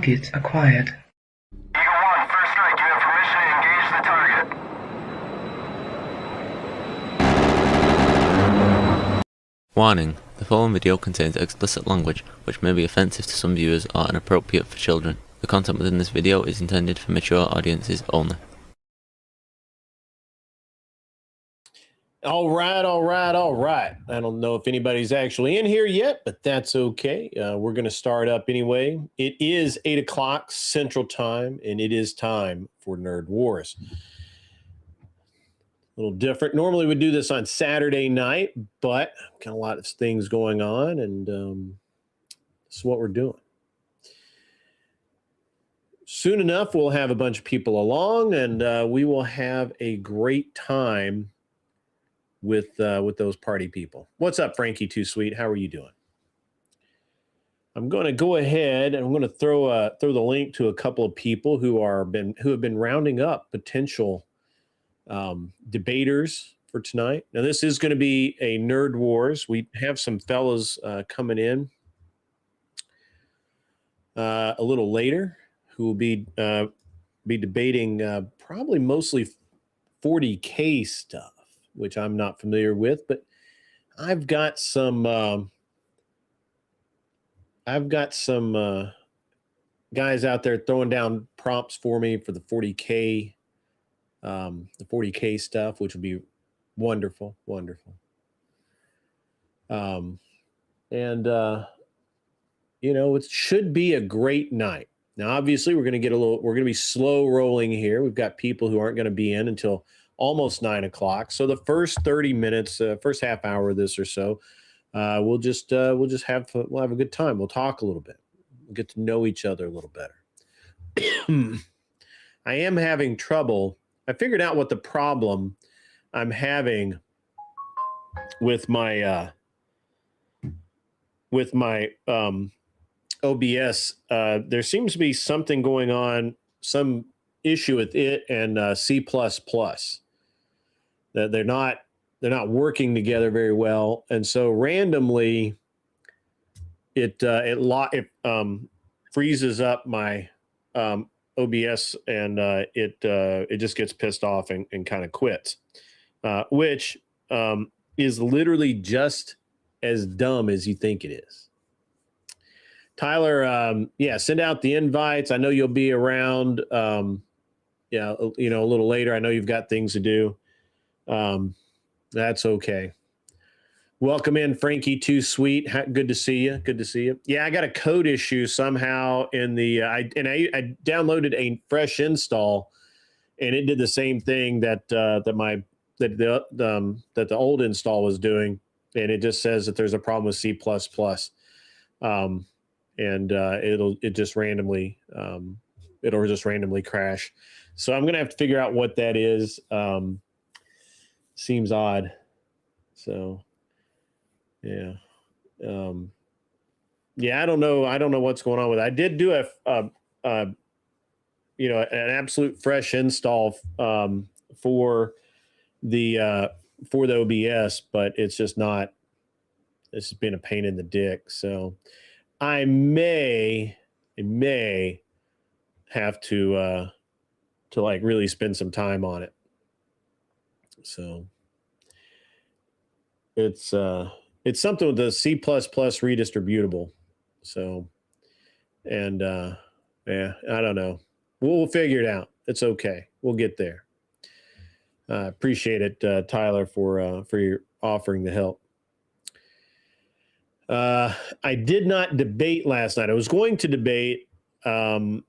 Target acquired. Eagle 1, first strike. You have permission to engage the target. Warning: the following video contains explicit language which may be offensive to some viewers or inappropriate for children. The content within this video is intended for mature audiences only. All right. I don't know if anybody's actually in here yet, but that's okay. We're going to start up anyway. It is 8 o'clock Central Time, and it is time for Nerd Wars. A little different. Normally we do this on Saturday night, but got a lot of things going on, and this is what we're doing. Soon enough, we'll have a bunch of people along, and we will have a great time with those party people. What's up, Frankie Too Sweet? How are you doing? I'm going to go ahead and I'm going to throw the link to a couple of people who have been rounding up potential debaters for tonight. Now, this is going to be a Nerd Wars. We have some fellas coming in a little later who will be debating probably mostly 40K stuff, which I'm not familiar with, but I've got some guys out there throwing down prompts for me for the 40K stuff, which would be wonderful. It should be a great night. Now, obviously, we're going to be slow rolling here. We've got people who aren't going to be in until almost 9 o'clock. So the first 30 minutes, first half hour of this or so, we'll have a good time. We'll talk a little bit. We'll get to know each other a little better. I am having trouble. I figured out what the problem I'm having with my OBS. There seems to be something going on, some issue with it and C++. That they're not working together very well, and so randomly it freezes up my OBS, and it just gets pissed off and kind of quits, which is literally just as dumb as you think it is. Tyler, send out the invites. I know you'll be around. A little later. I know you've got things to do. That's okay. Welcome in, Frankie Too Sweet. Good to see you. Yeah, I got a code issue somehow in the I downloaded a fresh install, and it did the same thing that the old install was doing, and it just says that there's a problem with C++. It'll just randomly crash. So I'm gonna have to figure out what that is. Seems odd. So, yeah. I don't know what's going on with it. I did do an absolute fresh install for the OBS, but it's just not. It's been a pain in the dick. So, I may have to really spend some time on it. So it's something with the C++ redistributable. So, and I don't know. We'll figure it out. It's okay. We'll get there. Appreciate it, Tyler, for your offering the help. I did not debate last night. I was going to debate, but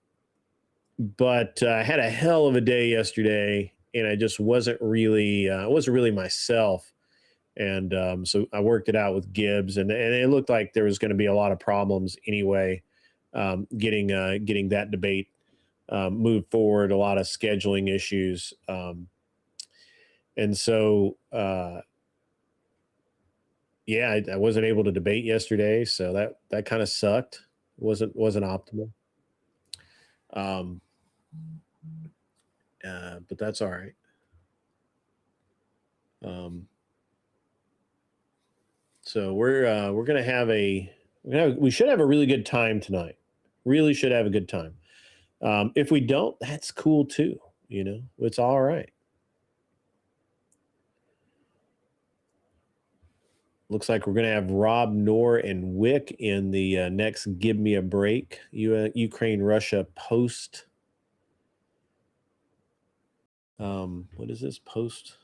I had a hell of a day yesterday, and I just wasn't really myself. And so I worked it out with Gibbs, and it looked like there was going to be a lot of problems anyway, getting that debate moved forward, a lot of scheduling issues. And so, I wasn't able to debate yesterday, so that kind of sucked. Wasn't optimal. But that's all right. So we should have a really good time tonight. Really should have a good time. If we don't, that's cool too. You know, it's all right. Looks like we're going to have Rob, Noor, and Wick in the next Give Me a Break Ukraine-Russia post. What is this post?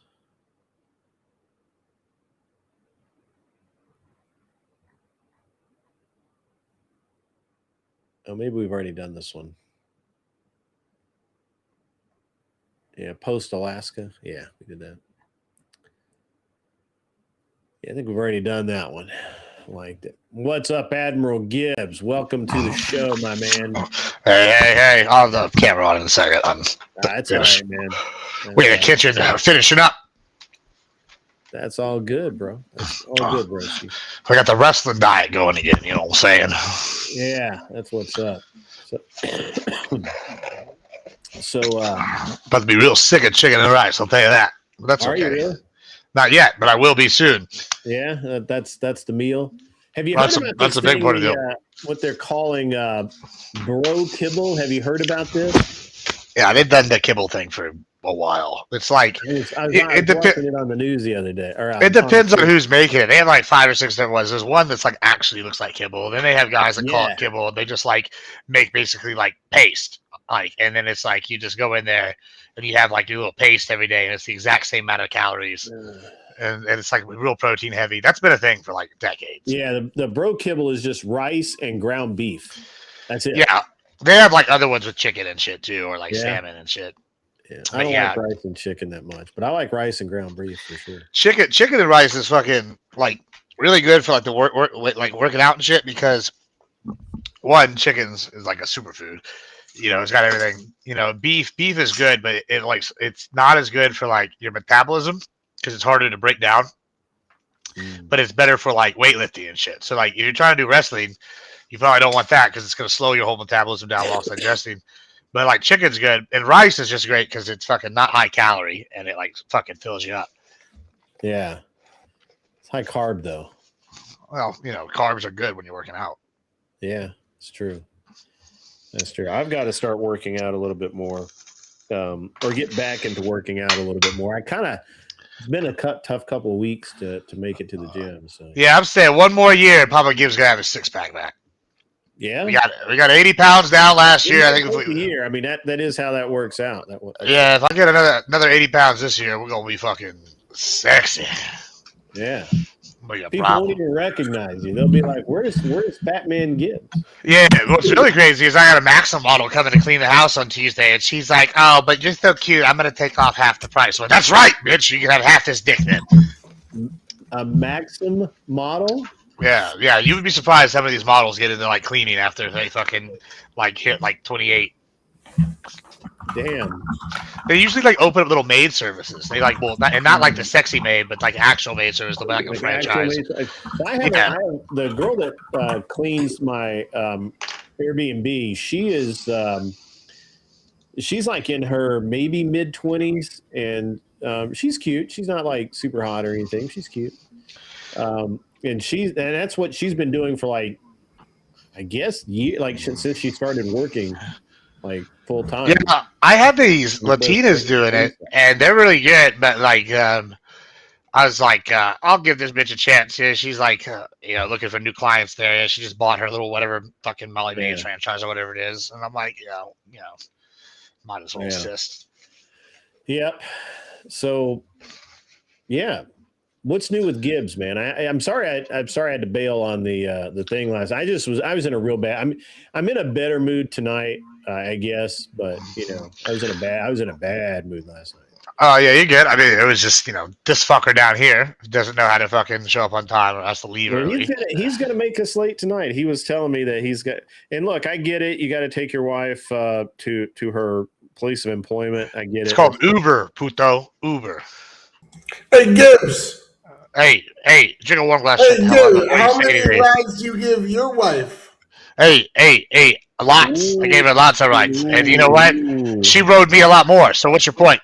Oh, maybe we've already done this one. Yeah, post Alaska. Yeah, we did that. Yeah, I think we've already done that one. Liked it. What's up, Admiral Gibbs? Welcome to the show, my man. Hey. I'll have the camera on in a second. That's all right, man. We're in the kitchen finishing up. That's all good, bro. That's all good, bro. We got the wrestling diet going again, you know what I'm saying? Yeah, that's what's up. So about to be real sick of chicken and rice, I'll tell you that. But that's okay. Are you really? Not yet, but I will be soon. Yeah, that's the meal. Have you heard about that's a big part of the deal. What they're calling bro kibble? Have you heard about this? Yeah, they've done the kibble thing for a while. It's like I was watching it on the news the other day. It depends on who's making it. They have like 5 or 6 different ones. There's one that's like actually looks like kibble. Then they have guys that call it kibble. They just like make basically like paste. And then it's like you just go in there and you have like your little paste every day, and it's the exact same amount of calories. And it's like real protein heavy. That's been a thing for like decades. Yeah, the bro kibble is just rice and ground beef. That's it. Yeah. They have like other ones with chicken and shit too, or like salmon and shit. Yeah. I don't like rice and chicken that much, but I like rice and ground beef for sure. Chicken and rice is fucking like really good for like the like working out and shit, because one, chickens is like a superfood. You know, it's got everything. You know, beef is good, but it's not as good for like your metabolism because it's harder to break down. But it's better for like weightlifting and shit. So like if you're trying to do wrestling, you probably don't want that because it's going to slow your whole metabolism down while digesting. But like chicken's good, and rice is just great because it's fucking not high calorie and it like fucking fills you up. Yeah, it's high carb though. Well, you know, carbs are good when you're working out. Yeah, it's true. That's true. I've got to start working out a little bit more, or get back into working out a little bit more. It's been a tough couple of weeks to make it to the gym. So yeah, I'm saying one more year, Papa Gibbs gonna have his 6-pack back. Yeah, we got 80 pounds down last year. I think a year. I mean that is how that works out. Yeah, if I get another 80 pounds this year, we're gonna be fucking sexy. Yeah. People won't even recognize you. They'll be like, "Where's Batman Gibbs?" Yeah, what's really crazy is I got a Maxim model coming to clean the house on Tuesday, and she's like, "Oh, but you're so cute. I'm gonna take off half the price." Well, that's right, bitch. You can have half this dick then. A Maxim model? Yeah. You would be surprised some of these models get into like cleaning after they fucking like hit like 28. Damn. They usually like open up little maid services. They like not like the sexy maid, but like actual maid service, the back of franchise. I have the girl that cleans my Airbnb. She is she's like in her maybe mid-20s, and she's cute. She's not like super hot or anything. She's cute. And that's what she's been doing for like, I guess, since she started working like full time. Yeah, I have these Latinas doing it, and they're really good. But like, I was like, I'll give this bitch a chance. Yeah, she's like, looking for new clients there. Yeah, she just bought her little whatever fucking Molly Mays franchise or whatever it is, and I'm like, might as well assist. Yep. So, yeah. What's new with Gibbs, man? I'm sorry. I'm sorry I had to bail on the thing last. I was in a real bad. I'm in a better mood tonight, I guess. But I was in a bad mood last night. Oh yeah, you're good. I mean, it was just this fucker down here doesn't know how to fucking show up on time or has to leave early. He's gonna make us late tonight. He was telling me that he's got. And look, I get it. You got to take your wife to her place of employment. I get it. It's called Uber, puto. Uber. Hey Gibbs. Hey, drink a warm glass. Hey, dude, how many rides do you give your wife? Hey, lots. Ooh. I gave her lots of rides. And you know what? She rode me a lot more. So what's your point?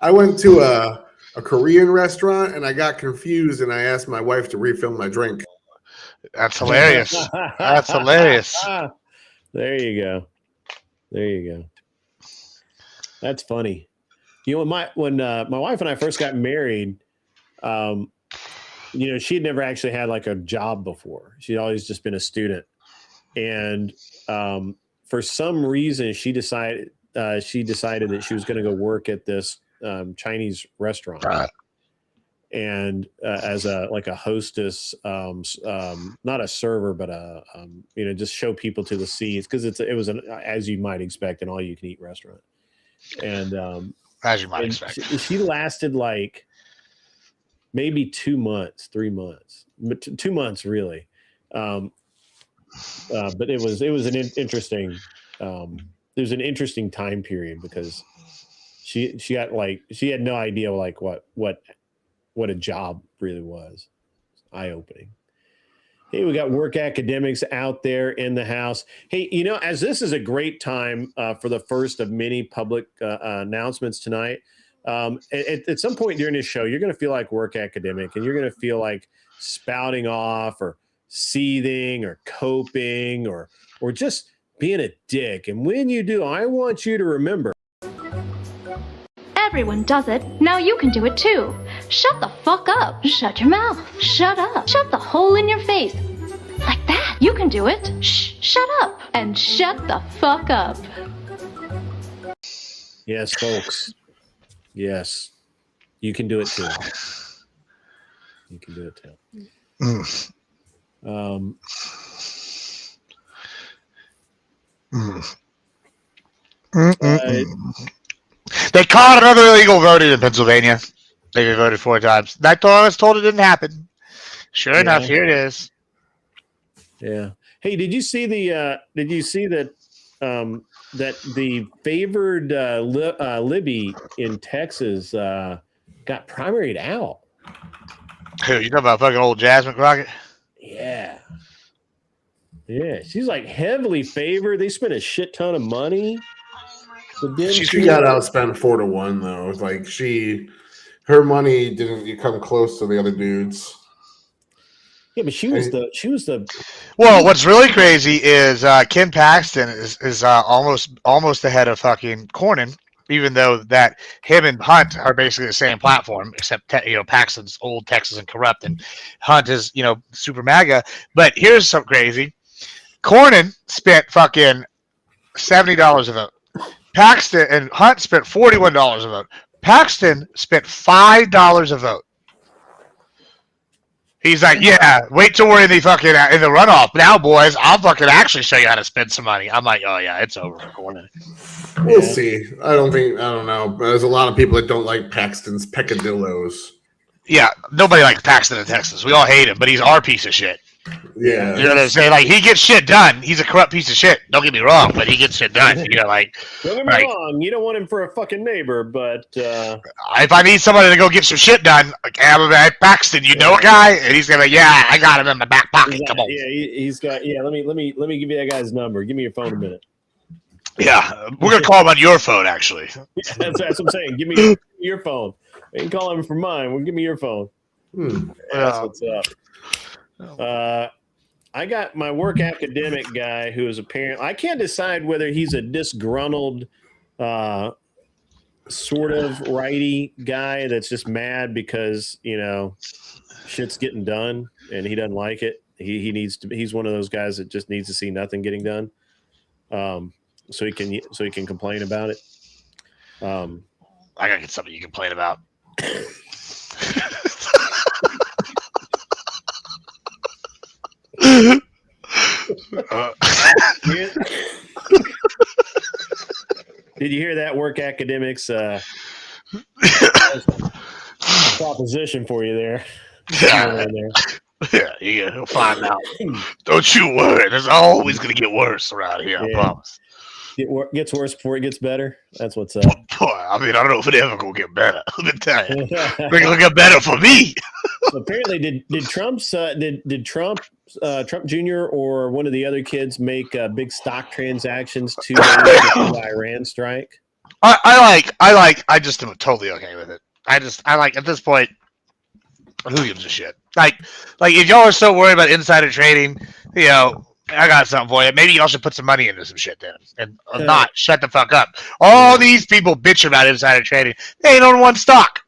I went to a Korean restaurant, and I got confused, and I asked my wife to refill my drink. That's hilarious. That's hilarious. There you go. There you go. That's funny. You know, when my wife and I first got married, you know, she'd never actually had like a job before. She'd always just been a student, and for some reason, she decided that she was going to go work at this Chinese restaurant, and as a hostess, not a server, but you know, just show people to the seats, because it was as you might expect, an all-you-can-eat restaurant, and as you might expect, she lasted like maybe 2 months, 3 months, but 2 months really. But it was an interesting an interesting time period, because she had no idea like what a job really was. Eye opening. Hey, we got work academics out there in the house. Hey, you know, as this is a great time for the first of many public announcements tonight, at some point during this show, you're going to feel like work academic, and you're going to feel like spouting off or seething or coping or just being a dick. And when you do, I want you to remember. Everyone does it. Now you can do it too. Shut the fuck up. Shut your mouth. Shut up. Shut the hole in your face. Like that. You can do it. Shh. Shut up. And shut the fuck up. Yes, folks. Yes. You can do it too. You can do it too. They caught another illegal voting in Pennsylvania. They voted 4 times. I was told it didn't happen. Sure enough, here it is. Yeah. Hey, did you see that that the favored Libby in Texas got primaried out? Who, you talking about fucking old Jasmine Crockett? Yeah. Yeah, she's like heavily favored. They spent a shit ton of money. She got outspent 4-1 though. Like her money didn't come close to the other dudes. Yeah, but she was the. Well, what's really crazy is Ken Paxton is almost ahead of fucking Cornyn, even though that him and Hunt are basically the same platform, except Paxton's old, Texas, and corrupt, and Hunt is super MAGA. But here's something crazy: Cornyn spent fucking $70 a vote. Paxton and Hunt spent $41 a vote. Paxton spent $5 a vote. He's like, yeah, wait till we're in the fucking in the runoff. Now, boys, I'll fucking actually show you how to spend some money. I'm like, oh yeah, it's over for Cornyn. We'll see. I don't know. There's a lot of people that don't like Paxton's peccadillos. Yeah, nobody likes Paxton in Texas. We all hate him, but he's our piece of shit. Yeah. You know what I'm saying? Like, he gets shit done. He's a corrupt piece of shit. Don't get me wrong, but he gets shit done. Don't get me wrong. You don't want him for a fucking neighbor, but if I need somebody to go get some shit done, like, I'm at Paxton, you know a guy, and he's gonna, yeah, I got him in my back pocket. Come on. Yeah, he's got. Yeah, let me give you that guy's number. Give me your phone a minute. Yeah, we're gonna call him on your phone, actually. Yeah, that's what I'm saying. Give me your phone. You can call him from mine. Well, give me your phone. That's what's up. I got my work academic guy who is apparently, I can't decide whether he's a disgruntled sort of righty guy that's just mad because, shit's getting done and he doesn't like it. He's one of those guys that just needs to see nothing getting done. So he can complain about it. I gotta get something you complain about. Did you hear that work academics proposition for you there? Yeah, you'll find out. Don't you worry. There's always going to get worse around here, I promise. It gets worse before it gets better. That's what's up. Boy, I mean, I don't know if it ever going to get better. Let me tell you. It's going to get better for me. So apparently, did Trump Jr. or one of the other kids make big stock transactions to the Iran strike? I just am totally okay with it. I like at this point, who gives a shit? Like if y'all are so worried about insider trading, I got something for you. Maybe y'all should put some money into some shit then, and not shut the fuck up. All these people bitch about insider trading. They ain't on one stock.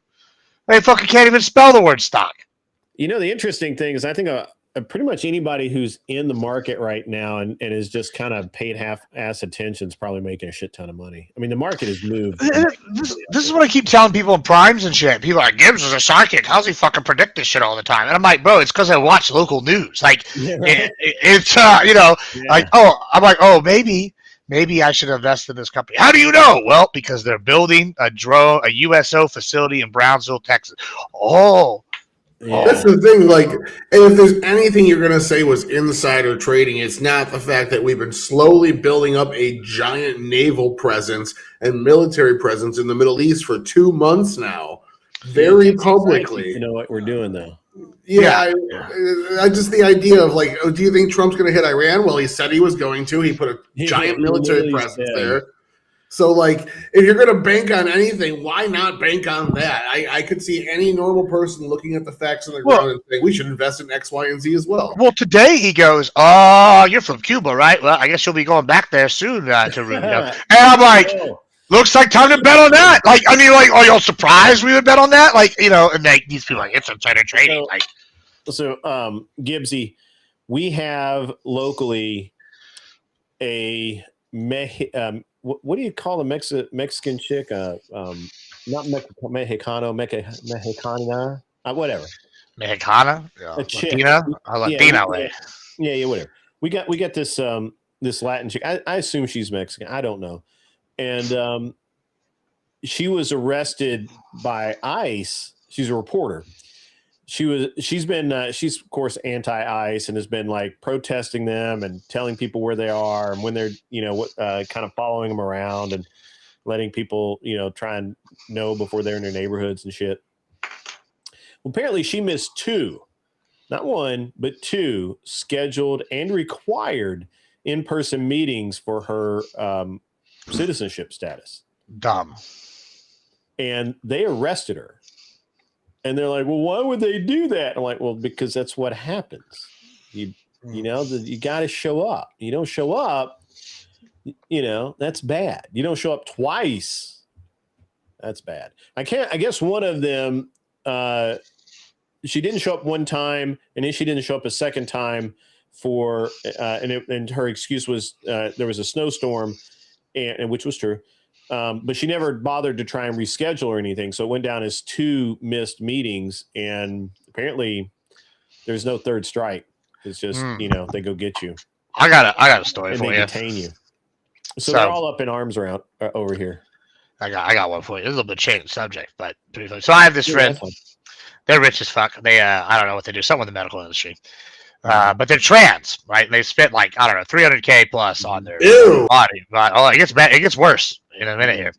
They fucking can't even spell the word stock. You know, the interesting thing is, I think pretty much anybody who's in the market right now and is just kind of paid half-ass attention is probably making a shit ton of money. I mean, the market has moved. This is what I keep telling people in primes and shit. People are like, Gibbs is a psychic. How's he fucking predict this shit all the time? And I'm like, bro, it's because I watch local news. Like, it's like, I'm like, maybe I should invest in this company. How do you know? Well, because they're building a USO facility in Brownsville, Texas. That's the thing. Like, and if there's anything you're going to say was insider trading, it's not the fact that we've been slowly building up a giant naval presence and military presence in the Middle East for 2 months now, very publicly. You know what we're doing, though. Yeah. I just the idea of like, do you think Trump's going to hit Iran? Well, he said he was going to. He put a giant military presence there. So, like, if you're going to bank on anything, why not bank on that? I could see any normal person looking at the facts on the ground and saying, we should invest in X, Y, and Z as well. Well, today he goes, you're from Cuba, right? Well, I guess you'll be going back there soon to Rubio. And I'm like, looks like time to bet on that. Like, I mean, like, are y'all surprised we would bet on that? Like, you know, and these people are like, it's insider trading. So, Gibbsy, we have locally a what do you call a Mexican chick? Not Mexicano, Mexicana, whatever. Mexicana? Latina way. Yeah, whatever. We got this this Latin chick. I assume she's Mexican. I don't know. And she was arrested by ICE. She's a reporter. She's of course anti-ICE and has been like protesting them and telling people where they are and when they're kind of following them around and letting people try and know before they're in their neighborhoods and shit. Well, apparently she missed 2, not 1 but 2 scheduled and required in-person meetings for her citizenship status. Dumb. And they arrested her. And they're like, well, why would they do that? I'm like, well, because that's what happens. You got to show up. You don't show up, that's bad. You don't show up twice. That's bad. I guess one of them, she didn't show up one time, and then she didn't show up a second time and her excuse was there was a snowstorm, and which was true. But she never bothered to try and reschedule or anything. So it went down as 2 missed meetings. And apparently there's no third strike. It's just, they go get you. I got a story and for they you. Detain you. So they're all up in arms around over here. I got one for you. This is a little bit change subject, but so I have this friend. They're rich as fuck. They I don't know what they do. Someone in the medical industry. But they're trans, right? And they spent like, I don't know, $300K plus on their body. But it gets worse in a minute here.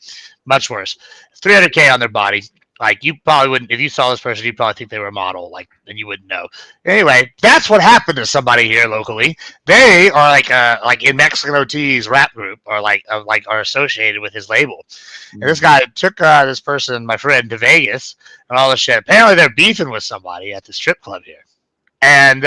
Much worse. $300K on their body. Like, you probably wouldn't, if you saw this person, you'd probably think they were a model, like, and you wouldn't know. Anyway, that's what happened to somebody here locally. They are like in Mexican OT's rap group, or are associated with his label. And this guy took this person, my friend, to Vegas and all this shit. Apparently, they're beefing with somebody at the strip club here. And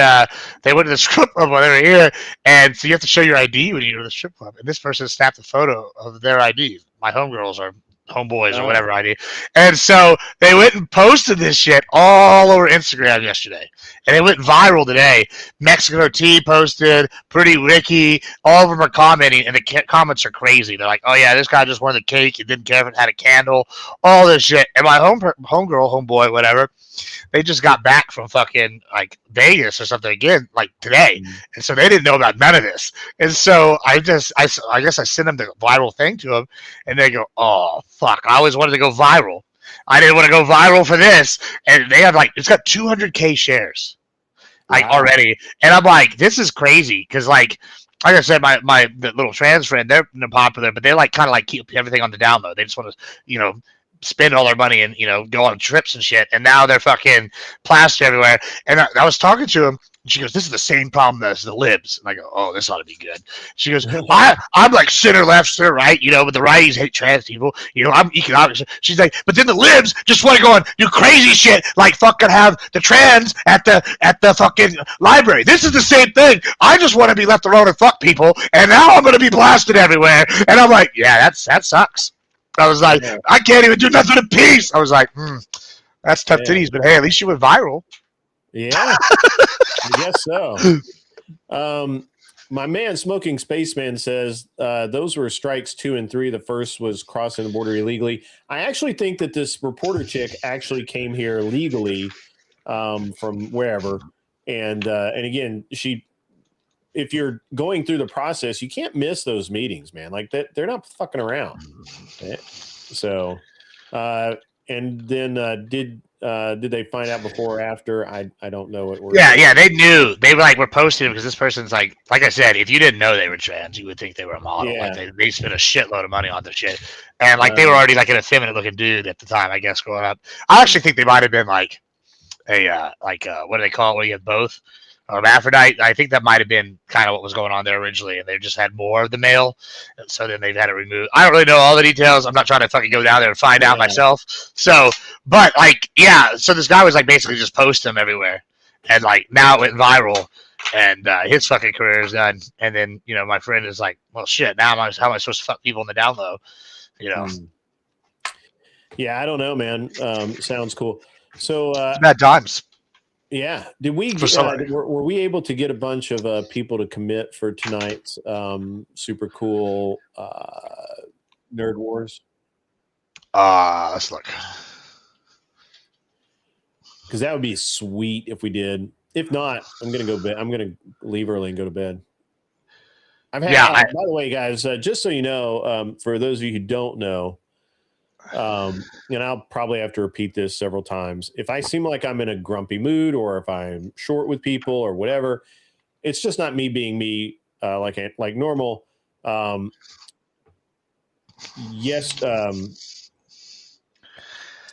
they went to the strip club while they were here, and so you have to show your ID when you go to the strip club. And this person snapped a photo of their ID. My homegirls or homeboys or whatever ID. And so they went and posted this shit all over Instagram yesterday. And it went viral today. Mexican OT posted, Pretty Ricky, all of them are commenting, and the comments are crazy. They're like, oh yeah, this guy just wanted the cake, he didn't care if it had a candle, all this shit. And my homegirl, homeboy, whatever, they just got back from fucking like Vegas or something again, like today. And so they didn't know about none of this. And so I guess I sent them the viral thing to them, and they go, oh fuck, I always wanted to go viral. I didn't want to go viral for this. And they have it's got 200K shares already. And I'm like, this is crazy. Cause like I said, the little trans friend, they're popular, but they kind of keep everything on the down low. They just want to, spend all their money and, go on trips and shit. And now they're fucking plastered everywhere. And I was talking to him, She goes, this is the same problem as the libs. And I go, oh, this ought to be good. She goes, I'm like center left, center right, but the righties hate trans people. I'm economic. She's like, but then the libs just want to go and do crazy shit like fucking have the trans at the fucking library. This is the same thing. I just want to be left alone and fuck people, and now I'm going to be blasted everywhere. And I'm like, yeah, that sucks. I was like, I can't even do nothing in peace. I was like, that's tough titties, but hey, at least you went viral. Yeah, I guess so. My man, Smoking Spaceman, says those were strikes 2 and 3. The first was crossing the border illegally. I actually think that this reporter chick actually came here legally from wherever. And again, if you're going through the process, you can't miss those meetings, man. Like that, they're not fucking around. So, and then did they find out before or after? I don't know what. Yeah, they knew. They were posting it because this person's like I said, if you didn't know they were trans, you would think they were a model. Yeah. Like they spent a shitload of money on this shit, and they were already like an effeminate looking dude at the time, I guess, growing up. I actually think they might have been like a what do they call it when you have both? Hermaphrodite. I think that might have been kind of what was going on there originally, and they just had more of the male, and so then they've had it removed. I don't really know all the details. I'm not trying to fucking go down there and find out myself. So, but so this guy was basically just post them everywhere, and now it went viral, and his fucking career is done. And then my friend is like, well, shit. Now how am I supposed to fuck people in the down low? Yeah, I don't know, man. Sounds cool. So bad times. Yeah. Did we were we able to get a bunch of people to commit for tonight's super cool Nerd Wars? Let's look. Because that would be sweet if we did. If not, I'm gonna go bed. I'm gonna leave early and go to bed. I've had. By the way, guys, just so you know, for those of you who don't know, and I'll probably have to repeat this several times. If I seem like I'm in a grumpy mood, or if I'm short with people, or whatever, it's just not me being me, like normal.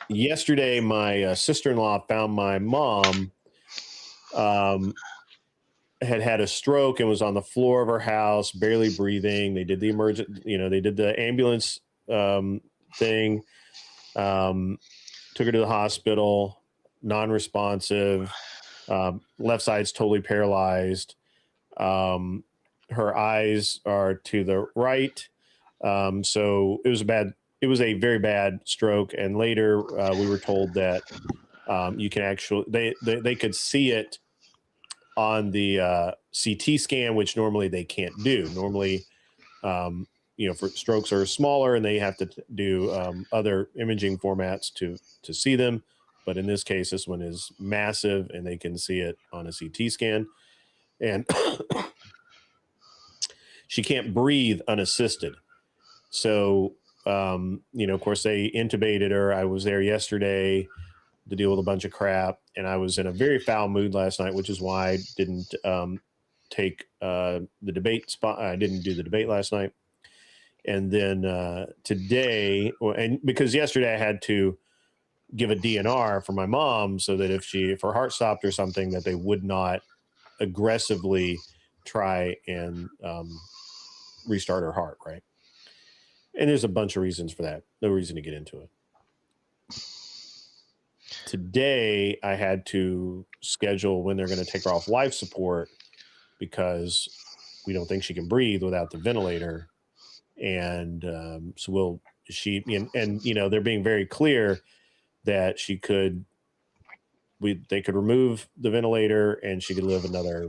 Yesterday, my sister-in-law found my mom had a stroke and was on the floor of her house, barely breathing. They did the they did the ambulance thing, took her to the hospital, non-responsive, left side's totally paralyzed. Her eyes are to the right. So it was a very bad stroke. And later we were told that you can actually, they could see it on the CT scan, which normally they can't do. Normally, for strokes are smaller and they have to do other imaging formats to see them. But in this case, this one is massive and they can see it on a CT scan. And she can't breathe unassisted. So, of course, they intubated her. I was there yesterday to deal with a bunch of crap. And I was in a very foul mood last night, which is why I didn't take the debate spot. I didn't do the debate last night. And then today, and because yesterday I had to give a DNR for my mom so that if her heart stopped or something, that they would not aggressively try and restart her heart, right? And there's a bunch of reasons for that. No reason to get into it. Today, I had to schedule when they're going to take her off life support because we don't think she can breathe without the ventilator. And so they're being very clear that they could remove the ventilator and she could live another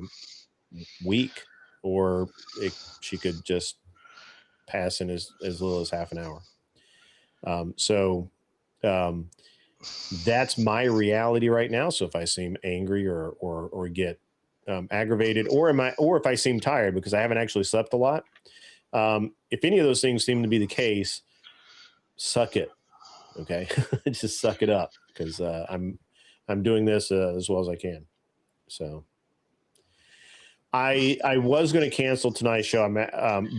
week, or she could just pass in as little as half an hour. That's my reality right now. So if I seem angry or get aggravated, or if I seem tired because I haven't actually slept a lot, if any of those things seem to be the case, suck it. Okay, just suck it up because I'm doing this as well as I can. So I was going to cancel tonight's show,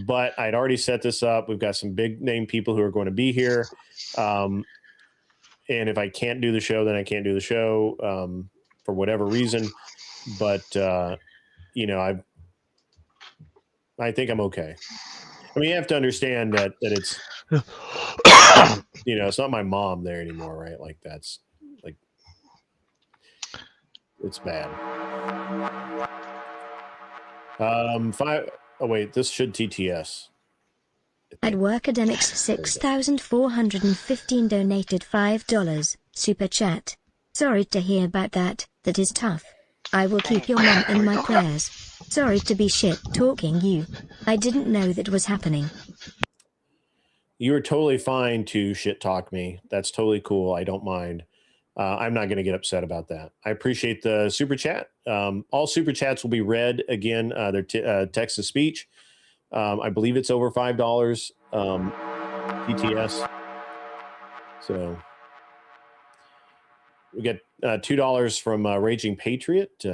but I'd already set this up. We've got some big name people who are going to be here. And if I can't do the show, then I can't do the show for whatever reason. but you know, I think I'm okay. I mean, you have to understand that it's, you know, it's not my mom there anymore, right? Like that's like, it's bad. Oh wait, this should TTS. At Workademics 6415 donated $5. Super chat. Sorry to hear about that. That is tough. I will keep your mom in my prayers. Sorry to be shit talking you. I didn't know that was happening. You were totally fine to shit talk me. That's totally cool. I don't mind. I'm not going to get upset about that. I appreciate the super chat. All super chats will be read again. They're text to speech. I believe it's over $5 TTS. So we get $2 from Raging Patriot.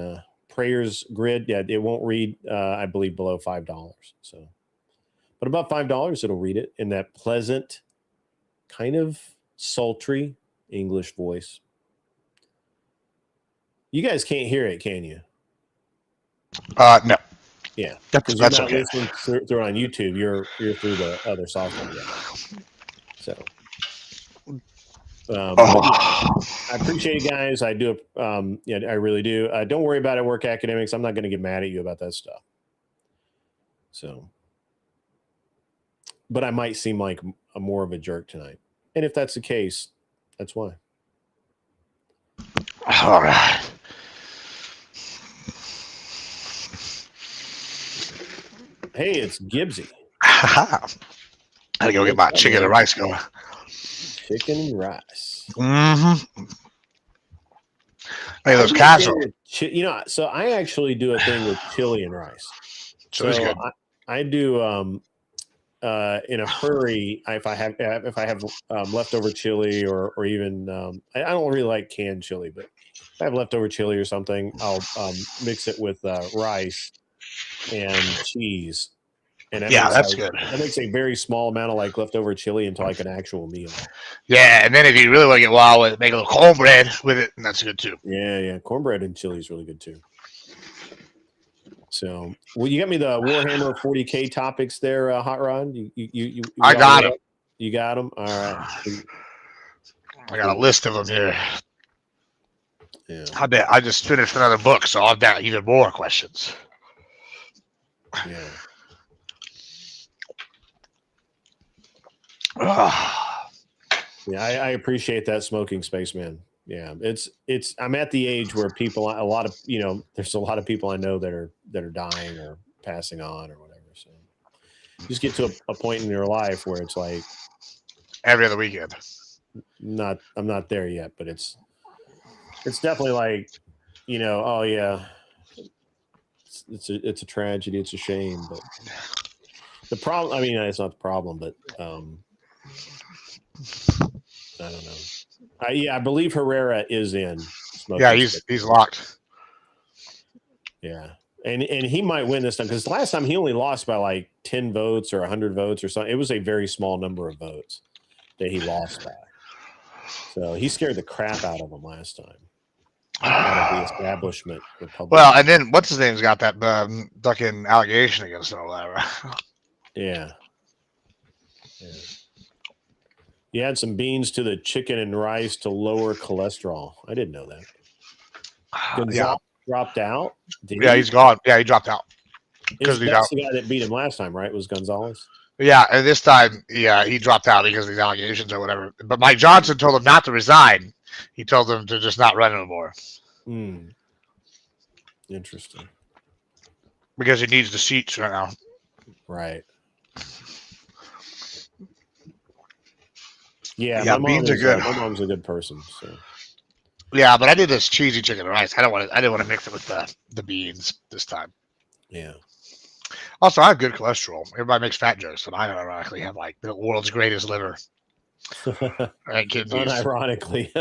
Prayers grid. Yeah, it won't read, I believe, below $5. So, but above $5, it'll read it in that pleasant, kind of sultry English voice. You guys can't hear it, can you? No. Yeah, that's you're not okay. listening through it on YouTube. You're through the other software. Yeah. So, I appreciate you guys. I do. Yeah, I really do. Don't worry about it. Work academics. I'm not going to get mad at you about that stuff. So, but I might seem like a more of a jerk tonight, and if that's the case, that's why. All right. Hey, it's Gibbsy. I gotta go get my chicken and rice going. Chicken and rice. Mm-hmm. Hey, those casserole. You know, so I actually do a thing with chili and rice. So good. I do in a hurry if I have leftover chili or even I don't really like canned chili, but if I have leftover chili or something, I'll mix it with rice and cheese. And that's good. That makes a very small amount of like leftover chili into like an actual meal. Yeah, and then if you really want to get wild with it, make a little cornbread with it, and that's good too. Yeah, cornbread and chili is really good too. So, well, you got me the Warhammer 40K topics there, Hot Rod. You I got them. You got them. All right. I got a list of them here. Yeah. I bet I just finished another book, so I've got even more questions. Yeah. Yeah, I appreciate that, Smoking Spaceman. Yeah, it's. I'm at the age where people, there's a lot of people I know that are dying or passing on or whatever. So you just get to a point in your life where it's like every other weekend. I'm not there yet, but it's definitely like, oh yeah, it's a tragedy, it's a shame, but the problem. I mean, it's not the problem, but I don't know. I believe Herrera is in. Yeah, he's locked. Yeah, and he might win this time because last time he only lost by like 10 votes or 100 votes or something. It was a very small number of votes that he lost by. So he scared the crap out of him last time. Out of the establishment Republican. Well, and then what's his name's got that fucking allegation against him or whatever. Yeah. You add some beans to the chicken and rice to lower cholesterol. I didn't know that. Gonzalez dropped out. He's gone. Yeah, he dropped out. That's the guy that beat him last time, right? Was Gonzalez? Yeah, and this time, he dropped out because of these allegations or whatever. But Mike Johnson told him not to resign. He told them to just not run anymore. Interesting. Because he needs the seats right now. Right. Yeah, my beans are good. My mom's a good person. So. Yeah, but I did this cheesy chicken and rice. I didn't want to mix it with the beans this time. Yeah. Also, I have good cholesterol. Everybody makes fat jokes, but I ironically have like the world's greatest liver. Right, unironically.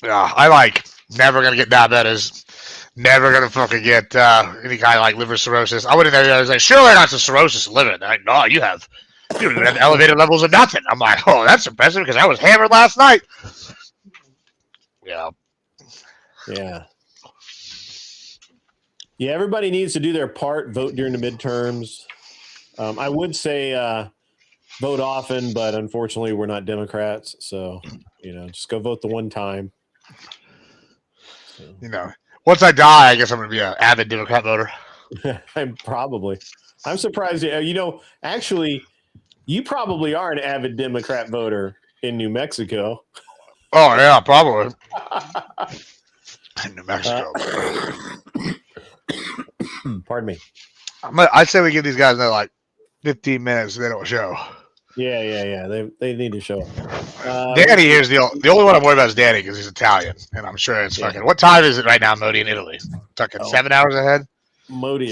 Yeah, I like never gonna get diabetes. Never gonna fucking get any kind of like liver cirrhosis. I wouldn't. I was like, surely not the cirrhosis of liver. They're like, no, you have elevated levels of nothing. I'm like, oh, that's impressive because I was hammered last night. Yeah. Yeah. Yeah, everybody needs to do their part. Vote during the midterms. I would say vote often, but unfortunately, we're not Democrats, so just go vote the one time. So. Once I die, I guess I'm going to be an avid Democrat voter. I'm surprised. Actually, you probably are an avid Democrat voter in New Mexico. Oh yeah, probably. In New Mexico. Pardon me. I'd say we give these guys another like 15 minutes. So they don't show. Yeah. They need to show up. Danny here's the only one I'm worried about is Danny because he's Italian, and I'm sure it's fucking. What time is it right now, Modi, in Italy? Fucking 7 hours ahead. Modi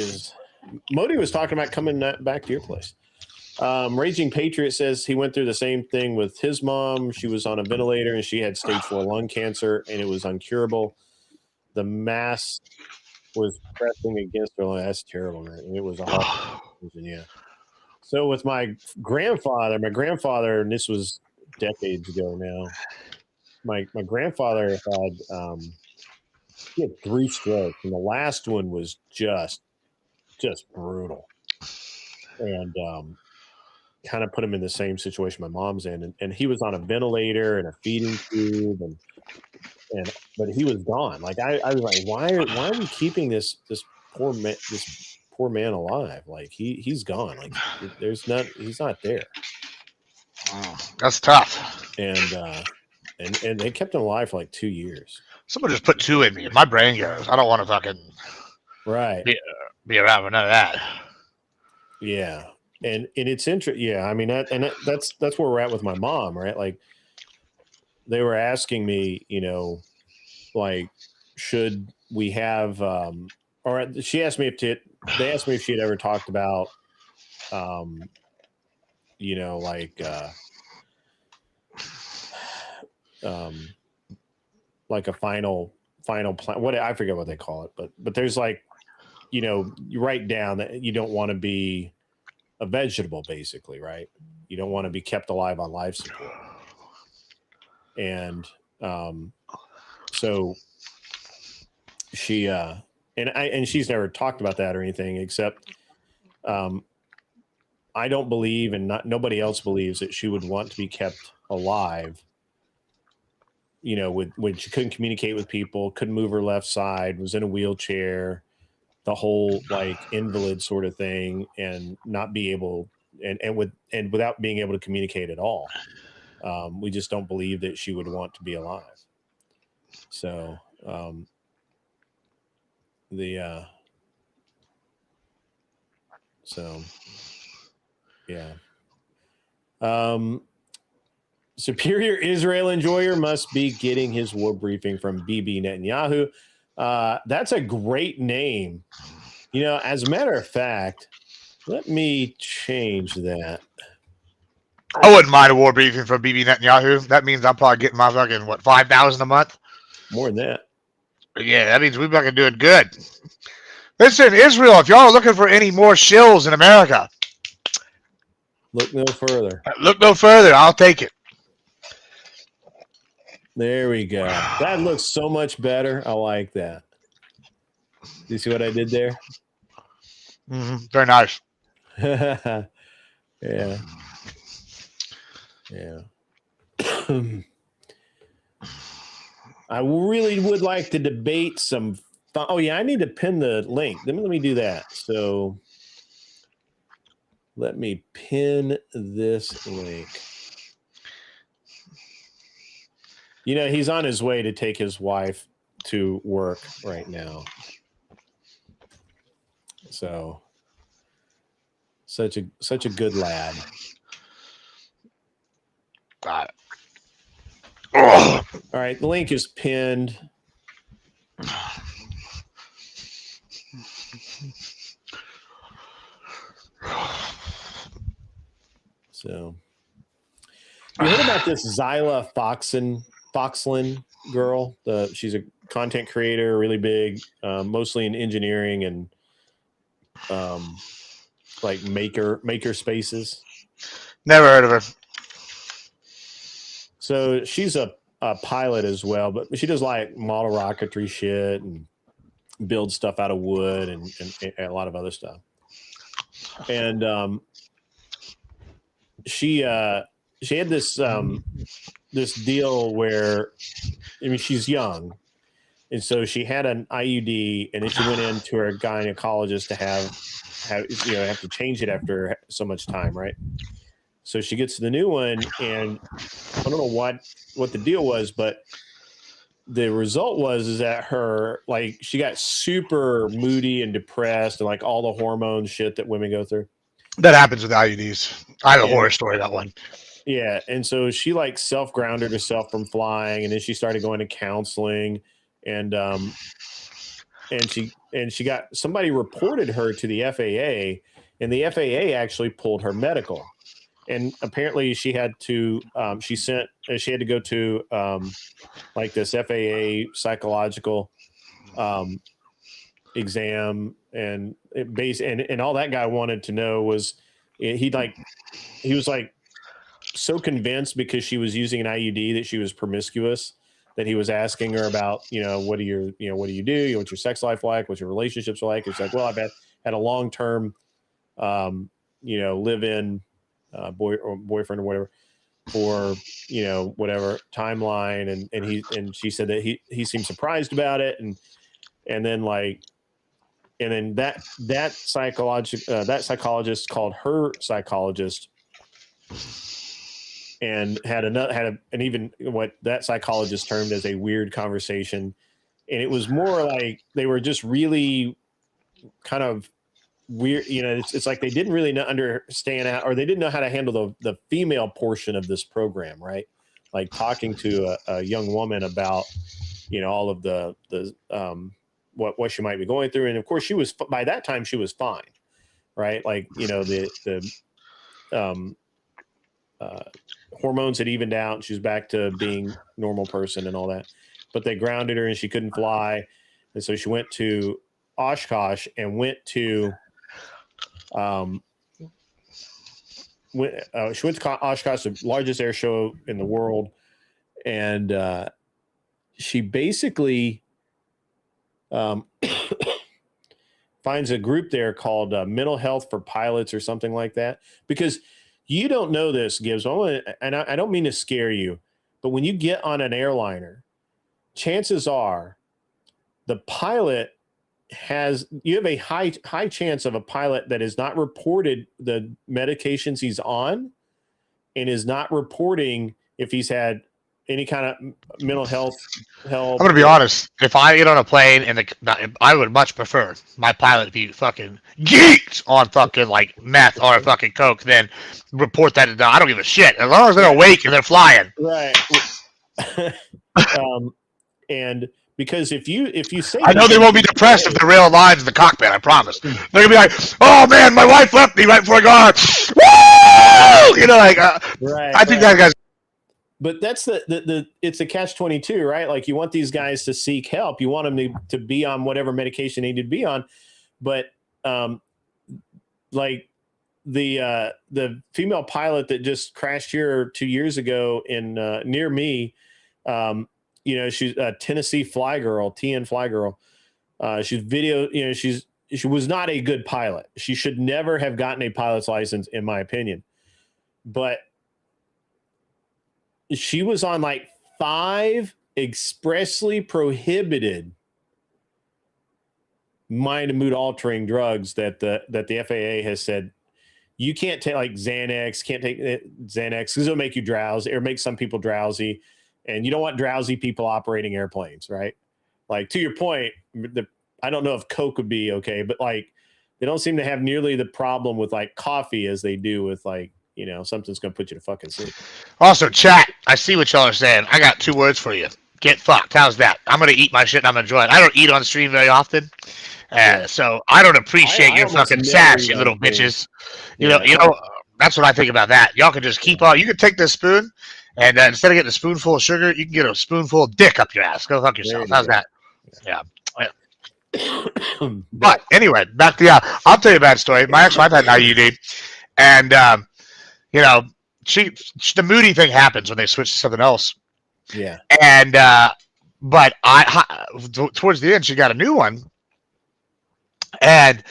was talking about coming back to your place. Raging Patriot says he went through the same thing with his mom. She was on a ventilator and she had stage 4 lung cancer and it was uncurable. The mass was pressing against her lung. That's terrible, man. It was a hard decision, yeah. So with my grandfather, and this was decades ago now, my grandfather he had 3 strokes and the last one was just brutal. And kind of put him in the same situation my mom's in, and he was on a ventilator and a feeding tube, but he was gone. Like I was like, why are we keeping this poor man alive? Like he's gone. Like he's not there. That's tough. And they kept him alive for like 2 years. Someone just put 2 in me. If my brain goes, I don't want to fucking be around for none of that. Yeah. And it's interesting. Yeah, I mean that's where we're at with my mom, right? Like they were asking me, like should we have or she asked me they asked me if she had ever talked about like a final plan. What I forget what they call it, but there's like, you write down that you don't want to be a vegetable, basically, right? You don't want to be kept alive on life support. And so she and she's never talked about that or anything, except I don't believe, and nobody else believes, that she would want to be kept alive. When she couldn't communicate with people, couldn't move her left side, was in a wheelchair, the whole like invalid sort of thing, and not be able and without being able to communicate at all. We just don't believe that she would want to be alive. So yeah. Superior Israel enjoyer must be getting his war briefing from Bibi Netanyahu. That's a great name. As a matter of fact, let me change that. I wouldn't mind a war briefing from Bibi Netanyahu. That means I'm probably getting my fucking, $5,000 a month? More than that. Yeah, that means we're fucking doing good. Listen, Israel, if y'all are looking for any more shills in America, look no further. I'll take it. There we go. That looks so much better. I like that. Do you see what I did there? Mm-hmm. Very nice. Yeah. I really would like to debate some. Oh yeah, I need to pin the link. Let me do that. So let me pin this link. He's on his way to take his wife to work right now. So such a good lad. Got it. All right, the link is pinned. So you heard about this Zyla Foxlin girl? She's a content creator, really big, mostly in engineering and like maker spaces. Never heard of her. So she's a pilot as well, but she does like model rocketry shit, and build stuff out of wood and a lot of other stuff. And she had this this deal where, I mean, she's young, and so she had an IUD, and then she went into her gynecologist to have to change it after so much time, right? So she gets the new one, and I don't know what the deal was, but the result was that her, like, she got super moody and depressed, and like all the hormone shit that women go through. That happens with IUDs. I have a horror story about one. Yeah, and so she like self-grounded herself from flying, and then she started going to counseling, and she got, somebody reported her to the FAA, and the FAA actually pulled her medical, and apparently she had to she had to go to like this FAA psychological exam, and and all that guy wanted to know was he was like so convinced because she was using an IUD that she was promiscuous, that he was asking her about, what do you do? What's your sex life like? What's your relationships like? It's like, well, I've had a long-term, live-in boyfriend or whatever for, whatever timeline. And she said that he seemed surprised about it. And then that psychologist called her psychologist and had even what that psychologist termed as a weird conversation. And it was more like they were just really kind of weird. It's like they didn't really understand or they didn't know how to handle the female portion of this program, right? Like talking to a young woman about, all of the what she might be going through. And of course by that time she was fine, right? Like, hormones had evened out. She was back to being normal person and all that, but they grounded her and she couldn't fly. And so she went to Oshkosh and went to Oshkosh, the largest air show in the world. And she basically finds a group there called Mental Health for Pilots or something like that, because you don't know this, Gibbs. And I don't mean to scare you, but when you get on an airliner, chances are the pilot you have a high chance of a pilot that has not reported the medications he's on and is not reporting if he's had any kind of mental health help. I'm going to be honest. If I get on a plane I would much prefer my pilot be fucking geeked on fucking like meth or fucking coke than report that. I don't give a shit as long as they're awake and they're flying. Right. And because if you say, I know they won't be depressed if they're real lines in the cockpit. I promise. They're gonna be like, "Oh man, my wife left me right before I got on." Woo! Right. I think that guy's. But that's it's a catch-22, right? Like you want these guys to seek help. You want them to be on whatever medication they need to be on. But like the female pilot that just crashed here 2 years ago in near me, she's a Tennessee fly girl, TN fly girl. She's video, she was not a good pilot. She should never have gotten a pilot's license, in my opinion. But she was on like 5 expressly prohibited mind and mood altering drugs that the FAA has said you can't take, like Xanax, because it'll make you drowsy or make some people drowsy. And you don't want drowsy people operating airplanes, right? Like, to your point, I don't know if Coke would be okay, but like they don't seem to have nearly the problem with like coffee as they do with like, something's going to put you to fucking sleep. Also, chat, I see what y'all are saying. I got 2 words for you. Get fucked. How's that? I'm going to eat my shit and I'm going to enjoy it. I don't eat on stream very often. So I don't appreciate your fucking sass, you little bitches. You know, that's what I think about that. Y'all can just keep on. You can take this spoon and instead of getting a spoonful of sugar, you can get a spoonful of dick up your ass. Go fuck yourself. How's that? Yeah. But anyway, back to I'll tell you a bad story. My ex-wife had an IUD, and the moody thing happens when they switch to something else. Yeah. And but towards the end, she got a new one, And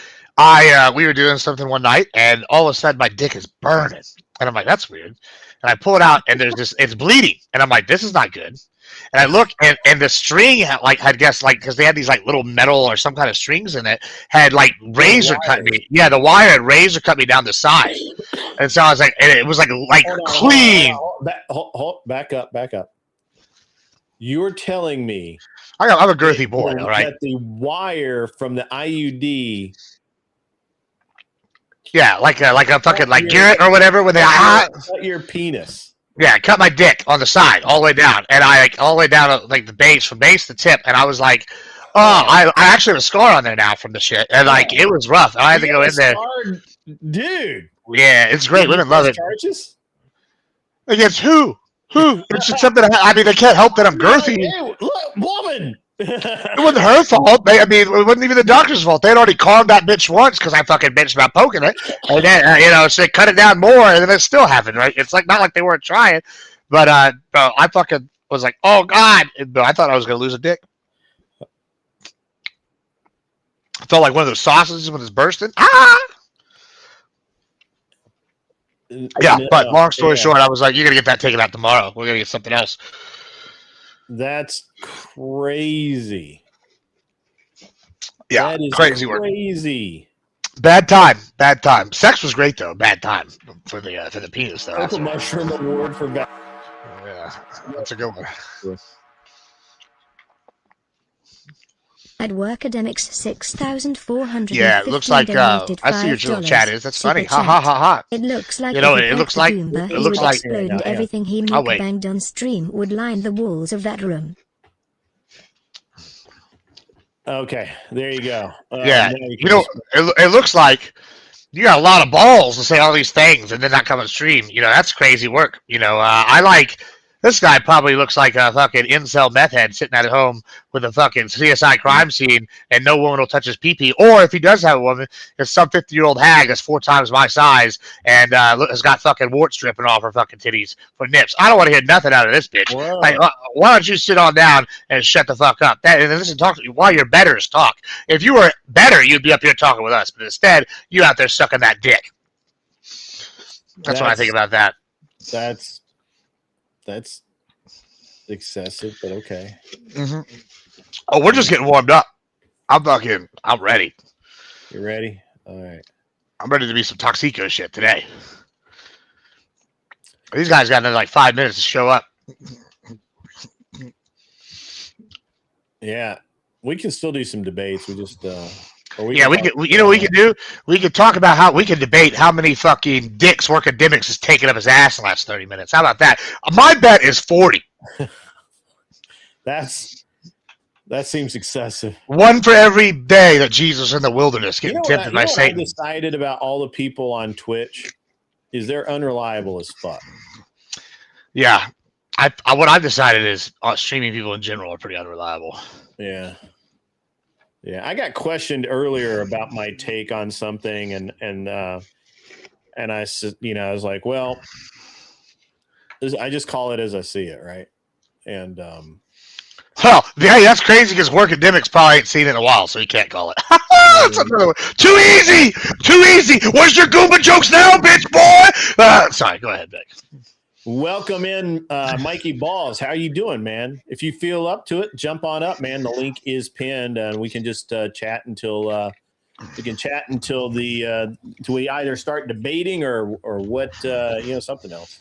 we were doing something one night, and all of a sudden my dick is burning, and I'm like, that's weird. And I pull it out, and it's bleeding, and I'm like, this is not good. And I look, and the string had guess because they had these like little metal or some kind of strings in it, had like razor cut me. Yeah, the wire had razor cut me down the side, and so I was like, and it was like clean. Back up. You're telling me I'm a girthy boy, all right? that the wire from the IUD. Yeah, like a fucking like Garrett or whatever when they cut your penis. Yeah, cut my dick on the side all the way down, and I like all the way down like the base from base to tip, and I was like, oh, I actually have a scar on there now from the shit, and like it was rough. I had to go in there, dude. Yeah, it's great. Women love it. Charges against who? It's just something. I mean, they can't help that I'm girthy. Hey, look, woman. It wasn't her fault. It wasn't even the doctor's fault. They had already calmed that bitch once because I fucking bitched about poking it, and then so they cut it down more, and then it still happened. Right? It's like not like they weren't trying, but bro, I fucking was like, oh god, I thought I was gonna lose a dick. I felt like one of those sausages when it's bursting. Yeah, but long story short, I was like, you're gonna get that taken out tomorrow. We're gonna get something else. That's crazy. Yeah, that is crazy work. Bad time. Sex was great though. Bad time for the penis though. That's a mushroom award for bad. Yeah, that's a good one. At Workademics 6,400. Yeah, it looks like I see your little chat is. That's funny. Ha ha ha ha. It looks like it looks like explode and everything he mukbanged on stream would line the walls of that room. Okay, there you go. Yeah, it looks like you got a lot of balls to say all these things and then not come on stream. That's crazy work. I like. This guy probably looks like a fucking incel meth head sitting at home with a fucking CSI crime scene and no woman will touch his pee-pee. Or if he does have a woman, it's some 50-year-old hag that's 4 times my size and has got fucking warts dripping off her fucking titties for nips. I don't want to hear nothing out of this bitch. Like, why don't you sit on down and shut the fuck up? And listen, talk to you while you're better is talk. If you were better, you'd be up here talking with us. But instead, you out there sucking that dick. That's what I think about that. That's excessive, but okay. Mm-hmm. Oh, we're just getting warmed up. I'm ready. You ready? All right. I'm ready to be some Toxico shit today. These guys got another like 5 minutes to show up. Yeah, we can still do some debates. We just we could do. We could talk about how we can debate how many fucking dicks Workademics has taken up his ass in the last 30 minutes. How about that? My bet is 40. That seems excessive. One for every day that Jesus in the wilderness getting tempted by Satan. What I decided about all the people on Twitch is they're unreliable as fuck. Yeah, what I've decided is streaming people in general are pretty unreliable. Yeah. Yeah, I got questioned earlier about my take on something, and I said, I was like, well, I just call it as I see it, right? And well, yeah, that's crazy because Workademics probably ain't seen it in a while, so he can't call it. That's another one. Too easy. Where's your Goomba jokes now, bitch boy? Sorry, go ahead, Vic. Welcome in, Mikey Balls. How you doing, man? If you feel up to it, jump on up, man. The link is pinned, and we can just chat until until we either start debating or what something else.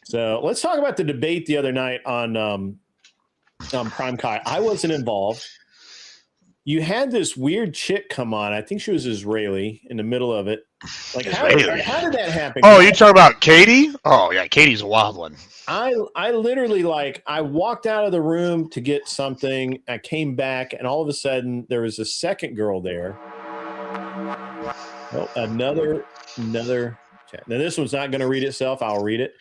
So let's talk about the debate the other night on Prime Kai. I wasn't involved. You had this weird chick come on. I think she was Israeli in the middle of it. Like, how did that happen? Oh, you talking about Katie? Oh, yeah, Katie's a wild one. I literally, I walked out of the room to get something. I came back, and all of a sudden, there was a second girl there. Oh, another chat. Now, this one's not going to read itself. I'll read it.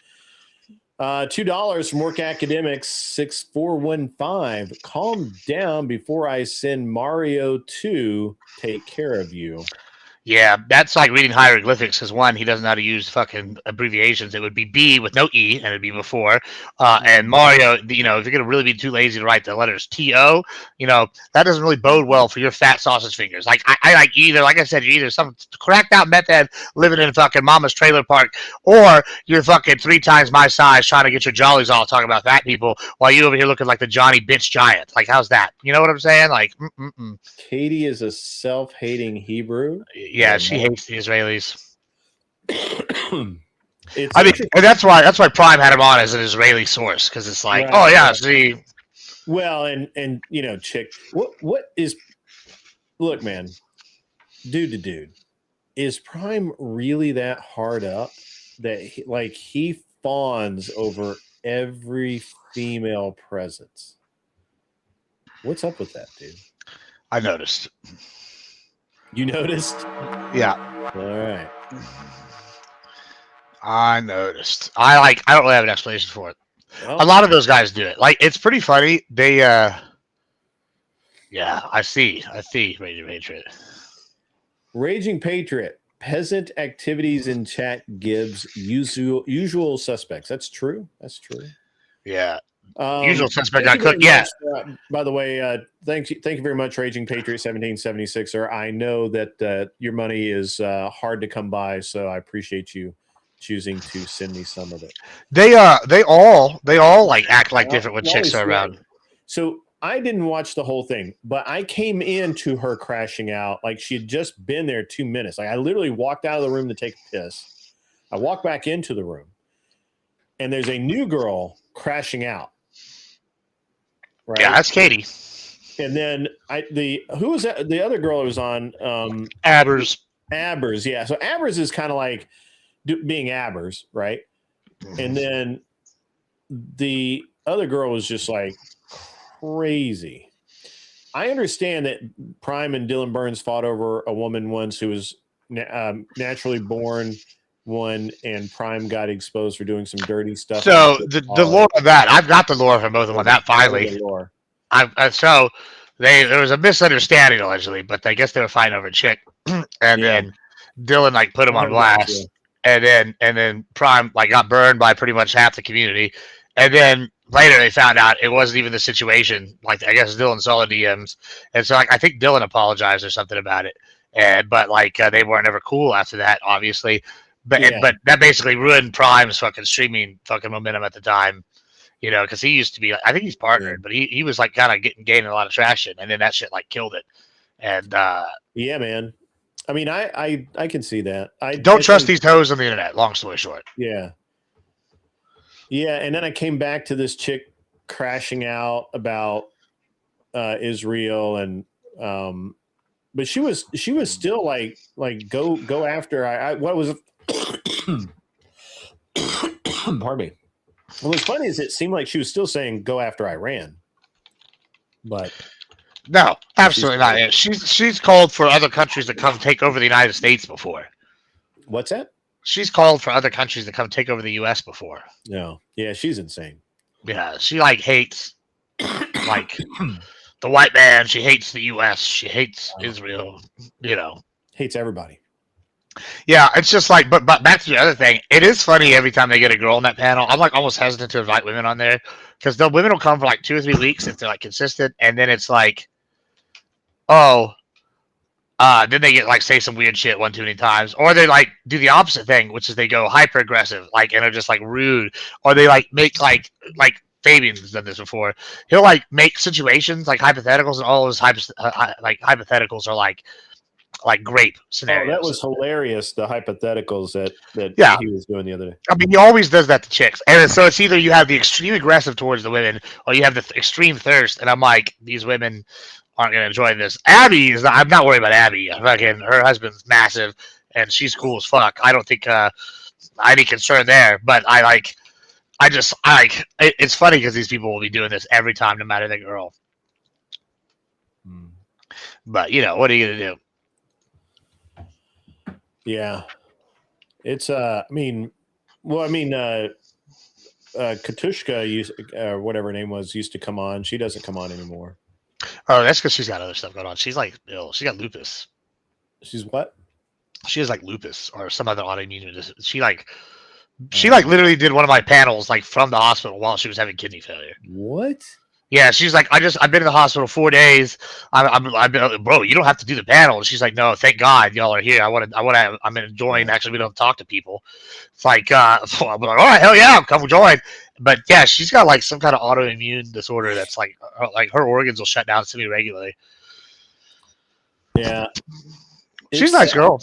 $2 from Work Academics 6415. Calm down before I send Mario 2 take care of you. Yeah, that's like reading hieroglyphics. Because one, he doesn't know how to use fucking abbreviations. It would be B with no E, and it'd be before. And Mario, you know, if you're gonna really be too lazy to write the letters T-O, you know, that doesn't really bode well for your fat sausage fingers. Like I like you either, like I said, you're either some cracked out meth head living in fucking mama's trailer park, or you're fucking 3 times my size trying to get your jollies all talking about fat people while you over here looking like the Johnny bitch giant. Like, how's that? You know what I'm saying? Like, Katie is a self-hating Hebrew. yeah, she hates the Israelis. It's I mean, and that's why Prime had him on as an Israeli source, because it's like, Right, oh yeah, right. see, well, and you know, chick, what is? Look, man, dude to dude, is Prime really that hard up that he fawns over every female presence? What's up with that, dude? I noticed. You noticed? Yeah, All right. I noticed. I don't really have an explanation for it. Well, A lot of those guys do it. Like, it's pretty funny. They, yeah, I see, Raging Patriot. Raging Patriot, peasant activities in chat gives usual suspects. That's true. That's true. Yeah. Usual suspect got thank you cooked. very Yeah. much, by the way, thank you very much, Raging Patriot 1776. Sir, I know that your money is hard to come by, so I appreciate you choosing to send me some of it. They all like act like different when chicks are around. So I didn't watch the whole thing, but I came into her crashing out like she had just been there 2 minutes. Like, I literally walked out of the room to take a piss. I walked back into the room, and there's a new girl crashing out. Right? Yeah, that's Katie. And then who was that? The other girl who was on Abbers. Abbers, yeah. So Abbers is kind of like being Abbers, right? And then the other girl was just like crazy. I understand that Prime and Dylan Burns fought over a woman once who was naturally born one, and Prime got exposed for doing some dirty stuff. So the lore of that, I've got the lore for both of them. That finally, so there was a misunderstanding allegedly, but I guess they were fighting over a chick, and then Dylan like put him on blast, and then Prime like got burned by pretty much half the community, and then later they found out it wasn't even the situation. Like, I guess Dylan saw the DMs, and so like I think Dylan apologized or something about it, but like they weren't ever cool after that, obviously. But that basically ruined Prime's fucking streaming fucking momentum at the time, you know, because he used to be, I think he's partnered, but he was like kind of gaining a lot of traction, and then that shit like killed it. And yeah, man. I mean, I can see that. I don't trust these hoes on the internet. Long story short. Yeah. Yeah, and then I came back to this chick crashing out about Israel, and but she was still like go after what was pardon me. What's funny is it seemed like she was still saying go after Iran, but no, absolutely not. She's called for other countries to come take over the United States before. What's that? She's called for other countries to come take over the U.S. before. No, yeah, she's insane. Yeah, she like hates like the white man. She hates the U.S. She hates Israel. You know, hates everybody. Yeah, it's just like, but back to the other thing. It is funny every time they get a girl on that panel. I'm like almost hesitant to invite women on there because the women will come for like 2 or 3 weeks if they're like consistent, and then it's like, then they get like say some weird shit one too many times, or they like do the opposite thing, which is they go hyper aggressive, like, and are just like rude, or they like make like Fabian's done this before. He'll like make situations like hypotheticals, and all those hypotheticals are like grape scenarios. Oh, that was hilarious. The hypotheticals that he was doing the other day. I mean, he always does that to chicks, and so it's either you have the extreme aggressive towards the women, or you have the extreme thirst. And I'm like, these women aren't going to enjoy this. Abby is. I'm not worried about Abby. Fucking her husband's massive, and she's cool as fuck. I don't think any concern there. But it's funny because these people will be doing this every time, no matter the girl. But you know, what are you going to do? Yeah, it's Katushka or whatever her name was used to come on. She doesn't come on anymore. Oh, that's because she's got other stuff going on. She's like ill. She got lupus. She's what? she has like lupus or some other autoimmune disease. She like literally did one of my panels like from the hospital while she was having kidney failure. What? Yeah, she's like, I've been in the hospital 4 days. I've been, bro. You don't have to do the panel. And she's like, no, thank God y'all are here. I'm enjoying. Actually, we don't talk to people. It's like, I'm like, all right, hell yeah, come join. But yeah, she's got like some kind of autoimmune disorder that's like her organs will shut down semi regularly. Yeah, she's a nice girl.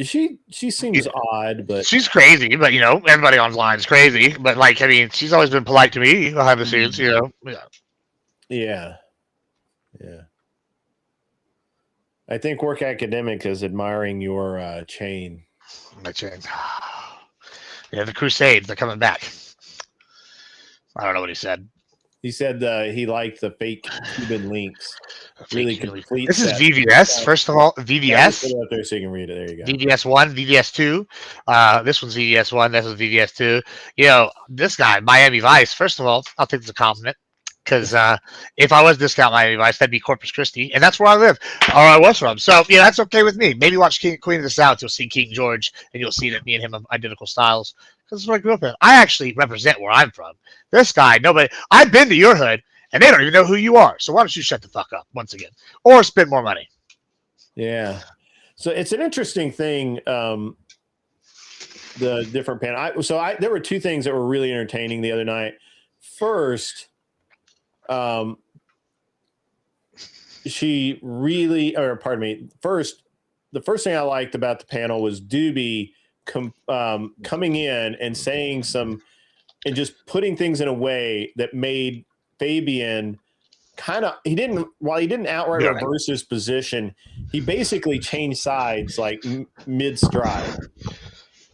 She seems odd, but she's crazy. But you know, everybody online is crazy. But like, I mean, she's always been polite to me behind the scenes. You know, yeah. I think Work Academic is admiring your chain. My chain. Yeah, the Crusades. They're coming back. I don't know what he said. He said he liked the fake Cuban links. Really complete. This is VVS. First of all, VVS. Put it up there so you can read it. There you go. VVS 1, VVS 2. This one's VVS 1. This one's VVS 2. You know, this guy, Miami Vice. First of all, I'll take this as a compliment. Because if I was discount Miami Vice, that'd be Corpus Christi, and that's where I live, or I was from. So yeah, that's okay with me. Maybe watch Queen of the South. You'll see King George, and you'll see that me and him have identical styles. Because that's where I grew up in. I actually represent where I'm from. This guy, nobody. I've been to your hood, and they don't even know who you are. So why don't you shut the fuck up once again, or spend more money? Yeah. So it's an interesting thing. The different panel. There were two things that were really entertaining the other night. First. The first thing I liked about the panel was Doobie coming in and saying and just putting things in a way that made Fabian he didn't outright reverse his position. He basically changed sides like mid stride.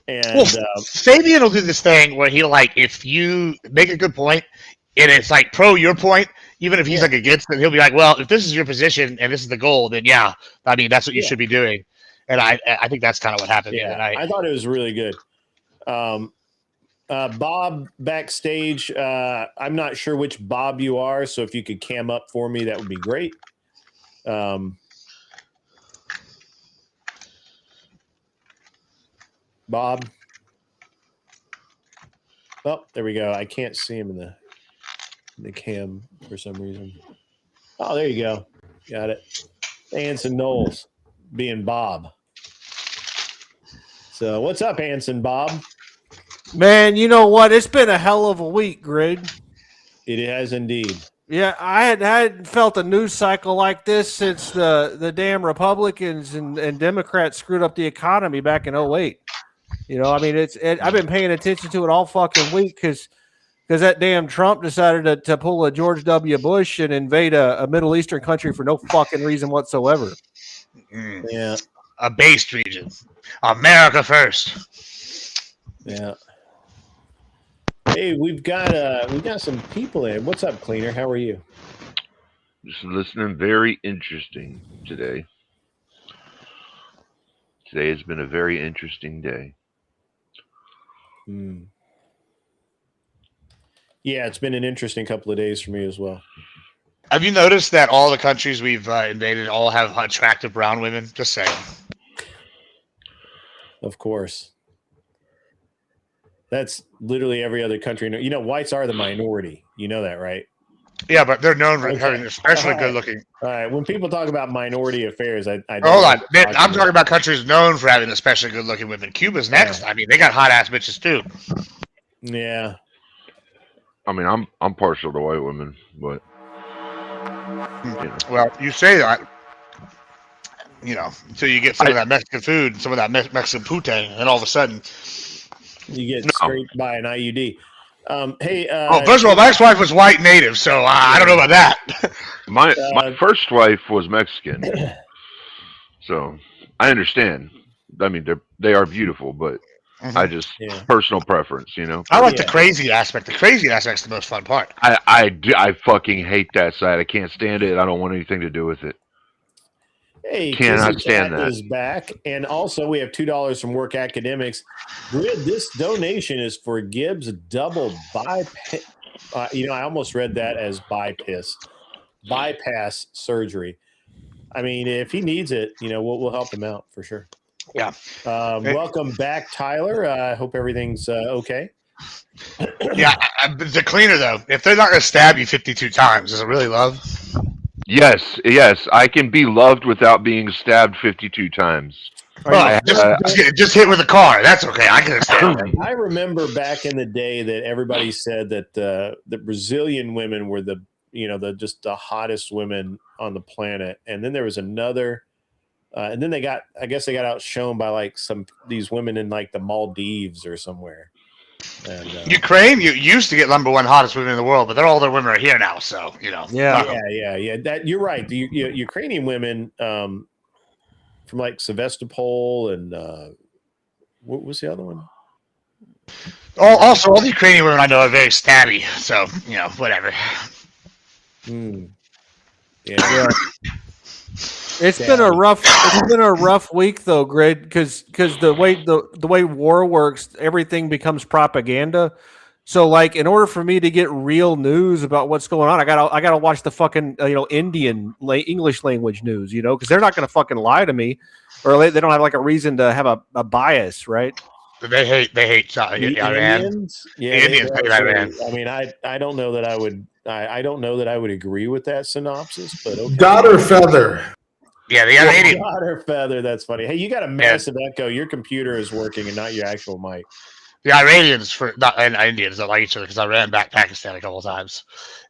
And Fabian will do this thing where he'll like, if you make a good point, and it's like pro your point, even if he's like against it, he'll be like, well, if this is your position and this is the goal, then yeah, I mean, that's what you should be doing. And I think that's kind of what happened. Yeah, I thought it was really good. Bob backstage, I'm not sure which Bob you are, so if you could cam up for me, that would be great. Bob. Oh, there we go. I can't see him in the cam for some reason. Oh, there you go. Got it. Anson Knowles being Bob. So what's up, Anson Bob? Man, you know what? It's been a hell of a week, Greg. It has indeed. Yeah, I hadn't felt a news cycle like this since the damn Republicans and Democrats screwed up the economy back in 2008. You know, I mean, I've been paying attention to it all fucking week because that damn Trump decided to pull a George W. Bush and invade a Middle Eastern country for no fucking reason whatsoever. Yeah. A based region. America first. Yeah. Hey, we've got some people in. What's up, Cleaner? How are you? Just listening. Very interesting today. Today has been a very interesting day. Yeah, it's been an interesting couple of days for me as well. Have you noticed that all the countries we've invaded all have attractive brown women? Just saying. Of course. That's literally every other country. You know, whites are the minority. You know that, right? Yeah, but they're known for having especially good looking. All right. When people talk about minority affairs, I hold on. I'm talking about countries known for having especially good looking women. Cuba's next. Yeah. I mean, they got hot ass bitches too. Yeah. I mean, I'm partial to white women, but you know. Well, you say that, you know, until you get some of that Mexican food, some of that Mexican poutine, and all of a sudden you get scraped by an IUD. Hey. First of all, my ex-wife was white native, so I don't know about that. my first wife was Mexican, so I understand. I mean, they are beautiful, but I just personal preference, you know. I like the crazy aspect. The crazy aspect's the most fun part. I fucking hate that side. I can't stand it. I don't want anything to do with it. Hey, cannot stand that. Is back, and also we have $2 from Work Academics. Grid, this donation is for Gibbs double bypass. I almost read that as bypass surgery. I mean, if he needs it, we'll help him out for sure. Yeah. Welcome back, Tyler. I hope everything's okay. Yeah, the cleaner though. If they're not going to stab you 52 times, is it really love? Yes, I can be loved without being stabbed 52 times. Just hit with a car. That's okay. I can understand that. I remember back in the day that everybody said that the Brazilian women were the the hottest women on the planet, and then there was another, and then I guess they got outshone by like these women in like the Maldives or somewhere. And, Ukraine, you used to get #1 hottest women in the world, but they're all their women are here now. So Yeah. That you're right. The Ukrainian women from like Sevastopol and what was the other one? Also, all the Ukrainian women I know are very stabby. So whatever. Yeah. It's been a rough week though, Grid, because the way war works, everything becomes propaganda. So like, in order for me to get real news about what's going on, I gotta watch the fucking Indian English language news, because they're not gonna fucking lie to me, or they don't have like a reason to have a bias, right? They hate Iran. Indians? Yeah, the Indians hate Iran. I mean, I don't know that I would. I don't know that I would agree with that synopsis, but okay. Dot or feather. Yeah, the Iranian. Dot or feather. That's funny. Hey, you got a massive echo. Your computer is working and not your actual mic. The Iranians and Indians don't like each other because I ran back Pakistan a couple of times.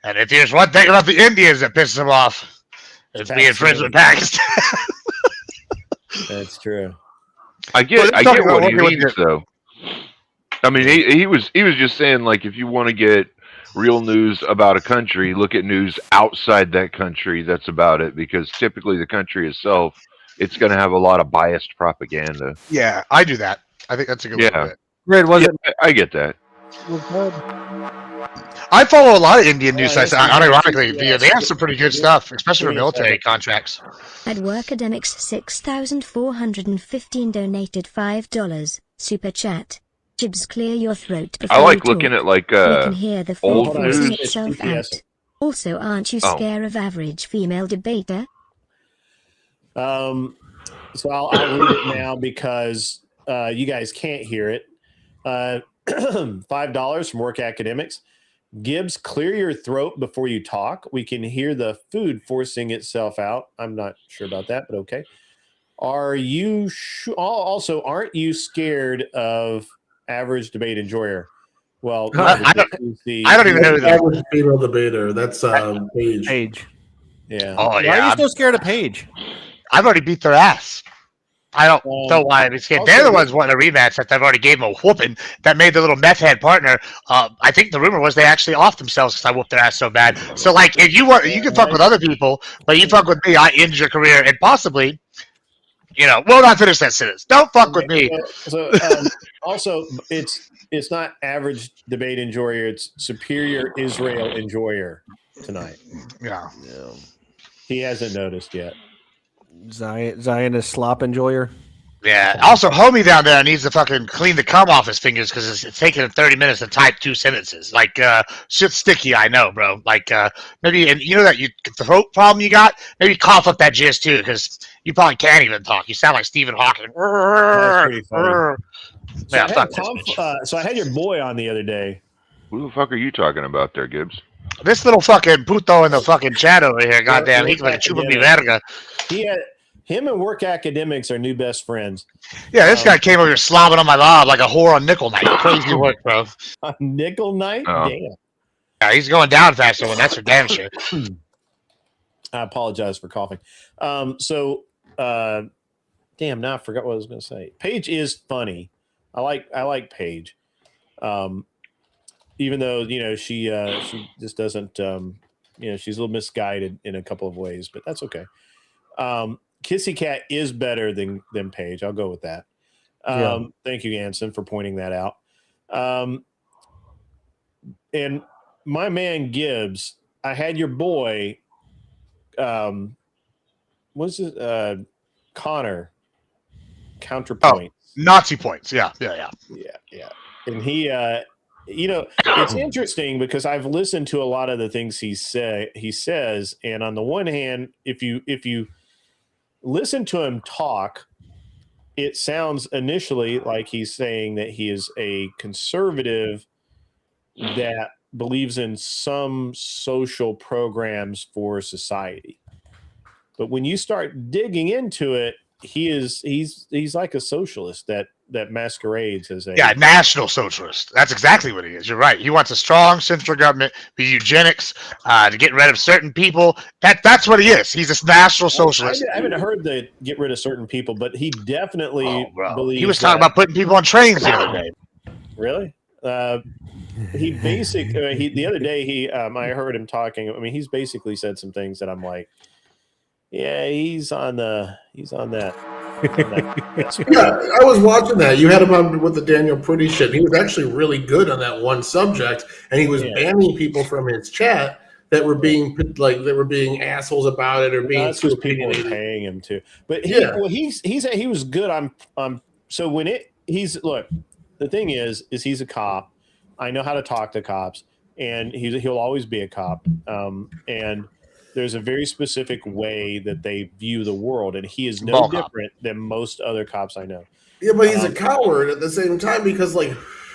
And if there's one thing about the Indians that pisses them off, it's being friends with Pakistan. That's true. I get what he means though. I mean, he was just saying, like, if you want to get real news about a country, look at news outside that country that's about it, because typically the country itself, it's going to have a lot of biased propaganda. Yeah, I do that. I think that's a good way to do it. Red, I get that. I follow a lot of Indian news sites. Ironically, they have some pretty good stuff, especially for military contracts. At Workademics 6,415 donated $5 super chat. Jibs, clear your throat before I like you looking talk. at like We can hear the old phone news. forcing itself out. Also, aren't you scared of average female debater? So I'll read it now because you guys can't hear it. $5 from Work Academics. Gibbs, clear your throat before you talk. We can hear the food forcing itself out. I'm not sure about that, but okay. Are you also, aren't you scared of average debate enjoyer? Well, I don't even know the average female debater. That's Paige. Yeah. Oh, Why are you so scared of Paige? I've already beat their ass. I don't know why I'm scared. They're the ones wanting a rematch that I've already gave them a whooping that made the little meth head partner. I think the rumor was they actually offed themselves because I whooped their ass so bad. So, like, if you want, you can fuck with other people, but you fuck with me, I end your career and possibly, we'll not finish that sentence. Don't fuck with me. Also, it's not average debate enjoyer. It's superior Israel enjoyer tonight. Yeah. He hasn't noticed yet. Zionist slop enjoyer. Yeah. Also, homie down there needs to fucking clean the cum off his fingers because it's taking him 30 minutes to type 2 sentences. Like, shit's sticky, I know, bro. Like, maybe, and you know that the throat problem you got? Maybe cough up that jizz too, because you probably can't even talk. You sound like Stephen Hawking. That's pretty funny. Yeah, so I had your boy on the other day. Who the fuck are you talking about there, Gibbs? This little fucking puto in the fucking chat over here, goddamn, he's like a chupa mi verga. Him and Work Academics are new best friends. Yeah, this guy came over here slobbing on my lob like a whore on nickel night. Crazy work, bro. On nickel night? Oh. Damn. Yeah, he's going down faster when that's for damn sure. I apologize for coughing. Damn, now I forgot what I was going to say. Paige is funny. I like Paige. Even though, she just doesn't, she's a little misguided in a couple of ways, but that's okay. Kissy Cat is better than Paige. I'll go with that. Thank you, Anson, for pointing that out. And my man Gibbs, I had your boy, what's it? Connor, counterpoint. Nazi points. Yeah. And he, it's interesting because I've listened to a lot of the things he says, and on the one hand, if you listen to him talk, it sounds initially like he's saying that he is a conservative that believes in some social programs for society. But when you start digging into it, he's like a socialist that masquerades as a national socialist. That's exactly what he is. You're right. He wants a strong central government, the eugenics, to get rid of certain people. That's what he is. He's a national socialist. I haven't heard the get rid of certain people, but he definitely believes. He was talking about putting people on trains the other day. Really? He basically the other day I heard him talking. I mean, he's basically said some things that I'm like, yeah, he's on that. Yeah, I was watching that. You had him on with the Daniel Pretty shit. He was actually really good on that one subject, and he was banning people from his chat that were being assholes about it or being. That's because people were paying him to. But he was good. So when look, the thing is he's a cop. I know how to talk to cops, and he'll always be a cop. And there's a very specific way that they view the world, and he is no different than most other cops I know. Yeah, but he's a coward at the same time because, like,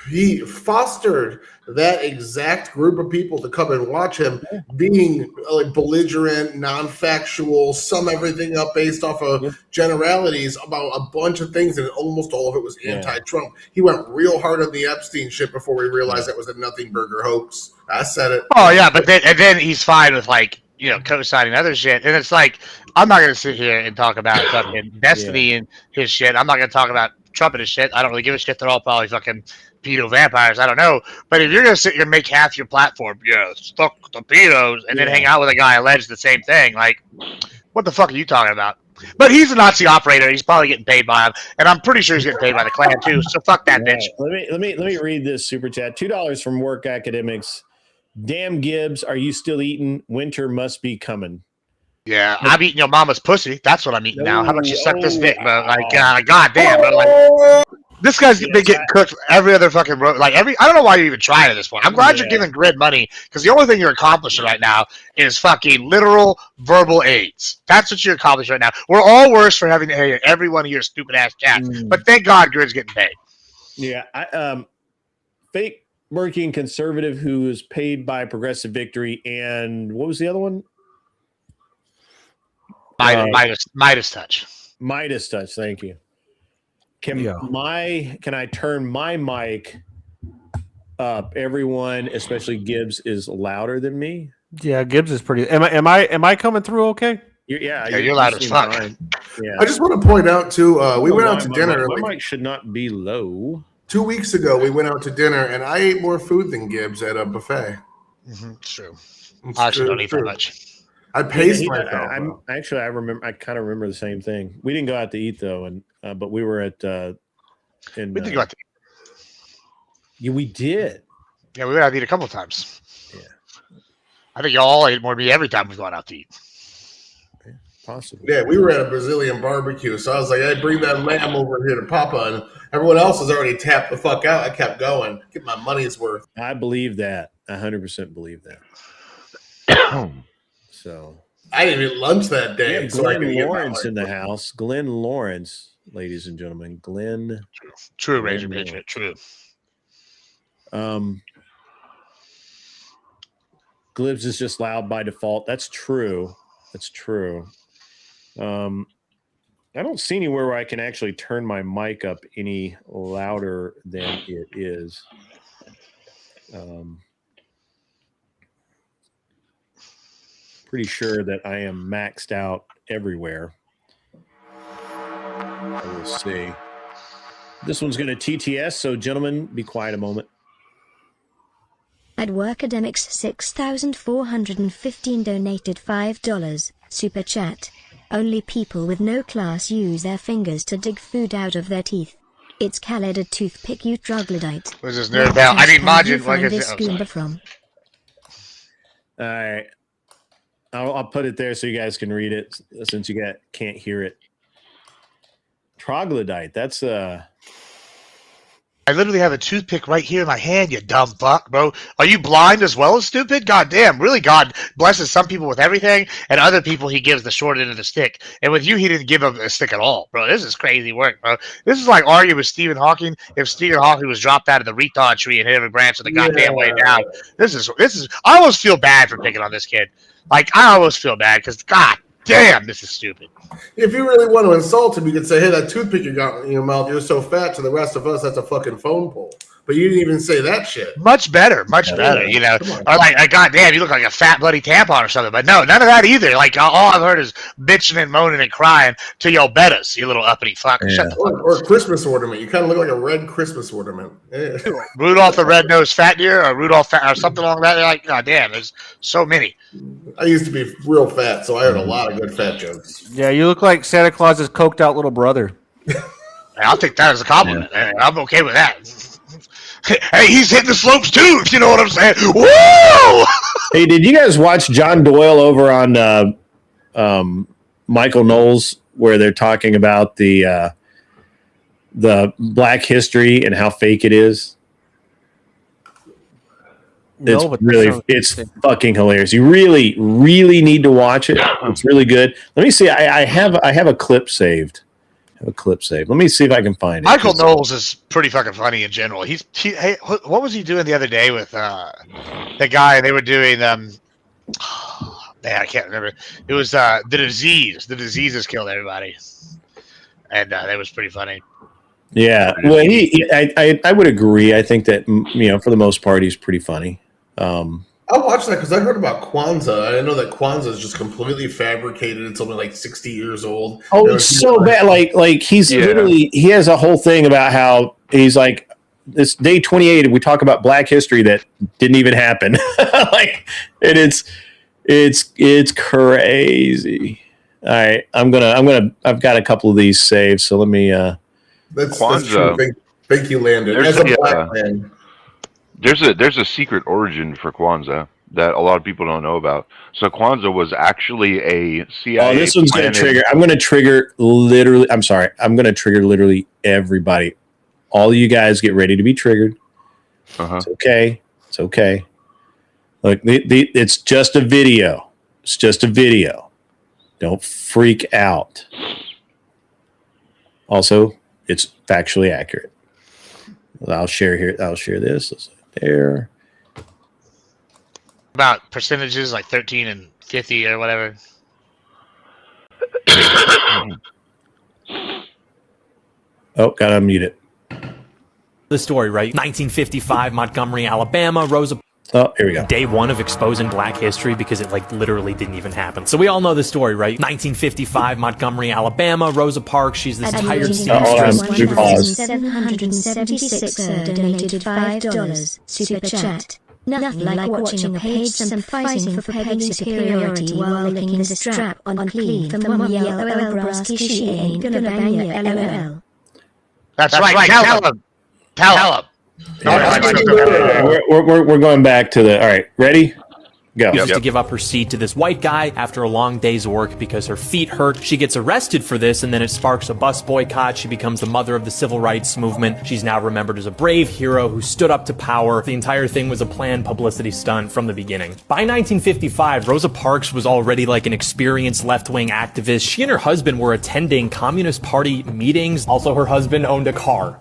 he fostered that exact group of people to come and watch him being like belligerent, non-factual, sum everything up based off of generalities about a bunch of things, and almost all of it was anti-Trump. He went real hard on the Epstein shit before we realized that was a nothing burger hoax. I said it. Oh yeah, but then he's fine with like, you know, co-signing other shit. And it's like, I'm not going to sit here and talk about fucking Destiny and his shit. I'm not going to talk about Trump and his shit. I don't really give a shit. They're all probably fucking pedo vampires. I don't know. But if you're going to sit here and make half your platform, stuck the pedos, and then hang out with a guy alleged the same thing, like, what the fuck are you talking about? But he's a Nazi operator. He's probably getting paid by him. And I'm pretty sure he's getting paid by the Klan too. So fuck that bitch. Let me read this super chat. $2 from Work Academics. Damn Gibbs, are you still eating? Winter must be coming. Yeah, I'm eating your mama's pussy. That's what I'm eating now. How about you suck this dick, bro? Like, goddamn, bro. Like, this guy's been getting cooked every other fucking I don't know why you're even trying at this point. I'm glad you're giving Grid money, because the only thing you're accomplishing right now is fucking literal verbal AIDS. That's what you're accomplishing right now. We're all worse for having to hear every one of your stupid ass chats, but thank God Grid's getting paid. Yeah, fake working conservative who is paid by Progressive Victory, and what was the other one? Midas Touch. Midas Touch. Thank you. Can I turn my mic up? Everyone, especially Gibbs, is louder than me. Yeah, Gibbs is pretty. Am I coming through okay? You're loud as fuck. Yeah. I just want to point out too. We went out to dinner. My mic should not be low. 2 weeks ago, we went out to dinner, and I ate more food than Gibbs at a buffet. Mm-hmm, it's true. I actually don't eat that much. I paced myself. I remember. I kind of remember the same thing. We didn't go out to eat though, but we were at. We did go out to eat. Yeah, we did. Yeah, we went out to eat a couple of times. Yeah, I think y'all ate more than me every time we've gone out to eat. Yeah, possibly. Yeah, we were at a Brazilian barbecue, so I was like, "Hey, bring that lamb over here to Papa," and everyone else has already tapped the fuck out. I kept going, get my money's worth. I believe that. 100% believe that. So I didn't eat lunch that day. Glenn Lawrence in the house. Glenn Lawrence, ladies and gentlemen. Glenn. True, Razor Patriot. True. Gibbs is just loud by default. That's true. I don't see anywhere where I can actually turn my mic up any louder than it is. Pretty sure that I am maxed out everywhere. I will see. This one's going to TTS, so gentlemen, be quiet a moment. At Workademics 6,415 donated $5. Super chat. Only people with no class use their fingers to dig food out of their teeth. It's Khaled a toothpick, you troglodyte. What's this nerd about? I need Majin. From? All right. I'll put it there so you guys can read it, since you can't hear it. Troglodyte. That's I literally have a toothpick right here in my hand, you dumb fuck, bro. Are you blind as well as stupid? God damn, really, God blesses some people with everything, and other people he gives the short end of the stick. And with you, he didn't give him a stick at all, bro. This is crazy work, bro. This is like arguing with Stephen Hawking if Stephen Hawking was dropped out of the retard tree and hit every branch of the goddamn way down. This is. I almost feel bad for picking on this kid. Like, I almost feel bad because, God damn, this is stupid. If you really want to insult him, you could say, hey, that toothpick you got in your mouth, you're so fat. To the rest of us, that's a fucking phone pole. But you didn't even say that shit. Much better, you know. Or like, God damn, you look like a fat bloody tampon or something. But no, none of that either. Like, all I've heard is bitching and moaning and crying to your bettas, you little uppity fuck. Yeah. Shut the fuck up. Or a Christmas ornament. You kind of look like a red Christmas ornament. Yeah. Rudolph the Red-Nosed Fat Deer or Rudolph fat, or something along that. You're like, God damn, there's so many. I used to be real fat, so I heard a lot of good fat jokes. Yeah, you look like Santa Claus's coked out little brother. I'll take that as a compliment. Yeah. I'm okay with that. Hey, he's hitting the slopes too, if you know what I'm saying. Woo! Hey, did you guys watch John Doyle over on Michael Knowles, where they're talking about the Black history and how fake it is? No, It's fucking hilarious. You really, really need to watch it. It's really good. Let me see. I have a clip saved. Let me see if I can find it. Michael Knowles is pretty fucking funny in general. Hey, what was he doing the other day with the guy? They were doing man, I can't remember. It was the disease. The disease has killed everybody, and that was pretty funny. Yeah, well, I would agree. I think that, you know, for the most part, he's pretty funny. I'll watch that because I heard about Kwanzaa. I didn't know that Kwanzaa is just completely fabricated. It's only like 60 years old. Oh, it's so bad. Like he's literally, he has a whole thing about how he's like, this day 28, we talk about Black history that didn't even happen. Like, and it's crazy. All right, I've got a couple of these saved, so let me. That's true. Thank you, Landon. As a Black man. There's a secret origin for Kwanzaa that a lot of people don't know about. So Kwanzaa was actually a CIA. Oh, this one's going to trigger. I'm going to trigger literally. I'm sorry. I'm going to trigger literally everybody. All of you guys get ready to be triggered. It's okay. It's okay. Look, it's just a video. It's just a video. Don't freak out. Also, it's factually accurate. I'll share here. I'll share this. There. About percentages like 13 and 50 or whatever. Oh, gotta unmute it. The story, right? 1955, Montgomery, Alabama, Rosa. Oh, here we go. Day one of exposing Black history because it like literally didn't even happen. So we all know the story, right? 1955, Montgomery, Alabama, Rosa Parks. She's this tired seamstress. 1,776 donated $5 super chat. Nothing like watching a page fighting for pegging superiority while licking the strap on clean from Mum yell LOL Brasky she ain't gonna bang ya LOL. That's right. Tell him. We're going back to the. All right, ready? Go. Used to give up her seat to this white guy after a long day's work because her feet hurt. She gets arrested for this, and then it sparks a bus boycott. She becomes the mother of the civil rights movement. She's now remembered as a brave hero who stood up to power. The entire thing was a planned publicity stunt from the beginning. By 1955, Rosa Parks was already like an experienced left-wing activist. She and her husband were attending Communist Party meetings. Also, her husband owned a car.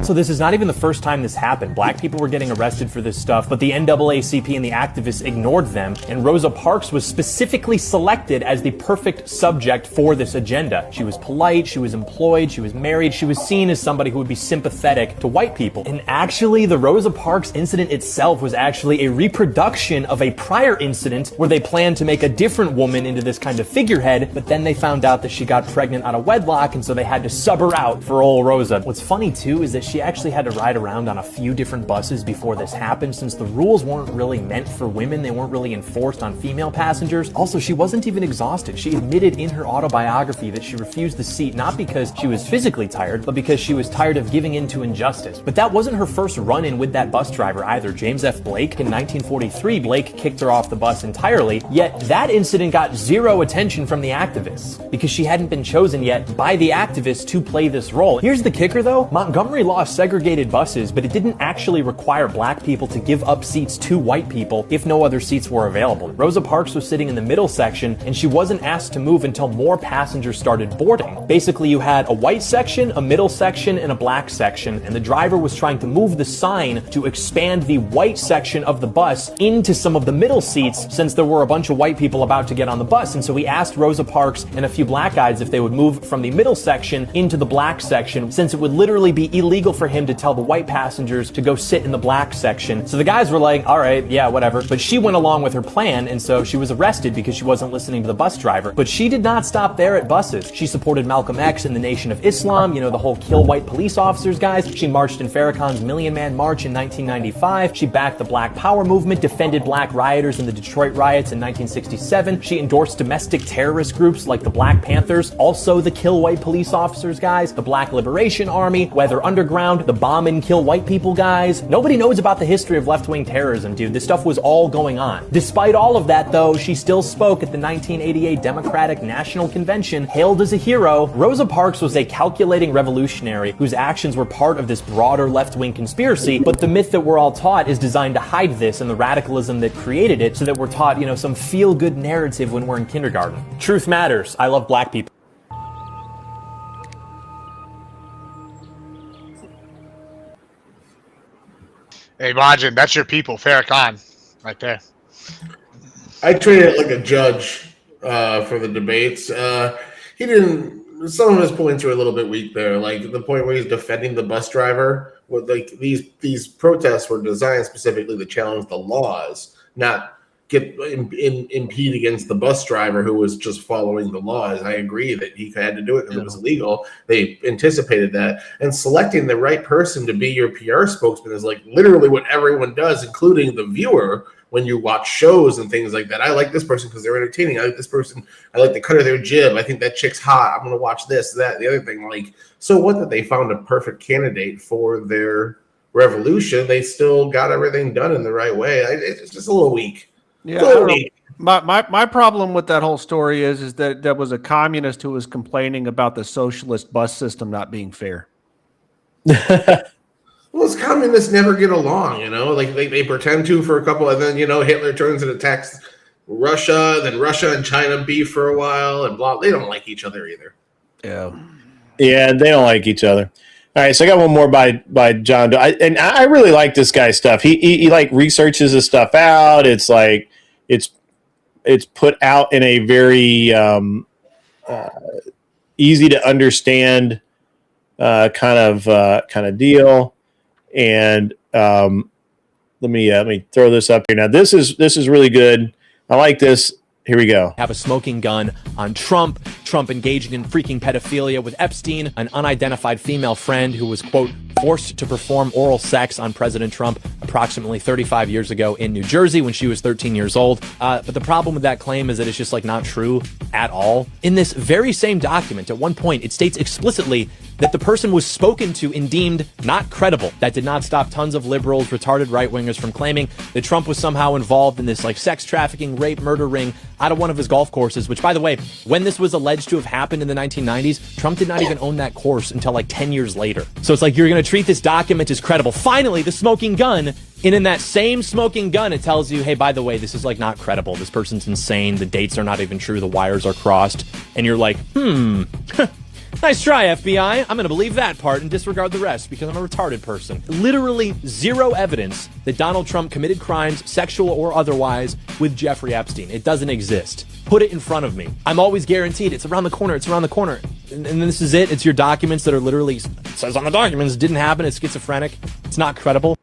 So this is not even the first time this happened. Black people were getting arrested for this stuff, but the NAACP and the activists ignored them, and Rosa Parks was specifically selected as the perfect subject for this agenda. She was polite, she was employed, she was married, she was seen as somebody who would be sympathetic to white people. And actually, the Rosa Parks incident itself was actually a reproduction of a prior incident where they planned to make a different woman into this kind of figurehead, but then they found out that she got pregnant out of wedlock, and so they had to sub her out for old Rosa. What's funny too is that she actually had to ride around on a few different buses before this happened, since the rules weren't really meant for women. They weren't really enforced on female passengers. Also, she wasn't even exhausted. She admitted in her autobiography that she refused the seat not because she was physically tired, but because she was tired of giving in to injustice. But that wasn't her first run-in with that bus driver either. James F. Blake, in 1943, Blake kicked her off the bus entirely, yet that incident got zero attention from the activists because she hadn't been chosen yet by the activists to play this role. Here's the kicker though, Montgomery lost law segregated buses, but it didn't actually require black people to give up seats to white people if no other seats were available. Rosa Parks was sitting in the middle section, and she wasn't asked to move until more passengers started boarding. Basically, you had a white section, a middle section, and a black section, and the driver was trying to move the sign to expand the white section of the bus into some of the middle seats, since there were a bunch of white people about to get on the bus. And so he asked Rosa Parks and a few black guys if they would move from the middle section into the black section, since it would literally be illegal for him to tell the white passengers to go sit in the black section. So the guys were like, all right, yeah, whatever. But she went along with her plan, and so she was arrested because she wasn't listening to the bus driver. But she did not stop there at buses. She supported Malcolm X and the Nation of Islam, you know, the whole kill white police officers guys. She marched in Farrakhan's Million Man March in 1995. She backed the Black Power movement, defended black rioters in the Detroit riots in 1967. She endorsed domestic terrorist groups like the Black Panthers, also the kill white police officers guys, the Black Liberation Army, Weather Underground, the bomb and kill white people guys. Nobody knows about the history of left-wing terrorism, dude. This stuff was all going on. Despite all of that, though, she still spoke at the 1988 Democratic National Convention, hailed as a hero. Rosa Parks was a calculating revolutionary whose actions were part of this broader left-wing conspiracy, but the myth that we're all taught is designed to hide this and the radicalism that created it, so that we're taught, you know, some feel-good narrative when we're in kindergarten. Truth matters. I love black people. Hey, Majin, that's your people, Farrakhan, right there. I treated it like a judge for the debates. He didn't. Some of his points were a little bit weak there, like the point where he's defending the bus driver. With like these protests were designed specifically to challenge the laws, not impede against the bus driver who was just following the laws. I agree that he had to do it because it was illegal. They anticipated that, and selecting the right person to be your PR spokesman is like literally what everyone does, including the viewer. When you watch shows and things like that, I like this person because they're entertaining. I like this person. I like the cut of their jib. I think that chick's hot. I'm going to watch this, that, the other thing. Like, so what that they found a perfect candidate for their revolution. They still got everything done in the right way. It's just a little weak. Yeah, I don't know. My problem with that whole story is that there was a communist who was complaining about the socialist bus system not being fair. Well, it's communists never get along, you know, like they pretend to for a couple, and then, you know, Hitler turns and attacks Russia, then Russia and China beef for a while, and blah. They don't like each other either. Yeah, they don't like each other. All right, so I got one more by John Doe. And I really like this guy's stuff. He like researches his stuff out. It's like it's put out in a very easy to understand kind of deal. And let me throw this up here. Now this is really good. I like this. Here we go. Have a smoking gun on Trump engaging in freaking pedophilia with Epstein, an unidentified female friend who was, quote, forced to perform oral sex on President Trump approximately 35 years ago in New Jersey when she was 13 years old. But the problem with that claim is that it's just like not true at all. In this very same document, at one point, it states explicitly that the person was spoken to and deemed not credible. That did not stop tons of liberals, retarded right-wingers from claiming that Trump was somehow involved in this like sex trafficking, rape, murder ring out of one of his golf courses, which, by the way, when this was alleged to have happened in the 1990s, Trump did not even own that course until like 10 years later. So it's like you're going to treat this document as credible. Finally, the smoking gun, and in that same smoking gun, it tells you, hey, by the way, this is like not credible. This person's insane. The dates are not even true. The wires are crossed. And you're like, nice try, FBI. I'm going to believe that part and disregard the rest because I'm a retarded person. Literally zero evidence that Donald Trump committed crimes, sexual or otherwise, with Jeffrey Epstein. It doesn't exist. Put it in front of me. I'm always guaranteed it's around the corner. It's around the corner. And this is it. It's your documents that are literally, it says on the documents, didn't happen. It's schizophrenic. It's not credible.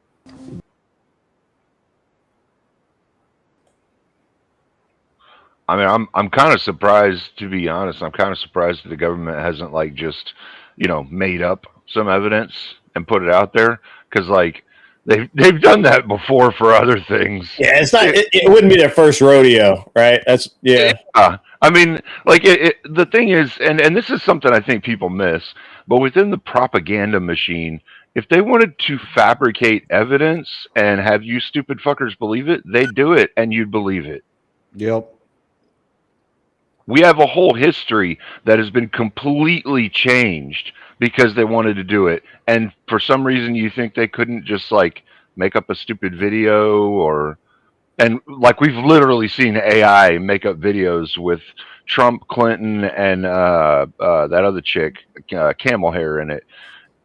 I mean, I'm kind of surprised, to be honest. I'm kind of surprised that the government hasn't like just, you know, made up some evidence and put it out there, because like they've done that before for other things. Yeah, it's not. It wouldn't be their first rodeo, right? That's yeah. I mean, like the thing is, and this is something I think people miss, but within the propaganda machine, if they wanted to fabricate evidence and have you stupid fuckers believe it, they'd do it, and you'd believe it. Yep. We have a whole history that has been completely changed because they wanted to do it. And for some reason, you think they couldn't just like make up a stupid video and like we've literally seen AI make up videos with Trump, Clinton, and that other chick, camel hair in it.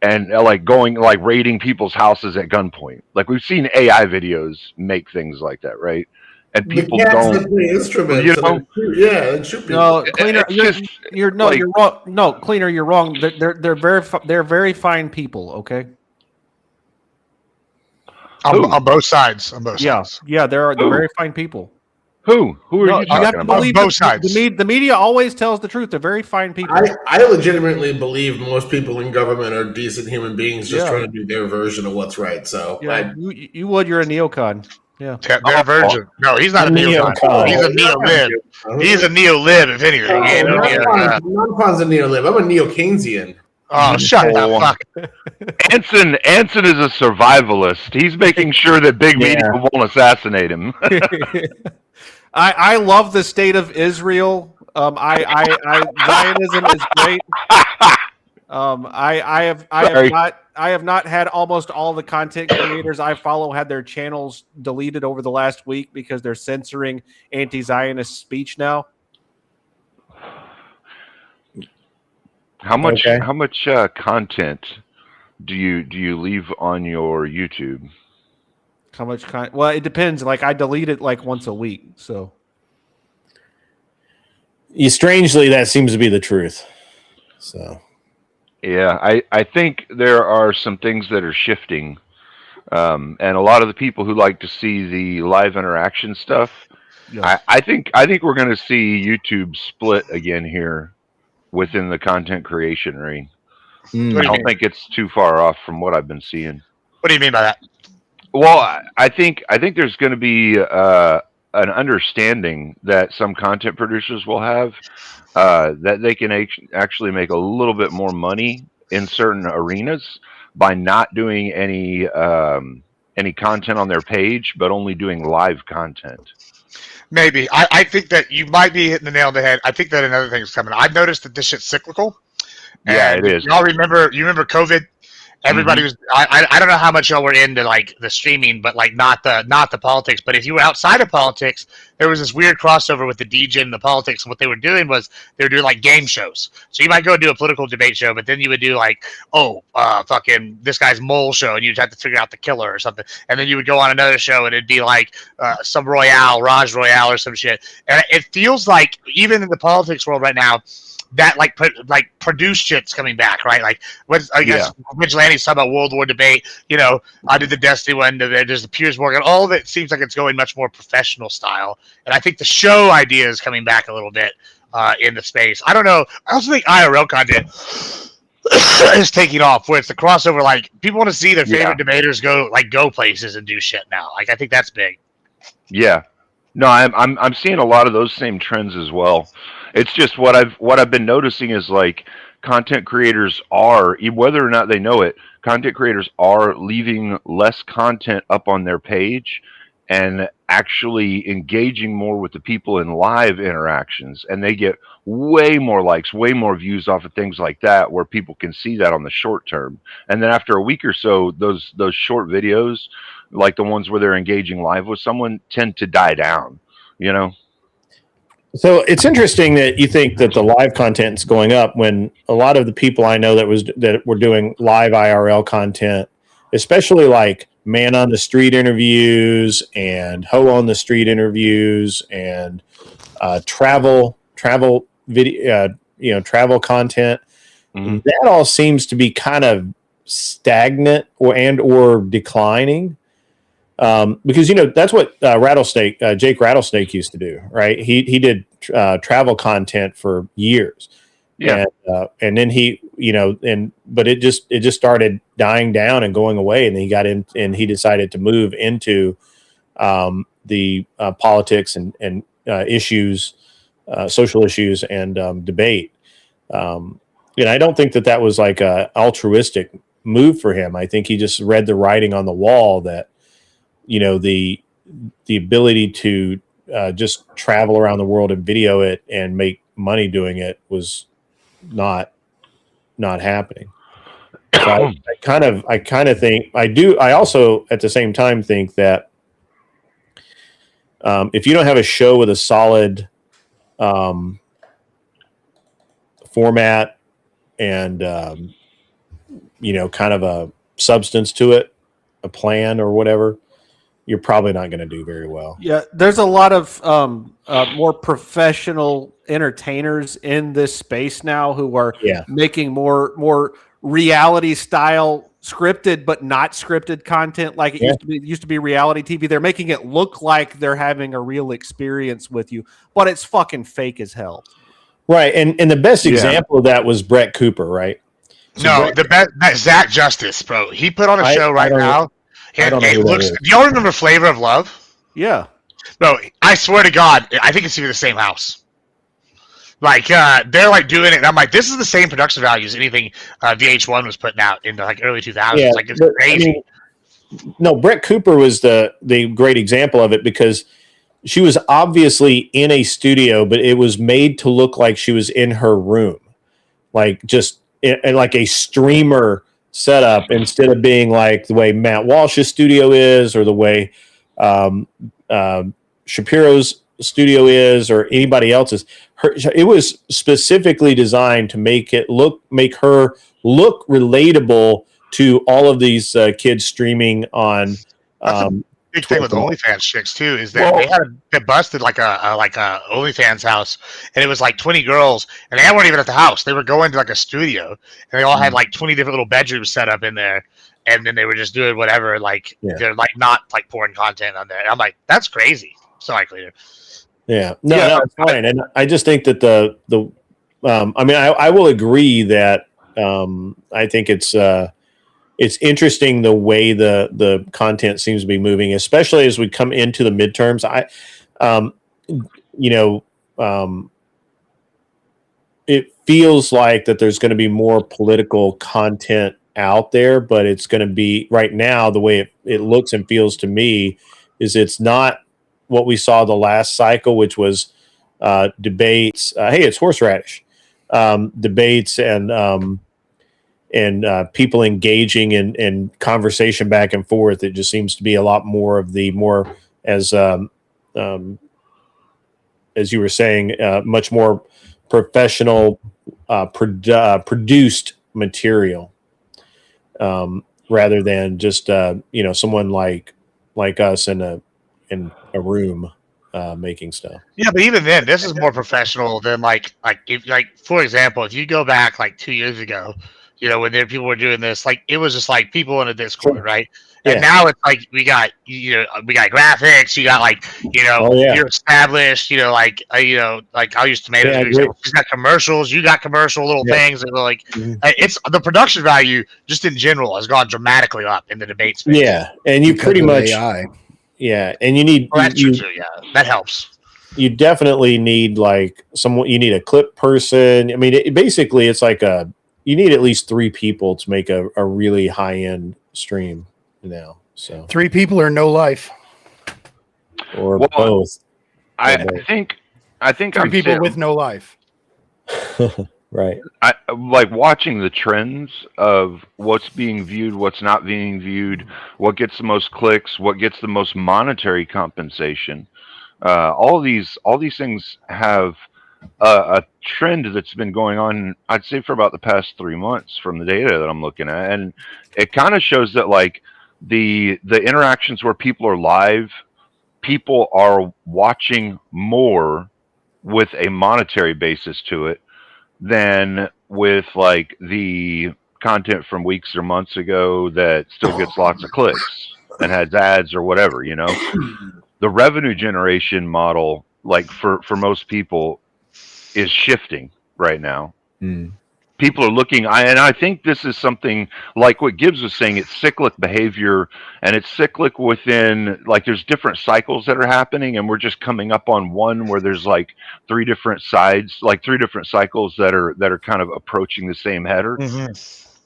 And like going like raiding people's houses at gunpoint. Like we've seen AI videos make things like that, right? And people don't play instruments. You know, and shoot people. No, Cleaner, It's you're like- you're wrong. No, Cleaner, you're wrong. They're very fine people. Okay. On both sides. On both Yeah, sides. yeah, they're Who? very fine people. Who are No, you you have talking to about? believe both sides. The media always tells the truth. They're very fine people. I legitimately believe most people in government are decent human beings just Yeah. trying to do their version of what's right. So yeah, you would. You're a neocon. Yeah. They're virgin. No, he's not a neocon. Neocon. He's a neo-lib. He's a neo-lib, if anything. He ain't no neocon. Non-Pon's a neo-lib. I'm a neo-Keynesian. Oh, shut the fuck. Anson is a survivalist. He's making sure that big media won't assassinate him. I love the state of Israel. Zionism is great. I have not had almost all the content creators I follow had their channels deleted over the last week because they're censoring anti-Zionist speech now. How much Okay. content do you leave on your YouTube? How much well, it depends. Like I delete it like once a week. So Strangely, that seems to be the truth. So Yeah, I think there are some things that are shifting, and a lot of the people who like to see the live interaction stuff, yeah. I think we're going to see YouTube split again here within the content creation ring. What do I you don't mean? think it's too far off from what I've been seeing. What do you mean by that? Well, I think there's going to be an understanding that some content producers will have that they can actually make a little bit more money in certain arenas by not doing any content on their page, but only doing live content. Maybe. I think that you might be hitting the nail on the head. I think that another thing's coming. I've noticed that this shit's cyclical. Yeah, And it is. Y'all remember COVID? Everybody was I don't know how much y'all were into like the streaming, but like not the politics. But if you were outside of politics, there was this weird crossover with the DJ and the politics. And what they were doing was they were doing like game shows. So you might go do a political debate show, but then you would do like, fucking this guy's mole show, and you'd have to figure out the killer or something. And then you would go on another show, and it'd be like some Raj Royale or some shit. And it feels like even in the politics world right now, that like produced shit's coming back, right? Like what I guess Vigilante's talking about World War debate. You know, I did the Destiny one. There's the Piers Morgan. All of it seems like it's going much more professional style, and I think the show idea is coming back a little bit in the space. I don't know. I also think IRL content is taking off, where it's the crossover. Like people want to see their favorite debaters go places and do shit now. Like I think that's big. Yeah. No, I'm seeing a lot of those same trends as well. It's just what I've been noticing is like content creators are, whether or not they know it, content creators are leaving less content up on their page and actually engaging more with the people in live interactions, and they get way more likes, way more views off of things like that, where people can see that on the short term. And then after a week or so, those short videos, like the ones where they're engaging live with someone, tend to die down, you know? So it's interesting that you think that the live content's going up when a lot of the people I know that were doing live IRL content, especially like man on the street interviews and hoe on the street interviews and travel video, travel content, that all seems to be kind of stagnant or declining. Because that's what Jake Rattlesnake used to do, right? He did travel content for years, and then but it just started dying down and going away, and he got in and he decided to move into the politics and issues, social issues and debate. And I don't think that was like a altruistic move for him. I think he just read the writing on the wall that, the ability to just travel around the world and video it and make money doing it was not happening. So I kind of think I also at the same time think that if you don't have a show with a solid format and kind of a substance to it, a plan or whatever, you're probably not going to do very well. Yeah, there's a lot of more professional entertainers in this space now who are making more reality style scripted but not scripted content like it used to be reality TV. They're making it look like they're having a real experience with you, but it's fucking fake as hell. Right, and the best example of that was Brett Cooper, right? So the best Zach Justice, bro. He put on a show right now. Do y'all remember Flavor of Love? Yeah. Bro, I swear to God, I think it's even the same house. Like, they're like doing it, and I'm like, this is the same production value as anything VH1 was putting out in the like early 2000s. Yeah, like, it's crazy. No, Brett Cooper was the great example of it because she was obviously in a studio, but it was made to look like she was in her room, like just in like a streamer setup instead of being like the way Matt Walsh's studio is or the way Shapiro's studio is or anybody else's. It was specifically designed to make her look relatable to all of these kids streaming on. Big thing with OnlyFans chicks too is that they busted like a OnlyFans house, and it was like 20 girls, and they weren't even at the house. They were going to like a studio, and they all had like 20 different little bedrooms set up in there, and then they were just doing whatever. Like they're like not like porn content on there. And I'm like, that's crazy. Sorry, Cleaner. Yeah, no, it's fine. And I just think that I mean, I will agree that I think it's interesting the way the content seems to be moving, especially as we come into the midterms. It feels like that there's going to be more political content out there, but it's going to be right now the way it looks and feels to me is it's not what we saw the last cycle, which was debates. Hey, it's horseradish. Debates and people engaging in conversation back and forth. It just seems to be a lot more of the as you were saying, much more professional, produced material, rather than just someone like us in a room making stuff. Yeah, but even then, this is more professional than for example, if you go back like 2 years ago. When people were doing this, like it was just like people in a Discord, right? And now it's like we got graphics, you got you're established, like I'll use tomatoes. She's got commercials, you got commercial little things that are like it's the production value just in general has gone dramatically up in the debate space. Yeah, and you pretty much AI. Yeah, and you need that helps. You definitely need someone. You need a clip person. I mean, it's like you need at least 3 people to make a really high-end stream now. So 3 people or no life, or both. I think 3 people with no life. Right. I like watching the trends of what's being viewed, what's not being viewed, what gets the most clicks, what gets the most monetary compensation. All these things have a trend that's been going on, I'd say, for about the past 3 months from the data that I'm looking at, and it kind of shows that like the interactions where people are live, people are watching more with a monetary basis to it than with like the content from weeks or months ago that still gets lots of clicks and has ads or whatever. The revenue generation model, like for most people, is shifting right now. People are looking, and I think this is something like what Gibbs was saying. It's cyclic behavior, and it's cyclic within, like, there's different cycles that are happening, and we're just coming up on one where there's like 3 different sides, like 3 different cycles that are kind of approaching the same header.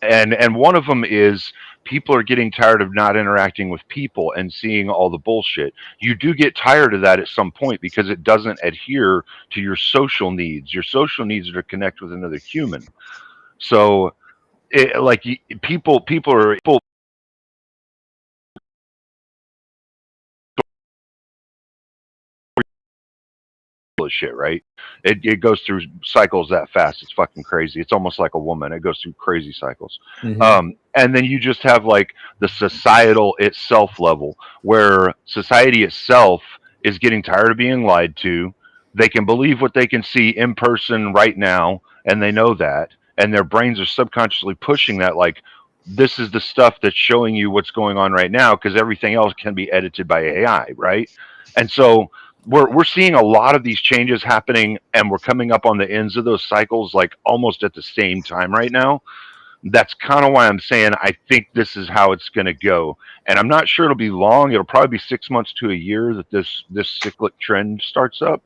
And one of them is people are getting tired of not interacting with people and seeing all the bullshit. You do get tired of that at some point because it doesn't adhere to your social needs. Your social needs are to connect with another human. So, people are shit, right? It goes through cycles that fast. It's fucking crazy. It's almost like a woman. It goes through crazy cycles. And then you just have like the societal itself level, where society itself is getting tired of being lied to. They can believe what they can see in person right now, and they know that, and their brains are subconsciously pushing that, like, this is the stuff that's showing you what's going on right now, because everything else can be edited by AI, right? And so we're seeing a lot of these changes happening, and we're coming up on the ends of those cycles like almost at the same time right now. That's kind of why I'm saying I think this is how it's going to go, and I'm not sure it'll be long. It'll probably be 6 months to a year that this cyclic trend starts up,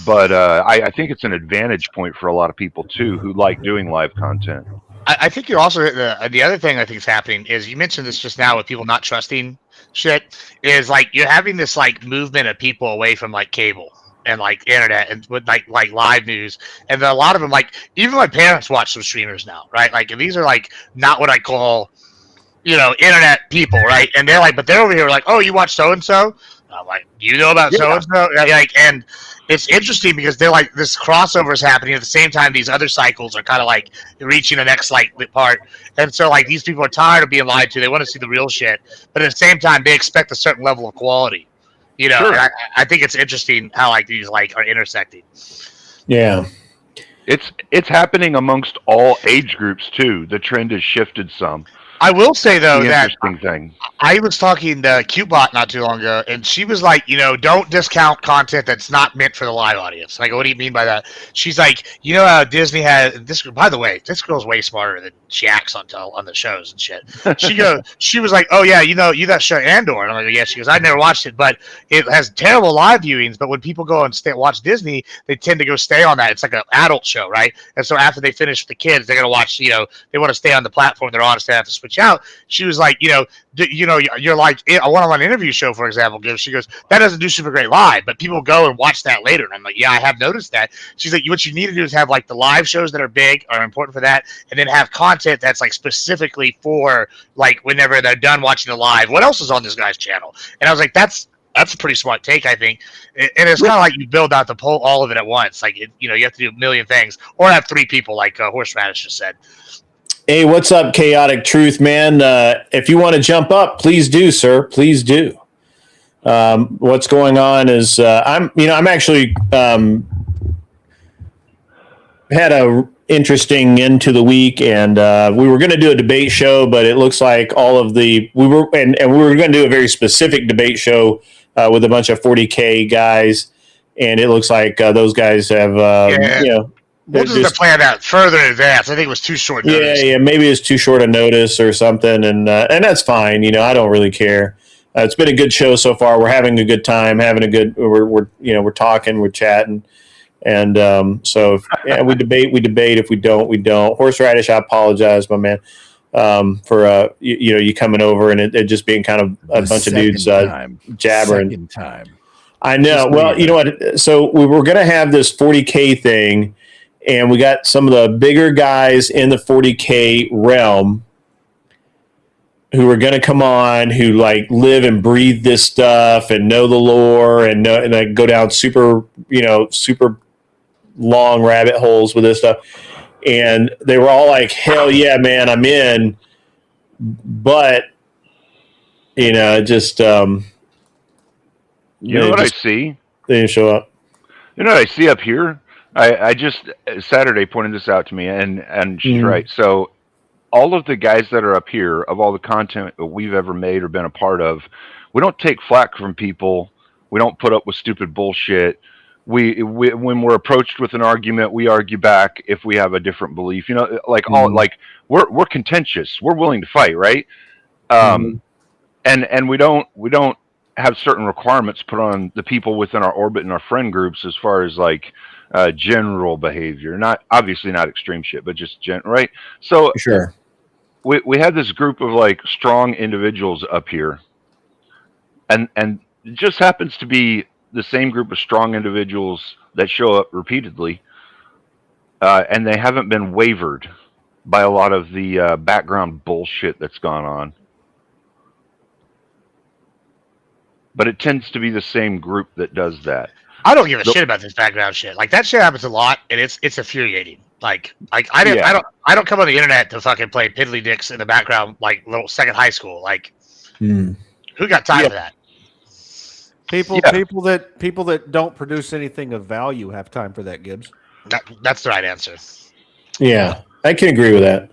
but I think it's an advantage point for a lot of people too who like doing live content. I think you're also the other thing I think is happening is, you mentioned this just now with people not trusting shit, is like you're having this like movement of people away from like cable and like internet and with like live news, and a lot of them, like, even my parents watch some streamers now, right? Like, and these are like not what I call, internet people, right? And they're like, but they're over here like, oh, you watch so and so. I'm like, do you know about so and so? Like, and it's interesting because they're like, this crossover is happening at the same time these other cycles are kind of like reaching the next like part, and so like these people are tired of being lied to. They want to see the real shit, but at the same time they expect a certain level of quality. Sure. And I think it's interesting how like these like are intersecting. Yeah, it's happening amongst all age groups too. The trend has shifted some. I will say though that interesting thing. I was talking to QBot not too long ago, and she was like, don't discount content that's not meant for the live audience. I go, what do you mean by that? She's like, how Disney had this. By the way, this girl's way smarter than she acts on the shows and shit. She was like, oh yeah, you that show Andor, and I'm like, yeah. She goes, I never watched it, but it has terrible live viewings. But when people go and watch Disney, they tend to go stay on that. It's like an adult show, right? And so after they finish with the kids, they're gonna watch. They want to stay on the platform they're on, instead of have to switch out. She was like, you're like a one-on-one interview show, for example. She goes, that doesn't do super great live, but people go and watch that later. And I'm like, yeah, I have noticed that. She's like, what you need to do is have like the live shows that are big, are important for that, and then have content that's like specifically for like whenever they're done watching the live, what else is on this guy's channel? And I was like, that's a pretty smart take, I think. And it's kind of like you build out the poll, all of it at once. Like, you have to do a million things, or have 3 people, like Horseradish just said. Hey, what's up, Chaotic Truth, man? If you want to jump up, please do, sir. Please do. What's going on is I'm actually had a interesting end to the week, and we were going to do a debate show, but it looks like we were going to do a very specific debate show with a bunch of 40K guys, and it looks like those guys have We'll just plan that further in advance. I think it was too short notice. Yeah, maybe it's too short a notice or something, and that's fine. I don't really care. It's been a good show so far. We're having a good time, we're talking, we're chatting, and so we debate. If we don't, we don't. Horseradish, I apologize, my man, for you coming over and it just being kind of a bunch of dudes jabbering. Second time. I know. Well, you know what? So we were going to have this 40K thing. And we got some of the bigger guys in the 40K realm who are going to come on, who like live and breathe this stuff and know the lore and like go down super long rabbit holes with this stuff. And they were all like, hell yeah, man, I'm in. But, just, you know what I see? They didn't show up. You know what I see up here? I just Saturday pointed this out to me, and she's right. So all of the guys that are up here, of all the content that we've ever made or been a part of, we don't take flack from people. We don't put up with stupid bullshit. We when we're approached with an argument, we argue back if we have a different belief. We're contentious. We're willing to fight, right? And we don't have certain requirements put on the people within our orbit and our friend groups as far as like general behavior, not obviously not extreme shit, but just right. So sure. we had this group of like strong individuals up here, and it just happens to be the same group of strong individuals that show up repeatedly, and they haven't been wavered by a lot of the background bullshit that's gone on. But it tends to be the same group that does that. I don't give a shit about this background shit. Like that shit happens a lot, and it's infuriating. Like I don't come on the internet to fucking play piddly dicks in the background like little second high school. Like who got time for that? People that don't produce anything of value have time for that, Gibbs. That's the right answer. Yeah, I can agree with that.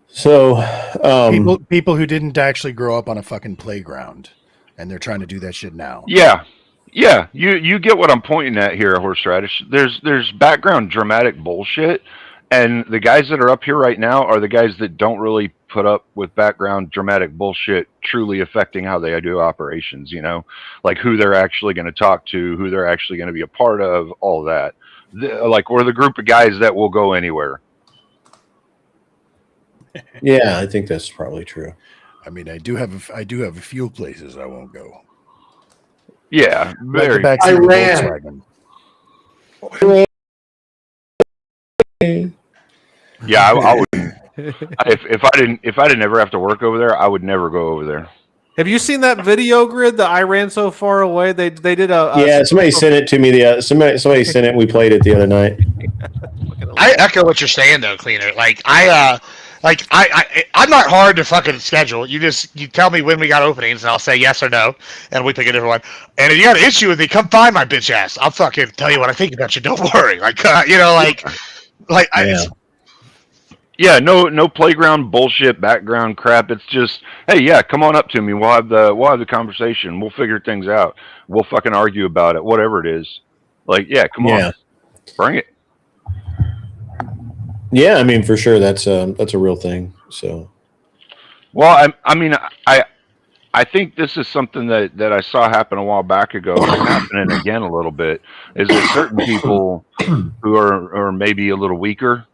So people who didn't actually grow up on a fucking playground, and they're trying to do that shit now. Yeah. You get what I'm pointing at here, Horseradish. There's background dramatic bullshit, and the guys that are up here right now are the guys that don't really put up with background dramatic bullshit truly affecting how they do operations. You know, like who they're actually going to talk to, who they're actually going to be a part of, all that. Like we're the group of guys that will go anywhere. Yeah, I think that's probably true. I mean, I do have a few places I won't go. Yeah, very. Iran. Yeah, I would. If I didn't ever have to work over there, I would never go over there. Have you seen that video grid? The Iran so far away. They did a somebody sent it to me. Somebody sent it. We played it the other night. I echo what you're saying though, Cleaner. I'm not hard to fucking schedule. You tell me when we got openings, and I'll say yes or no, and we pick a different one. And if you got an issue with me, come find my bitch ass. I'll fucking tell you what I think about you. Don't worry. No playground bullshit, background crap. It's just, hey, yeah, come on up to me. We'll have the conversation. We'll figure things out. We'll fucking argue about it, whatever it is. Like, yeah, come on, bring it. Yeah, I mean, for sure, that's a real thing. So, well, I think this is something that I saw happen a while back ago. It's happening again a little bit. Is that certain people who are maybe a little weaker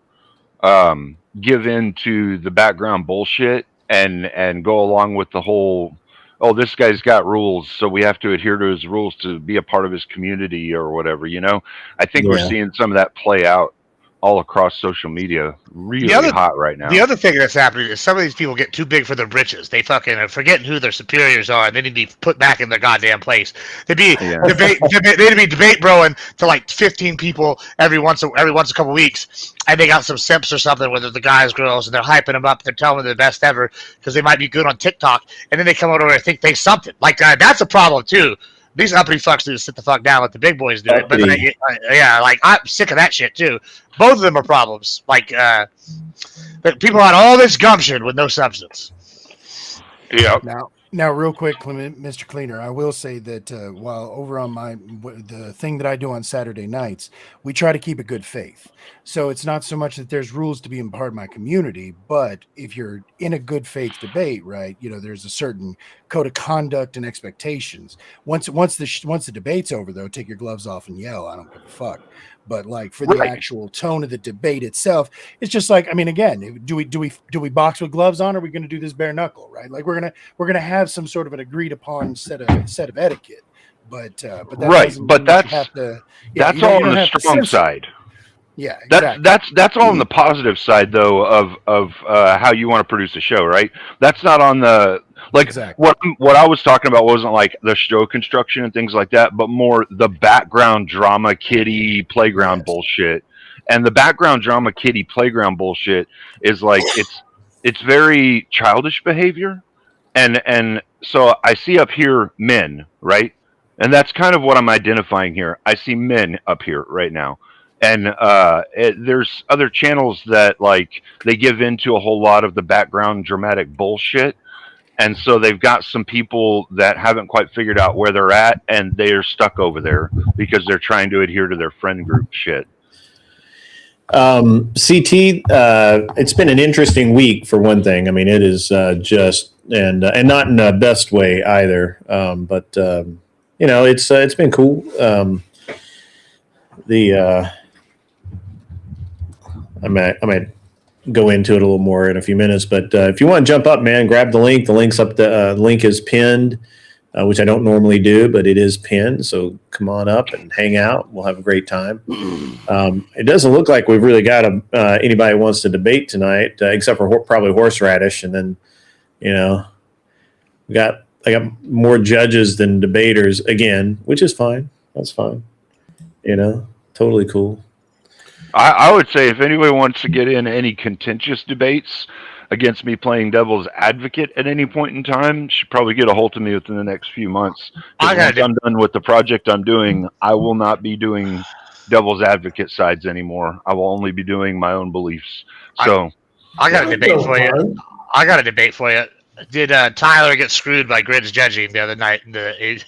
give in to the background bullshit and go along with the whole, oh, this guy's got rules, so we have to adhere to his rules to be a part of his community or whatever. You know, I think we're seeing some of that play out all across social media, really hot right now. The other thing that's happening is some of these people get too big for their britches. They fucking are forgetting who their superiors are, and they need to be put back in their goddamn place. They'd be debate broing to like 15 people every once a couple weeks, and they got some simps or something, whether the guys, girls, and they're hyping them up. They're telling them they're the best ever because they might be good on TikTok, and then they come over and think they something. Like that's a problem too. These uppity fucks need to sit the fuck down, let the big boys do it. But I'm sick of that shit too. Both of them are problems. Like people had all this gumption with no substance. Yeah. Now, real quick, Mr. Cleaner, I will say that while over on the thing that I do on Saturday nights, we try to keep a good faith. So it's not so much that there's rules to be in part of my community, but if you're in a good faith debate, right, you know, there's a certain code of conduct and expectations. Once the debate's over, though, take your gloves off and yell. I don't give a fuck. But like for the actual tone of the debate itself, it's just like, I mean, again, do we box with gloves on? Or are we going to do this bare knuckle, right? Like we're gonna have some sort of an agreed upon set of etiquette. But that's all on the strong side. Yeah, exactly. That's all on the positive side though of how you want to produce a show, right? That's not on the what I was talking about wasn't like the show construction and things like that, but more the background drama kiddie playground bullshit. And the background drama kiddie playground bullshit is like it's very childish behavior. And so I see up here men, right? And that's kind of what I'm identifying here. I see men up here right now. And there's other channels that like they give into a whole lot of the background dramatic bullshit. And so they've got some people that haven't quite figured out where they're at, and they're stuck over there because they're trying to adhere to their friend group shit. CT, it's been an interesting week for one thing. I mean, it is just and not in the best way either. But you know, it's been cool. I might go into it a little more in a few minutes. But if you want to jump up, man, grab the link. The link's up. The link is pinned, which I don't normally do, but it is pinned. So come on up and hang out. We'll have a great time. It doesn't look like we've really got anybody who wants to debate tonight, except for probably Horseradish. And then, I got more judges than debaters again, which is fine. That's fine. Totally cool. I would say if anybody wants to get in any contentious debates against me playing devil's advocate at any point in time, should probably get a hold of me within the next few months. Once I'm done with the project I'm doing, I will not be doing devil's advocate sides anymore. I will only be doing my own beliefs. So I got a debate for you. Did Tyler get screwed by Grid's judging the other night? He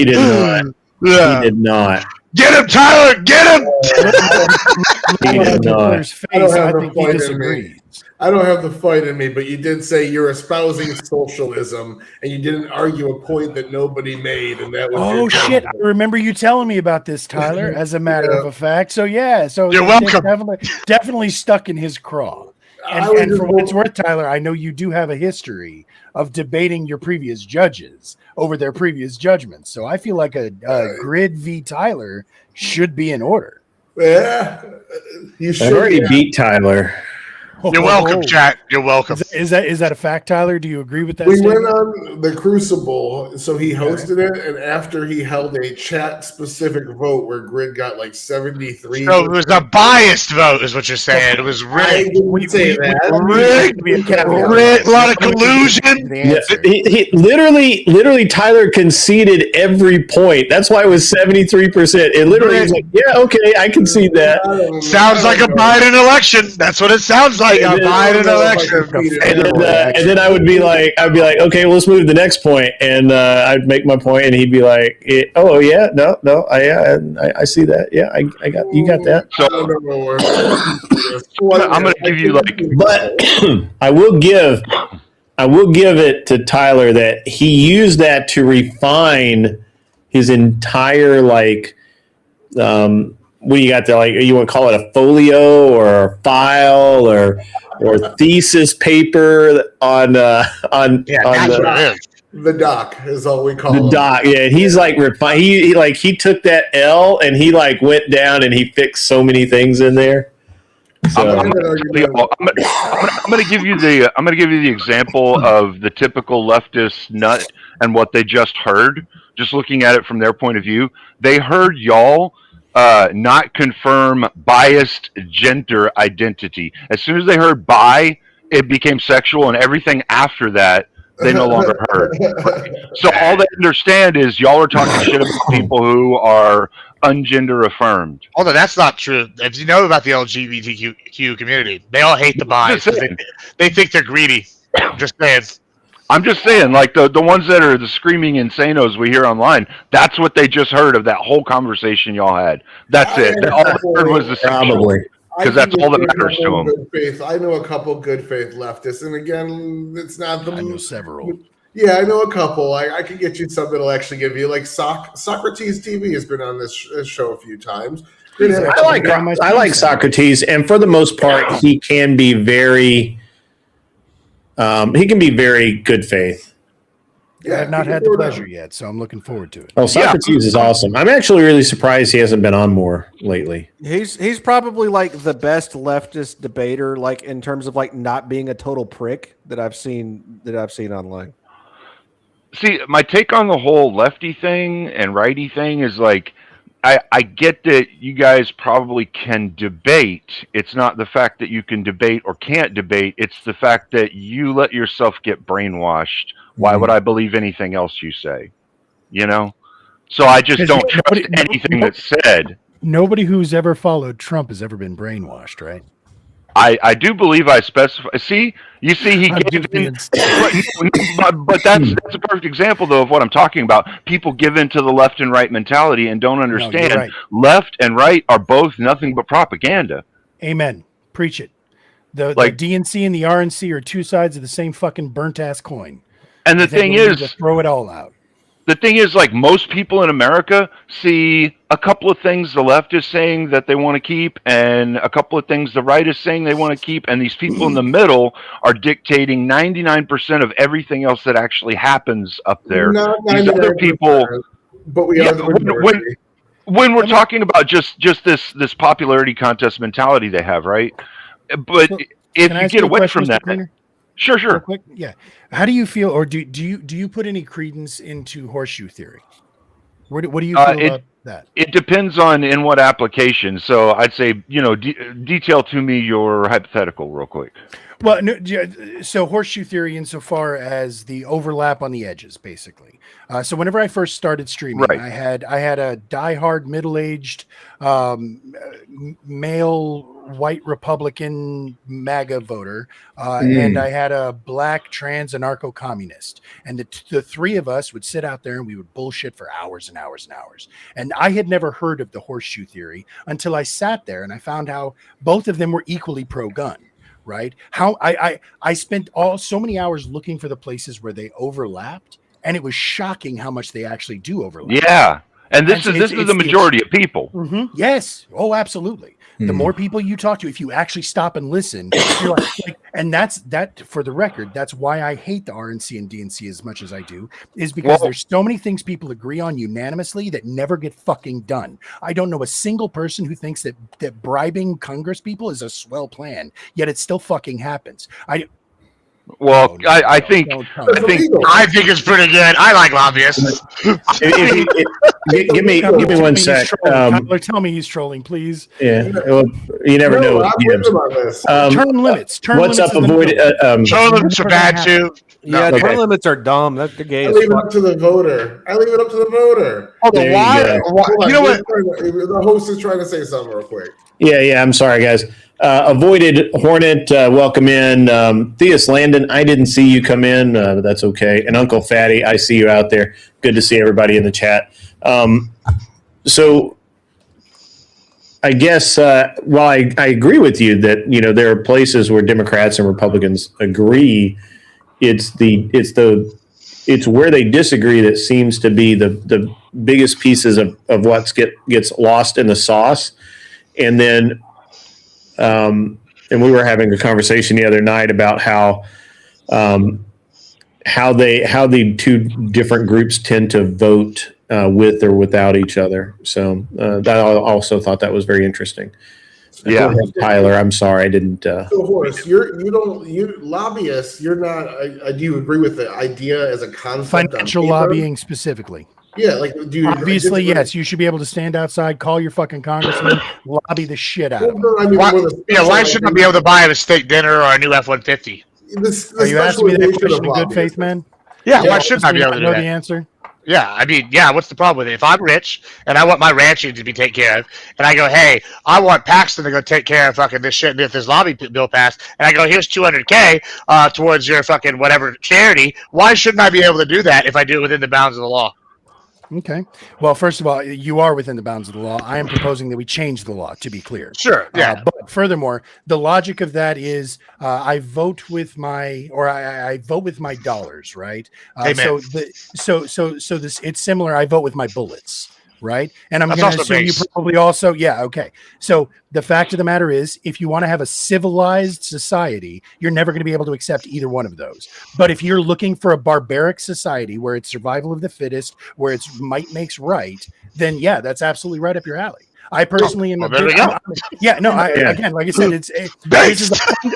did not. Yeah. He did not. Get him, Tyler! Get him! He did not. I don't have the fight in me, but you did say you're espousing socialism, and you didn't argue a point that nobody made, and that was shit! I remember you telling me about this, Tyler. As a matter of a fact, so you're welcome. Definitely stuck in his craw. And for what it's worth, Tyler, I know you do have a history of debating your previous judges over their previous judgments. So I feel like a Grid v. Tyler should be in order. Yeah, you should. I already beat Tyler. You're welcome, chat. You're welcome. Is that a fact, Tyler? Do you agree with that? We went on the Crucible, so he hosted it, and after he held a chat-specific vote where Grid got like 73. So it was a biased vote, is what you're saying. It was rigged. I didn't say that. Rigged. A lot of collusion. Yeah, he literally, Tyler conceded every point. That's why it was 73%. It literally was like, yeah, okay, I concede that. Sounds like a Biden election. That's what it sounds like. A Biden election. And then I would be like, okay, well, let's move to the next point, and I'd make my point, and he'd be like, oh yeah, no, I see that. Yeah, I got you got that. So I'm gonna give you but I will give it to Tyler that he used that to refine his entire what do you got there? You want to call it a folio or a file or thesis paper on the doc is all we call the doc. Yeah, he's refined. He took that L and he went down and he fixed so many things in there. So. I'm going to give you the example of the typical leftist nut and what they just heard. Just looking at it from their point of view, they heard y'all not confirm biased gender identity. As soon as they heard bi, it became sexual, and everything after that they no longer heard. So all they understand is y'all are talking shit about people who are ungender affirmed. Although that's not true. If you know about the LGBTQ community, they all hate the bis. They think they're greedy. Just saying. I'm just saying, the ones that are the screaming insanos we hear online, that's what they just heard of that whole conversation y'all had. That's it. All they heard was the probably. Because that's all that matters to them. I know a couple good faith leftists, and again, it's not the. I know several. Yeah, I know a couple. I could get you some that'll actually give you Socrates TV has been on this show a few times. I like Socrates, and for the most part, he can be very. He can be very good faith. Yeah, I have not had the pleasure yet, so I'm looking forward to it. Oh, Socrates is awesome. I'm actually really surprised he hasn't been on more lately. He's probably the best leftist debater, in terms of not being a total prick that I've seen online. See, my take on the whole lefty thing and righty thing is I get that you guys probably can debate. It's not the fact that you can debate or can't debate. It's the fact that you let yourself get brainwashed. Why would I believe anything else you say? So I just don't trust anything that's said. Nobody who's ever followed Trump has ever been brainwashed, right? I do believe I specify. See, he gave in, but that's a perfect example, though, of what I'm talking about. People give in to the left and right mentality and don't understand. Right. Left and right are both nothing but propaganda. Amen. Preach it. The DNC and the RNC are two sides of the same fucking burnt ass coin. And the thing is, throw it all out. the thing is, like, most people in America see a couple of things the left is saying that they want to keep, and a couple of things the right is saying they want to keep, and these people in the middle are dictating 99% of everything else that actually happens up there. Not These other people, but we are the majority. when we're talking about just this popularity contest mentality they have, right? But So, if can I you ask get a away question, from Mr. that, Cleaner? sure. Real quick, yeah. How do you feel, or do you put any credence into horseshoe theory? What do you feel about that? It depends on in what application. So I'd say, detail to me your hypothetical real quick. Well, no, so horseshoe theory insofar as the overlap on the edges, basically. So whenever I first started streaming, Right. I had a diehard middle-aged male white Republican MAGA voter, and I had a black trans anarcho-communist, and the three of us would sit out there and we would bullshit for hours and hours and hours. And I had never heard of the horseshoe theory until I sat there and I found how both of them were equally pro-gun. Right? How I spent so many hours looking for the places where they overlapped, and it was shocking how much they actually do overlap. Yeah, and this is the majority of people. Mm-hmm. Yes. Oh, absolutely. The more people you talk to, if you actually stop and listen, you're like, and that for the record, that's why I hate the RNC and DNC as much as I do, is because there's so many things people agree on unanimously that never get fucking done. I don't know a single person who thinks that bribing Congress people is a swell plan, yet it still fucking happens. I think it's pretty good. I like lobbyists. Give me 1 sec. Tyler, tell me he's trolling, please. Yeah, well, you never know. Term limits. What's up? Avoid. Term limits are bad too. Yeah, term limits are dumb. That's the gay. I leave it up to the voter. Hold on, why? You know what? The host is trying to say something real quick. Yeah. I'm sorry, guys. Avoided Hornet, welcome in. Theus Landon, I didn't see you come in, but that's okay. And Uncle Fatty, I see you out there. Good to see everybody in the chat. So I guess while I agree with you that there are places where Democrats and Republicans agree, it's where they disagree that seems to be the biggest pieces of what gets lost in the sauce. And then and we were having a conversation the other night about how the two different groups tend to vote with or without each other. So that I also thought that was very interesting. Yeah, go ahead, Tyler. I'm sorry, I didn't. So Horace, you lobbyists. You're not. Do you agree with the idea as a concept? Financial lobbying specifically. Yeah, like obviously, yes, you should be able to stand outside, call your fucking congressman, lobby the shit out of him. Why shouldn't I be able to buy a steak dinner or a new F-150? Are you asking me that question in good faith, man? Yeah, why shouldn't I be able to know the answer? Yeah, I mean, what's the problem with it? If I'm rich and I want my ranching to be taken care of, and I go, hey, I want Paxton to go take care of fucking this shit and if this lobby bill passed, and I go, here's $200K towards your fucking whatever charity, why shouldn't I be able to do that if I do it within the bounds of the law? Okay. Well, first of all, you are within the bounds of the law. I am proposing that we change the law, to be clear. Sure. Yeah. But furthermore, the logic of that is I vote with my dollars, right? Amen. So this it's similar. I vote with my bullets. Right. And I'm going to assume you probably also. Yeah. OK. So the fact of the matter is, if you want to have a civilized society, you're never going to be able to accept either one of those. But if you're looking for a barbaric society where it's survival of the fittest, where it's might makes right, then, yeah, that's absolutely right up your alley. I personally am. Again, like I said, it's a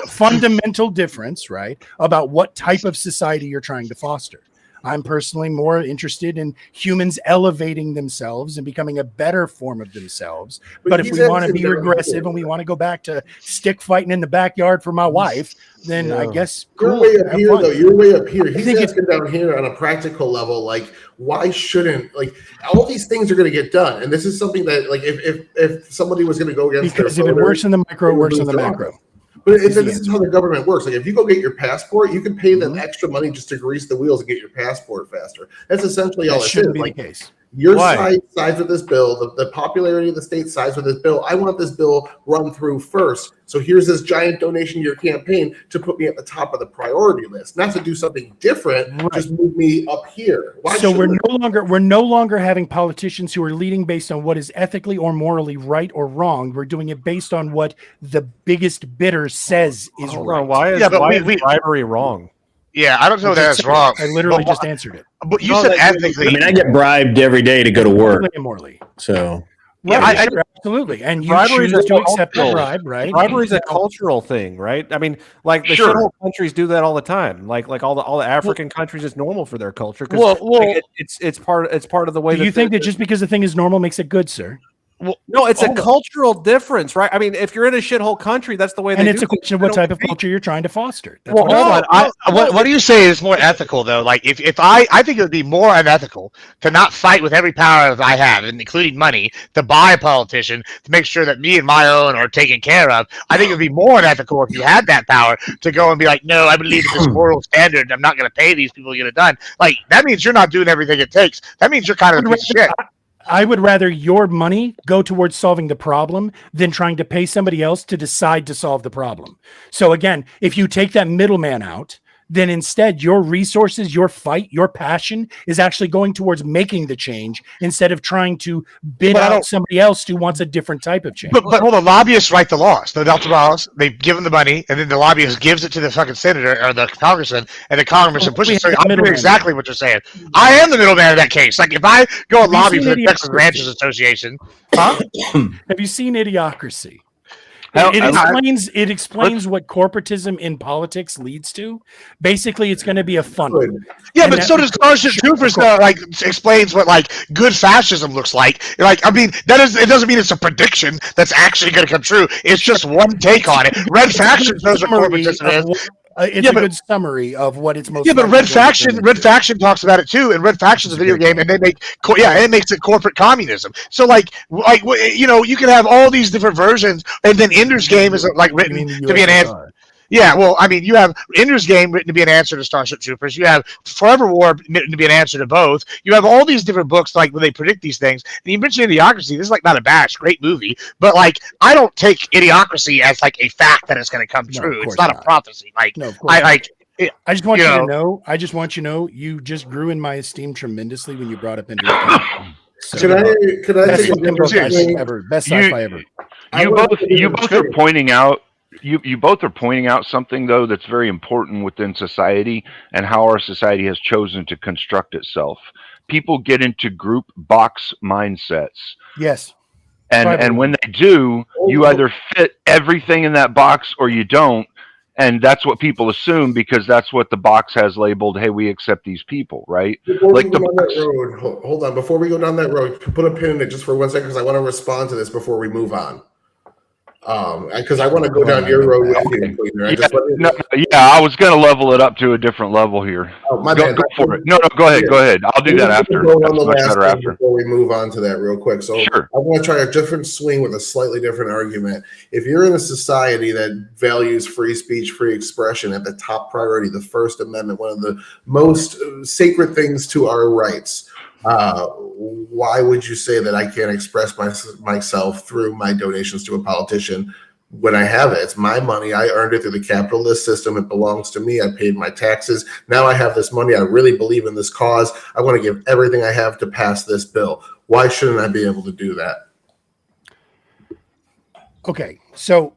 fundamental difference, right, about what type of society you're trying to foster. I'm personally more interested in humans elevating themselves and becoming a better form of themselves. But if we want to be regressive and we want to go back to stick fighting in the backyard for my wife, then I guess you're way up here, though. You're way up here. He's asking down here on a practical level, like, why shouldn't, like, all these things are going to get done? And this is something that, like, if somebody was going to go against, because if it works in the micro, it works in the macro. But this is how the government works. Like, if you go get your passport, you can pay them extra money just to grease the wheels and get your passport faster. That's essentially all it is. Shouldn't be the case. Your side sides with this bill. The popularity of the state sides with this bill. I want this bill run through first. So here's this giant donation to your campaign to put me at the top of the priority list, not to do something different. Right. Just move me up here. So we're no longer having politicians who are leading based on what is ethically or morally right or wrong. We're doing it based on what the biggest bidder says is right. Why is bribery wrong? Yeah, I don't know that's wrong. I literally just answered it. But you said ethically. I mean, I get bribed every day to go to work. Morally. So. Yeah, sure, absolutely. And you choose to accept the bribe, right? Bribery is a cultural thing, right? I mean, like the shithole countries do that all the time. Like all the African countries, it's normal for their culture. It's part of the way. Do you think that just because a thing is normal makes it good, sir? Well, no, it's a cultural difference, right? I mean, if you're in a shithole country, that's the way. And it's a question of what type of culture you're trying to foster. Well, hold on. What do you say is more ethical, though? Like, if I think it would be more unethical to not fight with every power that I have, including money, to buy a politician to make sure that me and my own are taken care of. I think it would be more unethical if you had that power to go and be like, no, I believe in this moral standard. I'm not going to pay these people to get it done. Like, that means you're not doing everything it takes. That means you're kind of a piece of shit. I would rather your money go towards solving the problem than trying to pay somebody else to decide to solve the problem. So again, if you take that middleman out, then instead your resources, your fight, your passion is actually going towards making the change instead of trying to bid out somebody else who wants a different type of change. But hold on, lobbyists write the laws. The Delta laws, they give them the money, and then the lobbyist gives it to the fucking senator or the congressman, and the congressman pushes it. I'm doing exactly what you're saying. I am the middleman in that case. Like, if I go and lobby for the Texas Ranchers Association, have you seen Idiocracy? It explains what corporatism in politics leads to. Basically, it's going to be a funnel. Yeah, but so does Starship Troopers. Like, explains what like good fascism looks like. Like, I mean, it doesn't mean it's a prediction that's actually going to come true. It's just one take on it. Red Faction knows what corporatism is. It's a good summary of what it's most. Yeah, but Red Faction talks about it too, and Red Faction's a video game, and they make it makes it corporate communism. So like you can have all these different versions, and then Ender's Game is like written to be an answer. Yeah, well, I mean, you have Ender's Game written to be an answer to Starship Troopers. You have Forever War written to be an answer to both. You have all these different books, like, when they predict these things. And you mentioned Idiocracy. This is, like, not a bash. Great movie. But, like, I don't take Idiocracy as, like, a fact that it's going to come true. It's not a prophecy. Like, no, I just want you to know. I just want you to know you just grew in my esteem tremendously when you brought up Ender's Game. So, could I take a different swing? Best sci-fi ever. You both are pointing out. You both are pointing out something, though, that's very important within society and how our society has chosen to construct itself. People get into group box mindsets. Yes. And when they do, you either fit everything in that box or you don't. And that's what people assume because that's what the box has labeled, hey, we accept these people, right? Hold on. Before we go down that road, put a pin in it just for 1 second because I want to respond to this before we move on. Because I want to go down your road with you. I was going to level it up to a different level here. Oh, my bad. Go for it. No, go ahead. I'll do that after. Before we move on to that real quick. So sure. I want to try a different swing with a slightly different argument. If you're in a society that values free speech, free expression at the top priority, the First Amendment, one of the most sacred things to our rights, why would you say that I can't express myself through my donations to a politician when I have it? It's my money. I earned it through the capitalist system. It belongs to me. I paid my taxes. Now I have this money. I really believe in this cause. I want to give everything I have to pass this bill. Why shouldn't I be able to do that? Okay, so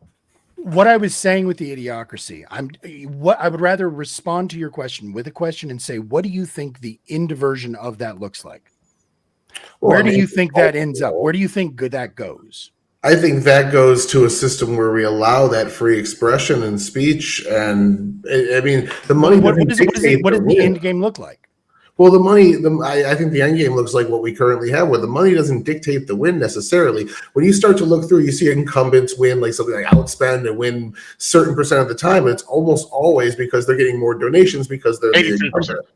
what I was saying with the Idiocracy, I would rather respond to your question with a question and say, what do you think the end version of that looks like? Where do you think that ends up? Where do you think that goes? I think that goes to a system where we allow that free expression and speech. And I mean, the money. What does the end game look like? Well, the money, I think the end game looks like what we currently have, where the money doesn't dictate the win necessarily. When you start to look through, you see incumbents win, like something like outspend and win certain percent of the time. But it's almost always because they're getting more donations because they're the incumbent.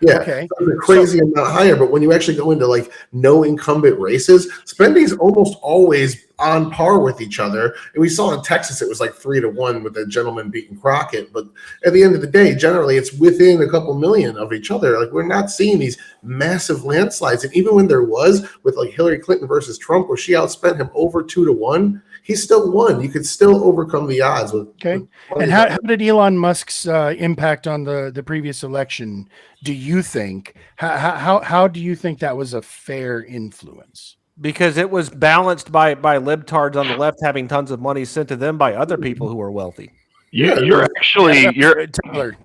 Yeah, Okay. so a crazy amount higher. But when you actually go into like no incumbent races, spending is almost always on par with each other. And we saw in Texas, it was like 3-1 with the gentleman beating Crockett. But at the end of the day, generally it's within a couple million of each other. Like we're not seeing these massive landslides. And even when there was with like Hillary Clinton versus Trump, where she outspent him over 2-1, he still won. You could still overcome the odds. Okay. And how did Elon Musk's impact on the previous election, do you think? How do you think that was a fair influence? Because it was balanced by libtards on the left having tons of money sent to them by other people who are wealthy. You guys are actually breaching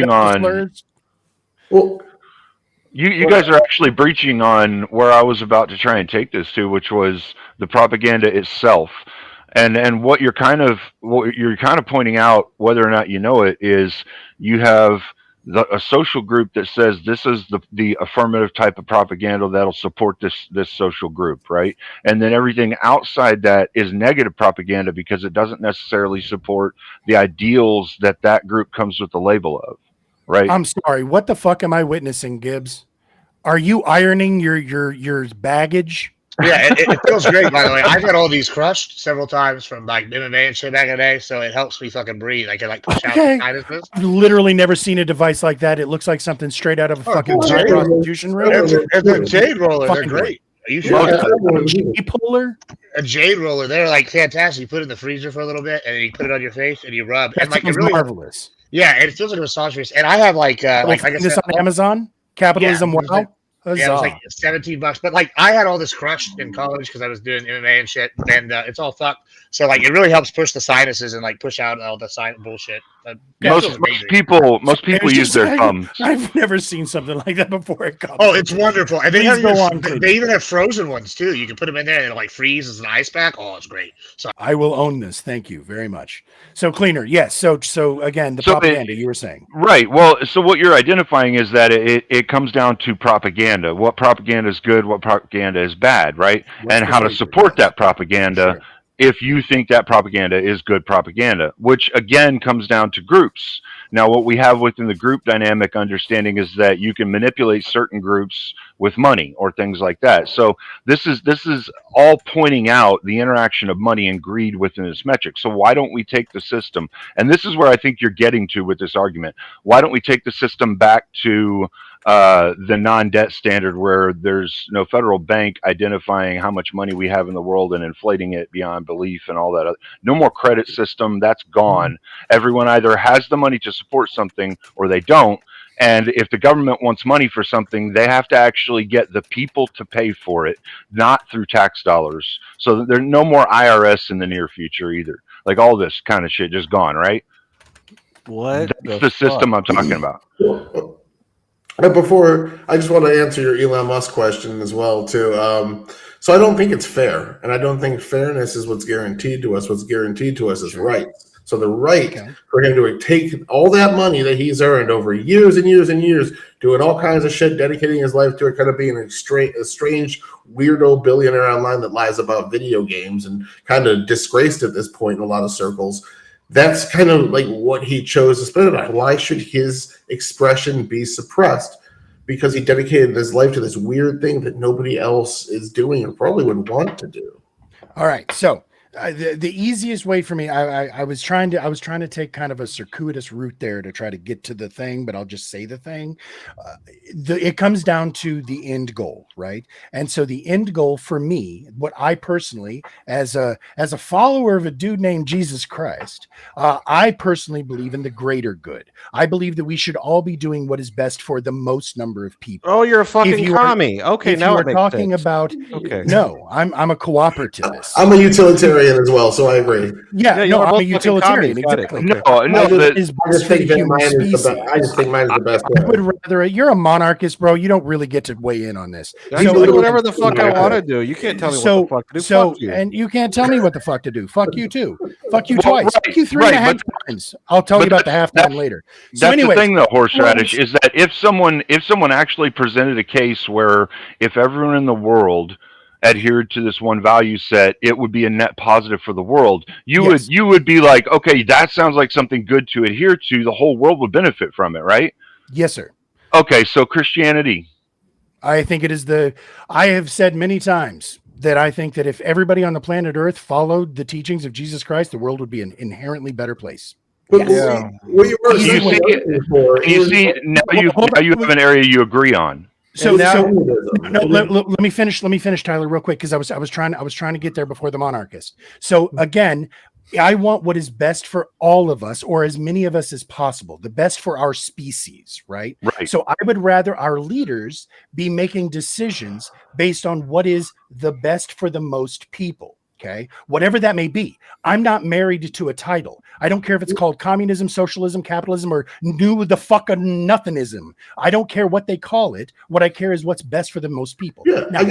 on. Well, you guys are actually breaching on where I was about to try and take this to, which was the propaganda itself. And what you're kind of pointing out, whether or not you know it, is you have a social group that says this is the affirmative type of propaganda that'll support this social group, right? And then everything outside that is negative propaganda because it doesn't necessarily support the ideals that group comes with the label of, right? I'm sorry, what the fuck am I witnessing, Gibbs? Are you ironing your baggage? Yeah, it feels great, by the way. I've got all these crushed several times from like MMA and shit back in the day, so it helps me fucking breathe. I can like push out the sinuses. I've literally never seen a device like that. It looks like something straight out of a fucking prostitution room. It's a jade roller. They're great. Are you sure? A jade roller. They're like fantastic. You put it in the freezer for a little bit, and then you put it on your face, and you rub. That and like sounds it really, marvelous. Yeah, it feels like a massage face. And I have like I said, this on Amazon. Capitalism. Yeah, wow. Yeah, it was like $17, but like I had all this crushed in college because I was doing MMA and shit, and it's all fucked. So like it really helps push the sinuses and like push out all the sinus bullshit. Most people use their thumbs. I've never seen something like that before. Oh, it's wonderful, and they they even have frozen ones too. You can put them in there and it like freeze as an ice pack. Oh, it's great. So I will own this. Thank you very much. So Cleaner, yes. So again, the propaganda you were saying, right? Well, so what you're identifying is that it comes down to propaganda. What propaganda is good, what propaganda is bad, right? And how to support that propaganda. Sure. If you think that propaganda is good propaganda, which again comes down to groups. Now, what we have within the group dynamic understanding is that you can manipulate certain groups with money or things like that. So this is all pointing out the interaction of money and greed within this metric. So why don't we take the system? And this is where I think you're getting to with this argument. Why don't we take the system back to the non-debt standard, where there's no federal bank identifying how much money we have in the world and inflating it beyond belief and all that. No more credit system. That's gone. Everyone either has the money to support something or they don't. And if the government wants money for something, they have to actually get the people to pay for it, not through tax dollars. So there's no more IRS in the near future either. Like all this kind of shit just gone, right? What? That's the system I'm talking about. But before, I just want to answer your Elon Musk question as well, too. So I don't think it's fair, and I don't think fairness is what's guaranteed to us. What's guaranteed to us is rights. So the right for him to take all that money that he's earned over years and years and years, doing all kinds of shit, dedicating his life to it, kind of being a strange weirdo billionaire online that lies about video games and kind of disgraced at this point in a lot of circles. That's kind of like what he chose to spend it on. Why should his expression be suppressed? Because he dedicated his life to this weird thing that nobody else is doing or probably would want to do. All right, so the easiest way for me, I was trying to take kind of a circuitous route there to try to get to the thing, but I'll just say the thing. It comes down to the end goal, right? And so the end goal for me, what I personally, as a follower of a dude named Jesus Christ, I personally believe in the greater good. I believe that we should all be doing what is best for the most number of people. Oh, you're a fucking commie. Okay, now we're talking about. Okay, no, I'm a cooperativist. I'm a utilitarian as well, so I agree. Yeah, no, I'm a utilitarian. Exactly. No, I just think mine is the best. I would rather. You're a monarchist, bro. You don't really get to weigh in on this. I can do whatever the fuck I want to do. You can't tell me what the fuck to do. Fuck you. And you can't tell me what the fuck to do. Fuck you too. Fuck you twice. Fuck you 3.5 times. I'll tell you about the halftime later. So that's the thing, though, horseradish, is that if someone actually presented a case where if everyone in the world adhered to this one value set, it would be a net positive for the world. You would be like, okay, that sounds like something good to adhere to. The whole world would benefit from it, right? Yes, sir. Okay, so Christianity. I think it is I have said many times that I think that if everybody on the planet Earth followed the teachings of Jesus Christ, the world would be an inherently better place. But what you were saying now you have an area you agree on. Let me finish, Tyler, real quick, because I was trying to get there before the monarchist. So again, I want what is best for all of us, or as many of us as possible, the best for our species, right? Right. So I would rather our leaders be making decisions based on what is the best for the most people. Okay, whatever that may be. I'm not married to a title. I don't care if it's called communism, socialism, capitalism, or new the fucking nothingism. I don't care what they call it. What I care is what's best for the most people. Yeah, now,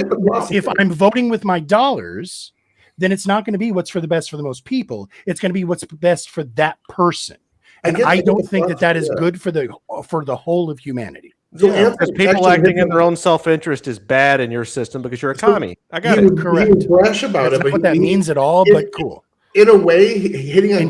if I'm voting with my dollars, then it's not going to be what's for the best for the most people. It's going to be what's best for that person. And I don't think that is good for the whole of humanity. Because people acting in their own self-interest is bad in your system because you're a commie. I got it. Correct. He would brash about That's it, but not what that means at all, but cool. In a way, hitting on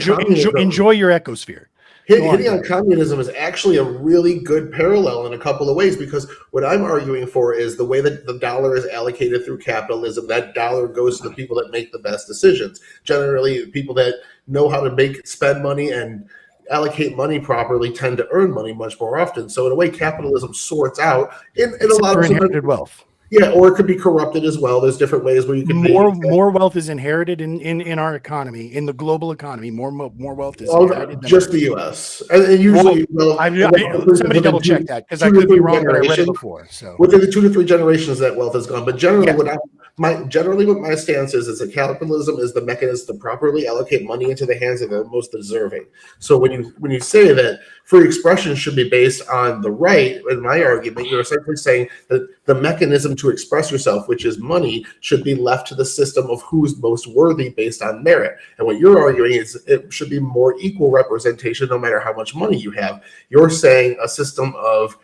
enjoy your ecosphere. Hitting on communism is actually a really good parallel in a couple of ways, because what I'm arguing for is the way that the dollar is allocated through capitalism, that dollar goes to the people that make the best decisions. Generally, people that know how to spend money and allocate money properly tend to earn money much more often. So in a way, capitalism sorts out in a lot of inherited wealth. Yeah, or it could be corrupted as well. There's different ways where you can more wealth is inherited in our economy, in the global economy. More wealth is inherited. Just the U.S. and usually, somebody double check that, because I could be wrong, but I read it before. So within the 2 to 3 generations, that wealth is gone. But generally, what my stance is that capitalism is the mechanism to properly allocate money into the hands of the most deserving. So when you say that free expression should be based on the right, in my argument, you're essentially saying that the mechanism to express yourself, which is money, should be left to the system of who's most worthy based on merit. And what you're arguing is it should be more equal representation no matter how much money you have. You're saying a system of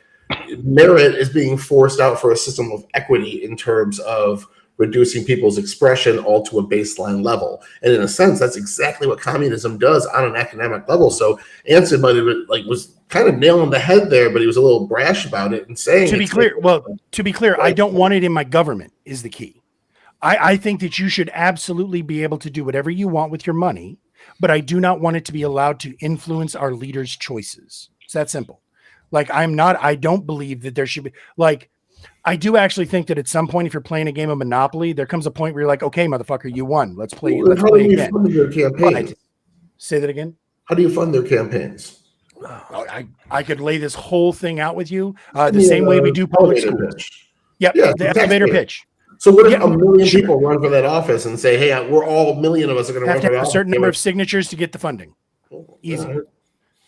merit is being forced out for a system of equity in terms of reducing people's expression all to a baseline level. And in a sense, that's exactly what communism does on an economic level. So Anson was kind of nailing the head there, but he was a little brash about it and saying, to be clear, I don't want it in my government is the key. I think that you should absolutely be able to do whatever you want with your money, but I do not want it to be allowed to influence our leaders' choices. It's that simple. I don't believe that there should be I do actually think that at some point, if you're playing a game of Monopoly, there comes a point where you're like, okay, motherfucker, you won. Let's play again. Fund their campaigns? Say that again. How do you fund their campaigns? I could lay this whole thing out with you the same way we do public schools. Yep, the elevator pitch. So what if a million people run for that office and say, hey, we're all a million of us are going to run for that office? A certain number of signatures to get the funding. Easy.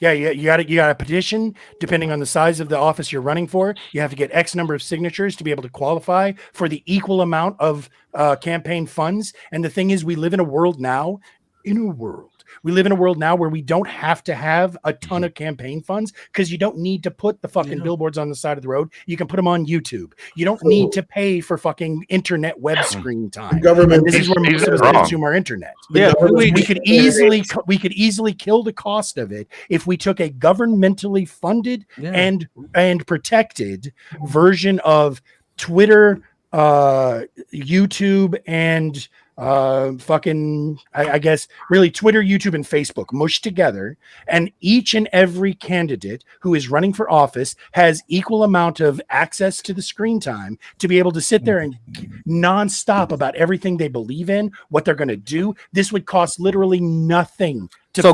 Yeah, you got a petition. Depending on the size of the office you're running for, you have to get X number of signatures to be able to qualify for the equal amount of campaign funds. And the thing is, we live in a world now where we don't have to have a ton of campaign funds, because you don't need to put the fucking billboards on the side of the road. You can put them on YouTube. You don't need to pay for fucking internet web screen time. This is where most of us consume our internet. Yeah, we could easily kill the cost of it if we took a governmentally funded and protected version of Twitter, YouTube, and I guess really Twitter, YouTube, and Facebook mushed together, and each and every candidate who is running for office has equal amount of access to the screen time to be able to sit there and nonstop about everything they believe in, what they're going to do. This would cost literally nothing. So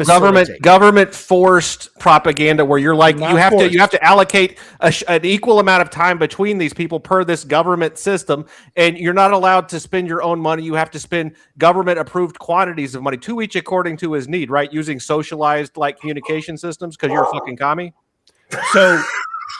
government forced propaganda where you're like, you have to allocate an equal amount of time between these people per this government system, and you're not allowed to spend your own money. You have to spend government approved quantities of money, to each according to his need, right? Using socialized communication systems, because you're a fucking commie. So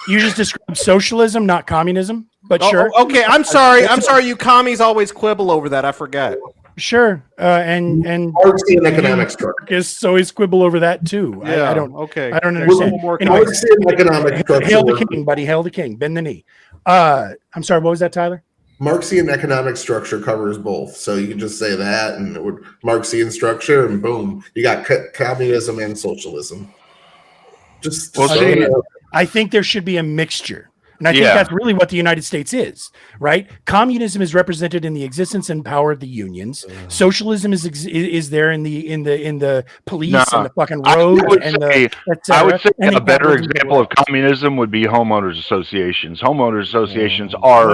you just described socialism, not communism, but sure. Okay, I'm sorry. You commies always quibble over that. I forgot. Sure, and Marxian economic structure. So he's quibble over that too. Yeah, I don't understand. Anyway, Marxian economic structure. Hail the king, buddy. Hail the king. Bend the knee. I'm sorry. What was that, Tyler? Marxian economic structure covers both, so you can just say that, and it would Marxian structure, and boom, you got communism and socialism. I think there should be a mixture. And I think that's really what the United States is, right? Communism is represented in the existence and power of the unions. Socialism is there in the police and the fucking roads I would say a better example of communism would be homeowners associations. Homeowners associations are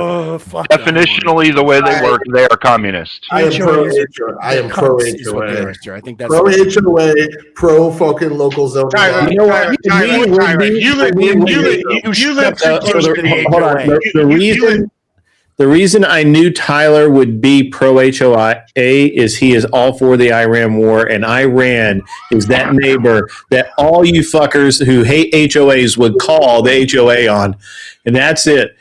definitionally the way they work. They are communist. I am pro HOA. I am pro HOA. I think that's pro HOA, pro fucking local zoning. You know what? You live too close to the HOA. Hold on. The reason I knew Tyler would be pro HOA is he is all for the Iran war, and Iran is that neighbor that all you fuckers who hate HOAs would call the HOA on, and that's it.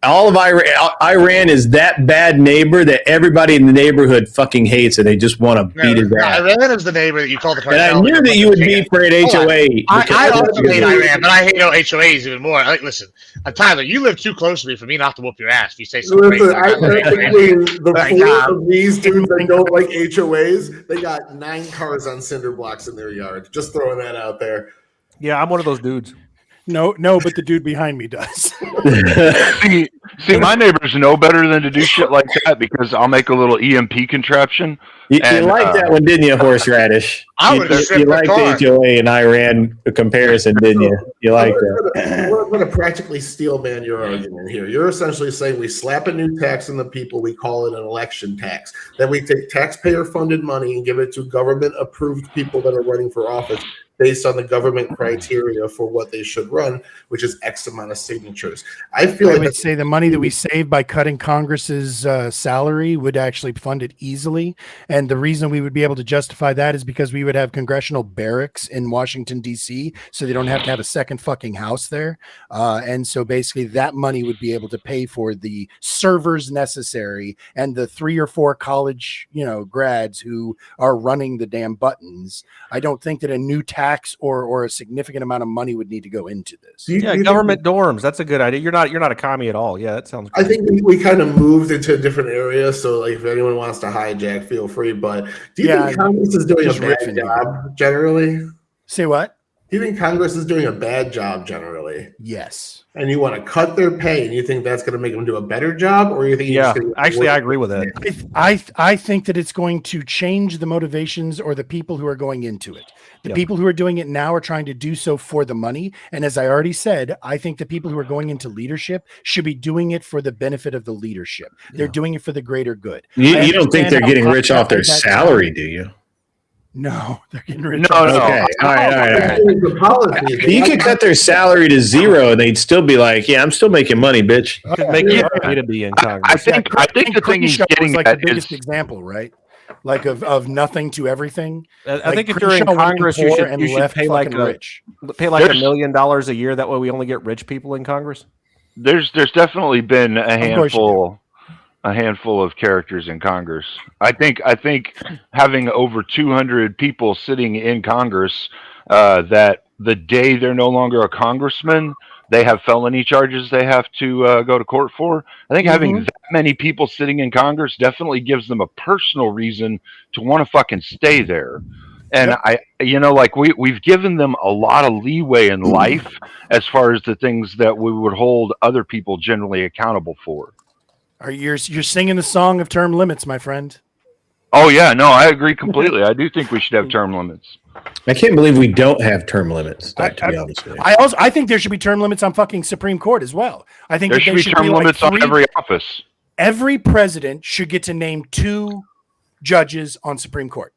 All of Iran is that bad neighbor that everybody in the neighborhood fucking hates, and they just want to beat his ass. Iran is the neighbor that you call the cartel. And I knew that you would be for an HOA. I also hate Iran, but I hate HOAs even more. Listen, Tyler, you live too close to me for me not to whoop your ass if you say something crazy. I think the four of these dudes that don't like HOAs, they got 9 cars on cinder blocks in their yard. Just throwing that out there. Yeah, I'm one of those dudes. No, but the dude behind me does. see, my neighbors know better than to do shit like that because I'll make a little EMP contraption. You liked that one, didn't you, Horseradish? I would have you liked the HOA and Iran comparison, didn't you? You liked that. We're going to practically steel man your argument here. You're essentially saying we slap a new tax on the people, we call it an election tax. Then we take taxpayer-funded money and give it to government-approved people that are running for office based on the government criteria for what they should run, which is X amount of signatures. I would say the money that we save by cutting Congress's salary would actually fund it easily. And the reason we would be able to justify that is because we would have congressional barracks in Washington, D.C., so they don't have to have a second fucking house there. And so basically that money would be able to pay for the servers necessary and the 3 or 4 college, grads who are running the damn buttons. I don't think that a new tax or a significant amount of money would need to go into this. Government dorms. That's a good idea. You're not a commie at all. Yeah, that sounds great. I think we kind of moved into a different area. So like if anyone wants to hijack, feel free. But do you think Congress is doing a bad job generally? Say what? Do you think Congress is doing a bad job generally? Yes. And you want to cut their pay, and you think that's going to make them do a better job, or you think? Actually, I agree with that. I think that it's going to change the motivations or the people who are going into it. The people who are doing it now are trying to do so for the money. And as I already said, I think the people who are going into leadership should be doing it for the benefit of the leadership. They're doing it for the greater good. You don't think they're getting rich off their salary, do you? No, they're getting rich. No. Okay. All right. You could cut their salary to 0 and they'd still be like, yeah, I'm still making money, bitch. Make it to be in Congress. I think the thing he's getting like at the biggest is example, right? Like of nothing to everything. I think if you're in Congress, you should pay like $1 million a year. That way, we only get rich people in Congress. There's definitely been a handful of characters in Congress. I think having over 200 people sitting in Congress, that the day they're no longer a congressman, they have felony charges they have to go to court for. I think having that many people sitting in Congress definitely gives them a personal reason to want to fucking stay there. And we've given them a lot of leeway in life as far as the things that we would hold other people generally accountable for. You're singing the song of term limits, my friend. Oh yeah, no, I agree completely. I do think we should have term limits. I can't believe we don't have term limits. To be honest with you, I think there should be term limits on fucking Supreme Court as well. I think there should be term limits on every office. Every president should get to name 2 judges on Supreme Court.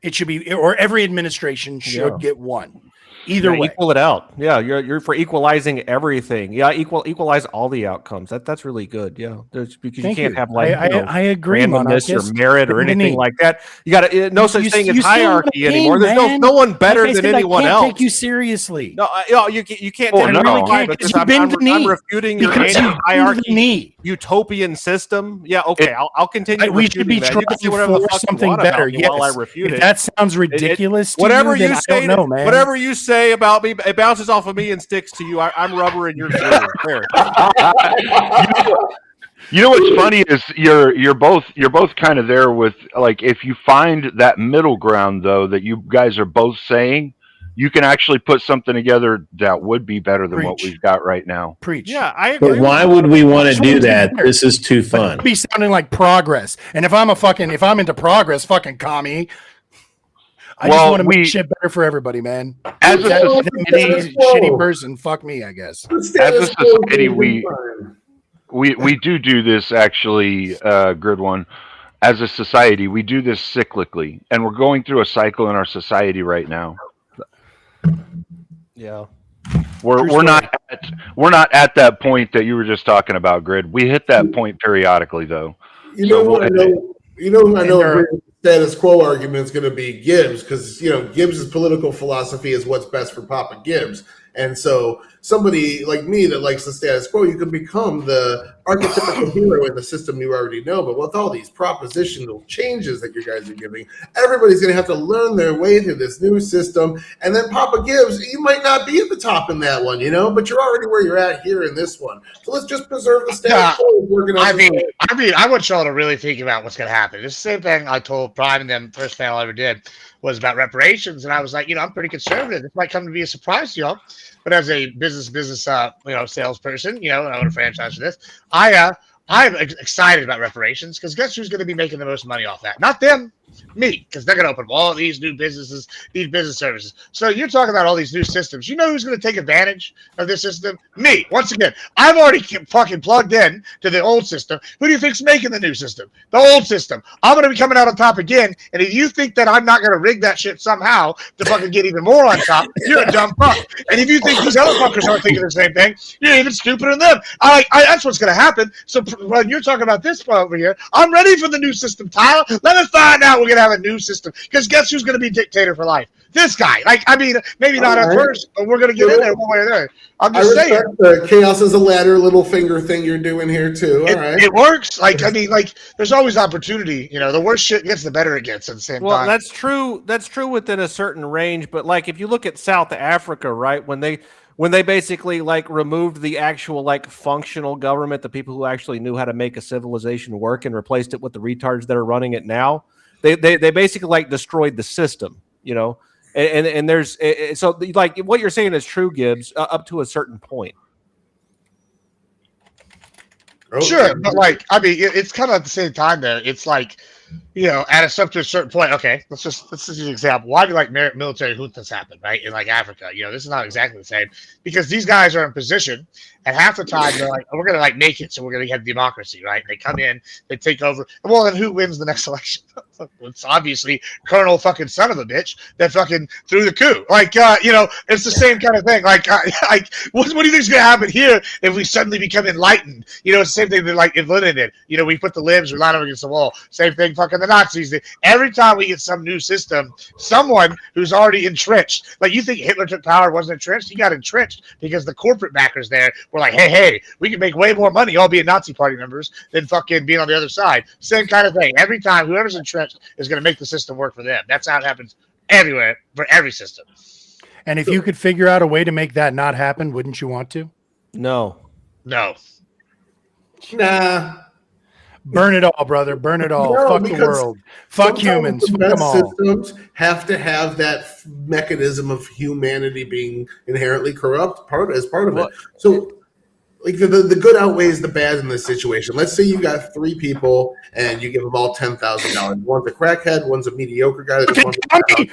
It should be, or every administration should get 1. Either way, equal it out. Yeah, you're for equalizing everything. Yeah, equalize all the outcomes. That's really good. Yeah, because you can't have I agree, randomness or merit or anything like that. You got to no such thing as hierarchy anymore. There's no one better than anyone else. Take you seriously. No, you can't. I'm refuting your hierarchy utopian system. Yeah, okay, I'll continue. We should be trying for something better. While I refute it. That sounds ridiculous. Whatever you say, whatever you say about me, it bounces off of me and sticks to you. I'm rubber and you're fair. You know what's funny is you're both kind of there with, like, if you find that middle ground though that you guys are both saying, you can actually put something together that would be better than what we've got right now. Preach. Yeah, I agree. But why would we want to do that? This is too fun. Be sounding like progress. And if I'm into progress, fucking commie. I just want to make shit better for everybody, man. As a society, shitty person, fuck me, I guess. As a society, we do this actually, Grid One. As a society, we do this cyclically, and we're going through a cycle in our society right now. Yeah, we're not at that point that you were just talking about, Grid. We hit that point periodically, though. You know who I know the status quo argument is going to be Gibbs, because Gibbs' political philosophy is what's best for Papa Gibbs. And so somebody like me that likes the status quo, you can become the archetypical hero in the system you already know. But with all these propositional changes that you guys are giving, everybody's going to have to learn their way through this new system. And then Papa Gibbs, you might not be at the top in that one, but you're already where you're at here in this one. So let's just preserve the status quo. I want y'all to really think about what's going to happen. It's the same thing I told Prime and them first panel I ever did was about reparations, and I was like, I'm pretty conservative. This might come to be a surprise to y'all, but as a business salesperson, and I own a franchise for this, I'm excited about reparations because guess who's going to be making the most money off that? Not them, me, because they're going to open up all these new businesses, these business services. So you're talking about all these new systems. You know who's going to take advantage of this system? Me. Once again, I've already fucking plugged in to the old system. Who do you think's making the new system? The old system. I'm going to be coming out on top again. And if you think that I'm not going to rig that shit somehow to fucking get even more on top, you're a dumb fuck. And if you think these other fuckers aren't thinking the same thing, you're even stupider than them. That's what's going to happen. So when you're talking about this over here, I'm ready for the new system, Tyler. Let us find out we're going to have a new system. Because guess who's going to be dictator for life? This guy. Maybe not at first, but we're going to get in there one way or another. I'm just saying. The chaos is a ladder little finger thing you're doing here, too. All right. It works. There's always opportunity. The worse shit gets, the better it gets at the same time. Well, that's true. That's true within a certain range. But if you look at South Africa, right, when they basically removed the actual functional government, the people who actually knew how to make a civilization work, and replaced it with the retards that are running it now, they basically destroyed the system, and there's so what you're saying is true, Gibbs, up to a certain point. Sure, but it's kind of at the same time though. It's at up to a certain point. Okay, let's just use an example. Why do military juntas happen, right? In Africa, this is not exactly the same because these guys are in position, and half the time they're we're gonna make it, so we're gonna have democracy, right? They come in, they take over. Well, then who wins the next election? It's obviously Colonel fucking son of a bitch that fucking threw the coup. It's the same kind of thing. What do you think's gonna happen here if we suddenly become enlightened? It's the same thing that in Lenin did. We put the libs, we line them against the wall. Same thing fucking the Nazis did. Every time we get some new system, someone who's already entrenched. You think Hitler took power, wasn't entrenched? He got entrenched because the corporate backers there were hey, we can make way more money all being Nazi party members than fucking being on the other side. Same kind of thing. Every time whoever's entrenched is going to make the system work for them. That's how it happens everywhere for every system. And if you could figure out a way to make that not happen, wouldn't you want to? No. Nah. Burn it all, brother. Burn it all. No, fuck the world. Fuck humans. The Fuck them all. systems have to have that mechanism of humanity being inherently corrupt as part of it. So the good outweighs the bad in this situation. Let's say you got three people and you give them all $10,000. One's a crackhead, one's a mediocre guy that just wants to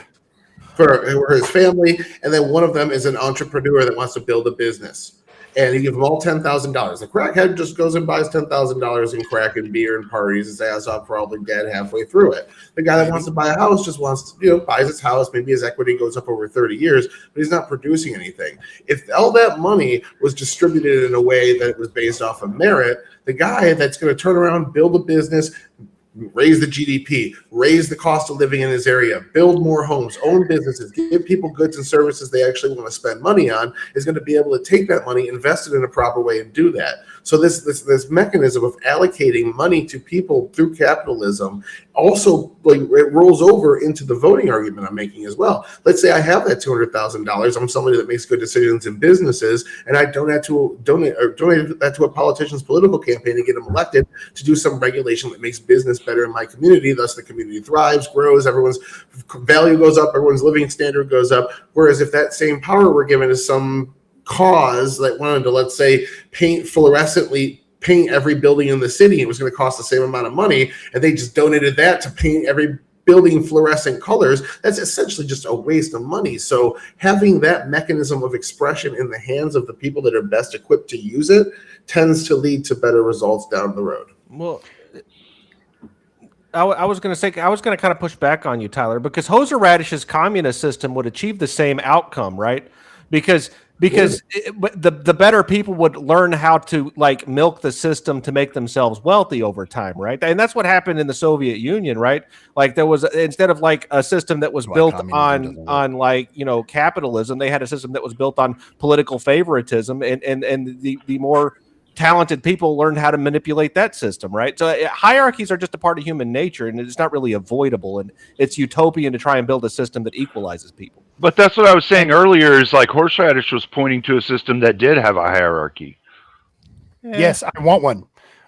for his family, and then one of them is an entrepreneur that wants to build a business. And you give them all $10,000. The crackhead just goes and buys $10,000 in crack and beer and parties his ass off, probably dead halfway through it. The guy that wants to buy a house just wants to, buys his house. Maybe his equity goes up over 30 years, but he's not producing anything. If all that money was distributed in a way that it was based off of merit, the guy that's going to turn around, build a business, raise the GDP, raise the cost of living in his area, build more homes, own businesses, give people goods and services they actually want to spend money on, is going to be able to take that money, invest it in a proper way, and do that. So this mechanism of allocating money to people through capitalism also it rolls over into the voting argument I'm making as well. Let's say I have that $200,000. I'm somebody that makes good decisions in businesses, and I donate that to a politician's political campaign to get them elected to do some regulation that makes business better in my community. Thus, the community thrives, grows, everyone's value goes up, everyone's living standard goes up. Whereas if that same power were given to some cause that wanted to, let's say, paint every building in the city, it was going to cost the same amount of money, and they just donated that to paint every building fluorescent colors, that's essentially just a waste of money. So having that mechanism of expression in the hands of the people that are best equipped to use it tends to lead to better results down the road. Well, I was going to kind of push back on you, Tyler, because Hoser Radish's communist system would achieve the same outcome, right? Because the better people would learn how to like milk the system to make themselves wealthy over time, right? And that's what happened in the Soviet Union, right? Like there was, instead of like a system that was built on like, you know, capitalism, they had a system that was built on political favoritism, and the more talented people learned how to manipulate that system, right? So hierarchies are just a part of human nature, and it's not really avoidable, and it's utopian to try and build a system that equalizes people. But that's what I was saying earlier, is like Horseradish was pointing to a system that did have a hierarchy. Yes, I want one.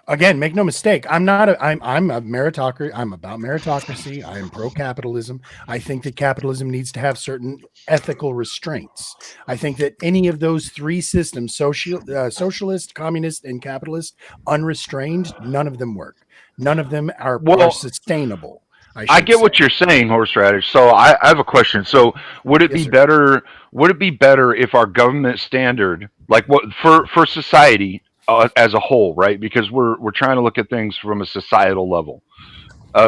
Again, make no mistake. I'm a meritocracy. I'm about meritocracy. I am pro-capitalism. I think that capitalism needs to have certain ethical restraints. I think that any of those three systems, socialist, communist, and capitalist, unrestrained, none of them work. None of them are sustainable. I get what you're saying, Horseradish. So I have a question. So would it be better? Would it be better if our government standard, like what for society as a whole, right? Because we're trying to look at things from a societal level,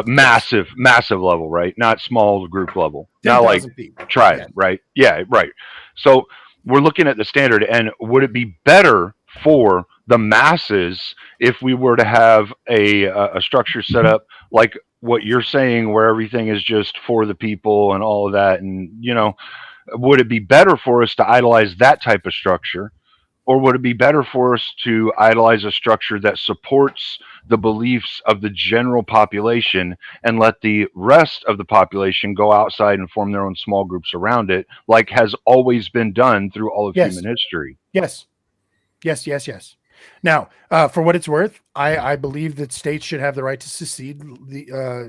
massive level, right? Not small group level, not like tribe, right? Yeah, right. So we're looking at the standard, and would it be better for the masses if we were to have a structure set up like what you're saying, where everything is just for the people and all of that? And, you know, would it be better for us to idolize that type of structure? Or would it be better for us to idolize a structure that supports the beliefs of the general population and let the rest of the population go outside and form their own small groups around it, like has always been done through all of human history? Yes. Now, for what it's worth, I believe that states should have the right to secede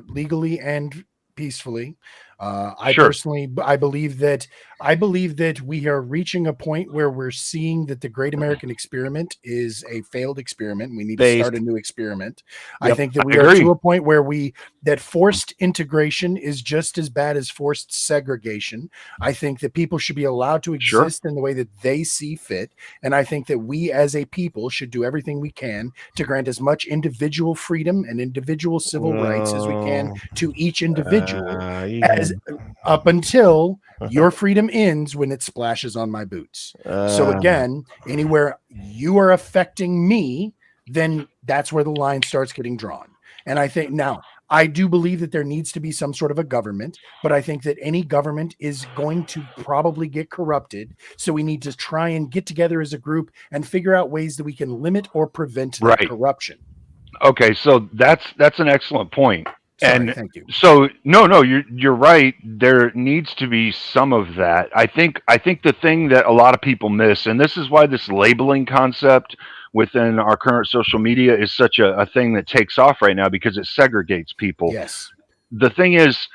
legally and peacefully. I believe that we are reaching a point where we're seeing that the great American experiment is a failed experiment. We need to start a new experiment. I think that we are to a point where that forced integration is just as bad as forced segregation. I think that people should be allowed to exist in the way that they see fit. And I think that we as a people should do everything we can to grant as much individual freedom and individual civil rights as we can to each individual, up until your freedom ends when it splashes on my boots. So again, anywhere you are affecting me, then that's where the line starts getting drawn. And I think now, I do believe that there needs to be some sort of a government, but I think that any government is going to probably get corrupted. So we need to try and get together as a group and figure out ways that we can limit or prevent that corruption. Okay, so that's an excellent point. Sorry, thank you. So no, you're right. There needs to be some of that. I think the thing that a lot of people miss, and this is why this labeling concept within our current social media is such a thing that takes off right now, because it segregates people. Yes. The thing is,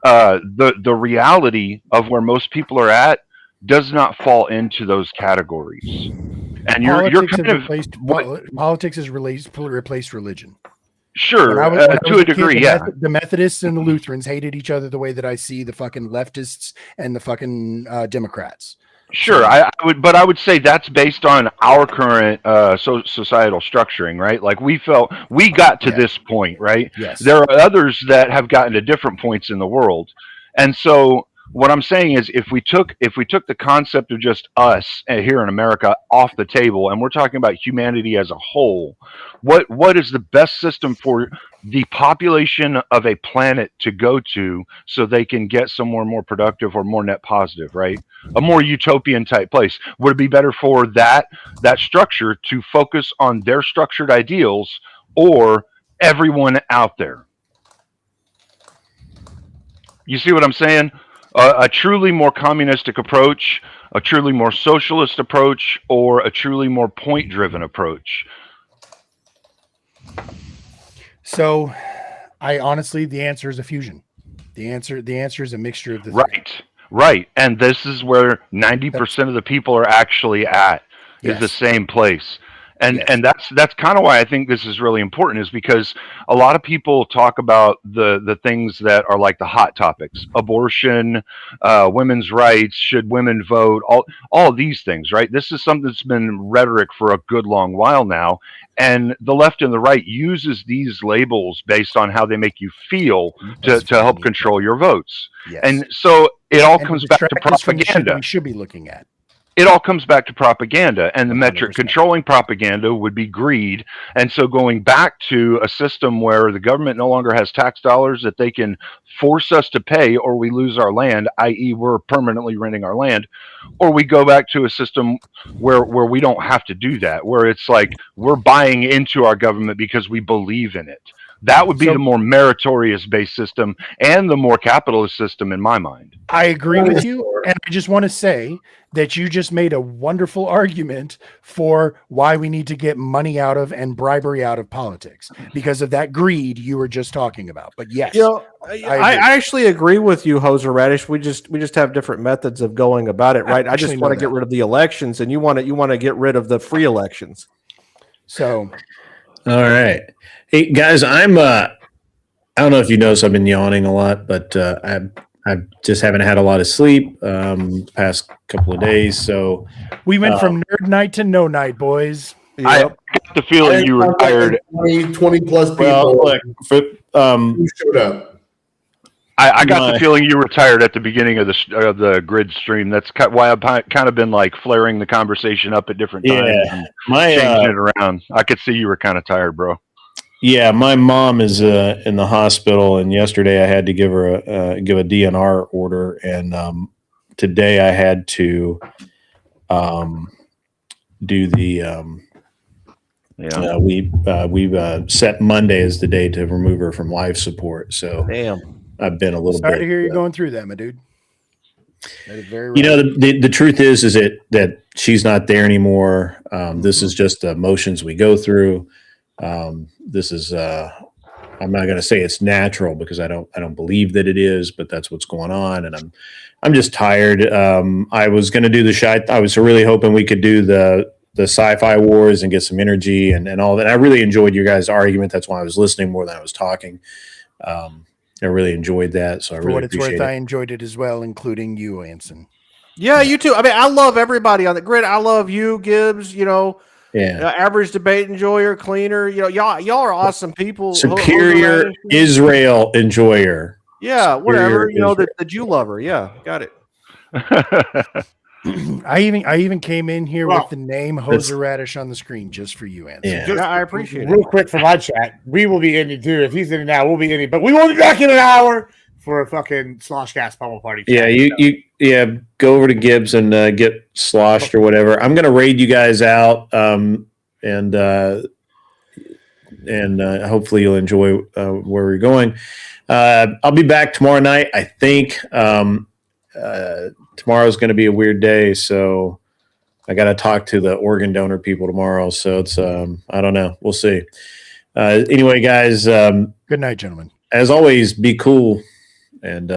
the reality of where most people are at does not fall into those categories. And politics has replaced religion. Sure, to a degree, The Methodists and the Lutherans hated each other the way that I see the fucking leftists and the fucking Democrats. Sure, I would say that's based on our current societal structuring, right? Like we felt we got to this point, right? Yes. There are others that have gotten to different points in the world, and so what I'm saying is, if we took the concept of just us here in America off the table, and we're talking about humanity as a whole, what is the best system for the population of a planet to go to so they can get somewhere more productive or more net positive, right? A more utopian type place. Would it be better for that structure to focus on their structured ideals, or everyone out there? You see what I'm saying? A truly more communistic approach, a truly more socialist approach, or a truly more point-driven approach? So, I honestly, the answer is a fusion. The answer is a mixture of the Right. And this is where 90% of the people are actually at, is the same place. And that's kind of why I think this is really important, is because a lot of people talk about the things that are like the hot topics: abortion, women's rights, should women vote, all these things, right? This is something that's been rhetoric for a good long while now. And the left and the right uses these labels based on how they make you feel to help control your votes. Yes. And so it all comes back to propaganda. We should be looking at. It all comes back to propaganda, and the metric controlling propaganda would be greed. And so going back to a system where the government no longer has tax dollars that they can force us to pay, or we lose our land, i.e. we're permanently renting our land, or we go back to a system where we don't have to do that, where it's like we're buying into our government because we believe in it. That would be the more meritorious based system and the more capitalist system in my mind. I agree with you. And I just want to say that you just made a wonderful argument for why we need to get money out of and bribery out of politics, because of that greed you were just talking about. But yes, I actually agree with you, Hoser Radish. We just have different methods of going about it, right? I just want to get rid of the elections, and you want to get rid of the free elections. So, all right. Hey guys, I don't know if you noticed, I've been yawning a lot, but I just haven't had a lot of sleep past couple of days. So we went from nerd night to no night, boys. I got the feeling you were tired. 20 plus people who showed up. I got the feeling you were tired at the beginning of the grid stream. That's why I've kind of been like flaring the conversation up at different times. Yeah, changing it around. I could see you were kind of tired, bro. Yeah, my mom is in the hospital, and yesterday I had to give her give a DNR order, and today I had to do the. We've set Monday as the day to remove her from life support. So damn, I've been a little sorry bit. to hear you're going through that, my dude. That is very. You know, the truth is that she's not there anymore. This is just the emotions we go through. This is I'm not going to say it's natural, because I don't believe that it is, but that's what's going on, and I'm just tired. I was going to do I was really hoping we could do the sci-fi wars and get some energy and all that. I really enjoyed your guys' argument. That's why I was listening more than I was talking. I really enjoyed that. So I really appreciate it. I enjoyed it as well, including you, Anson. Yeah, you too. I mean, I love everybody on the grid. I love you, Gibbs. Average debate enjoyer, cleaner. Y'all are awesome people. Superior Israel enjoyer. Yeah, whatever. The Jew lover. Yeah, got it. I even came in here with the name Hoser Radish on the screen just for you, Anson. Yeah, I appreciate it. Real quick for my chat, we will be ending too. If he's in now, we'll be ending, but we will be back in an hour for a fucking slosh gas pummel party. Yeah, go over to Gibbs and get sloshed or whatever. I'm gonna raid you guys out, and hopefully you'll enjoy where we're going. I'll be back tomorrow night, I think. Tomorrow's going to be a weird day, so I got to talk to the organ donor people tomorrow. So it's I don't know. We'll see. Anyway, guys. Good night, gentlemen. As always, be cool and.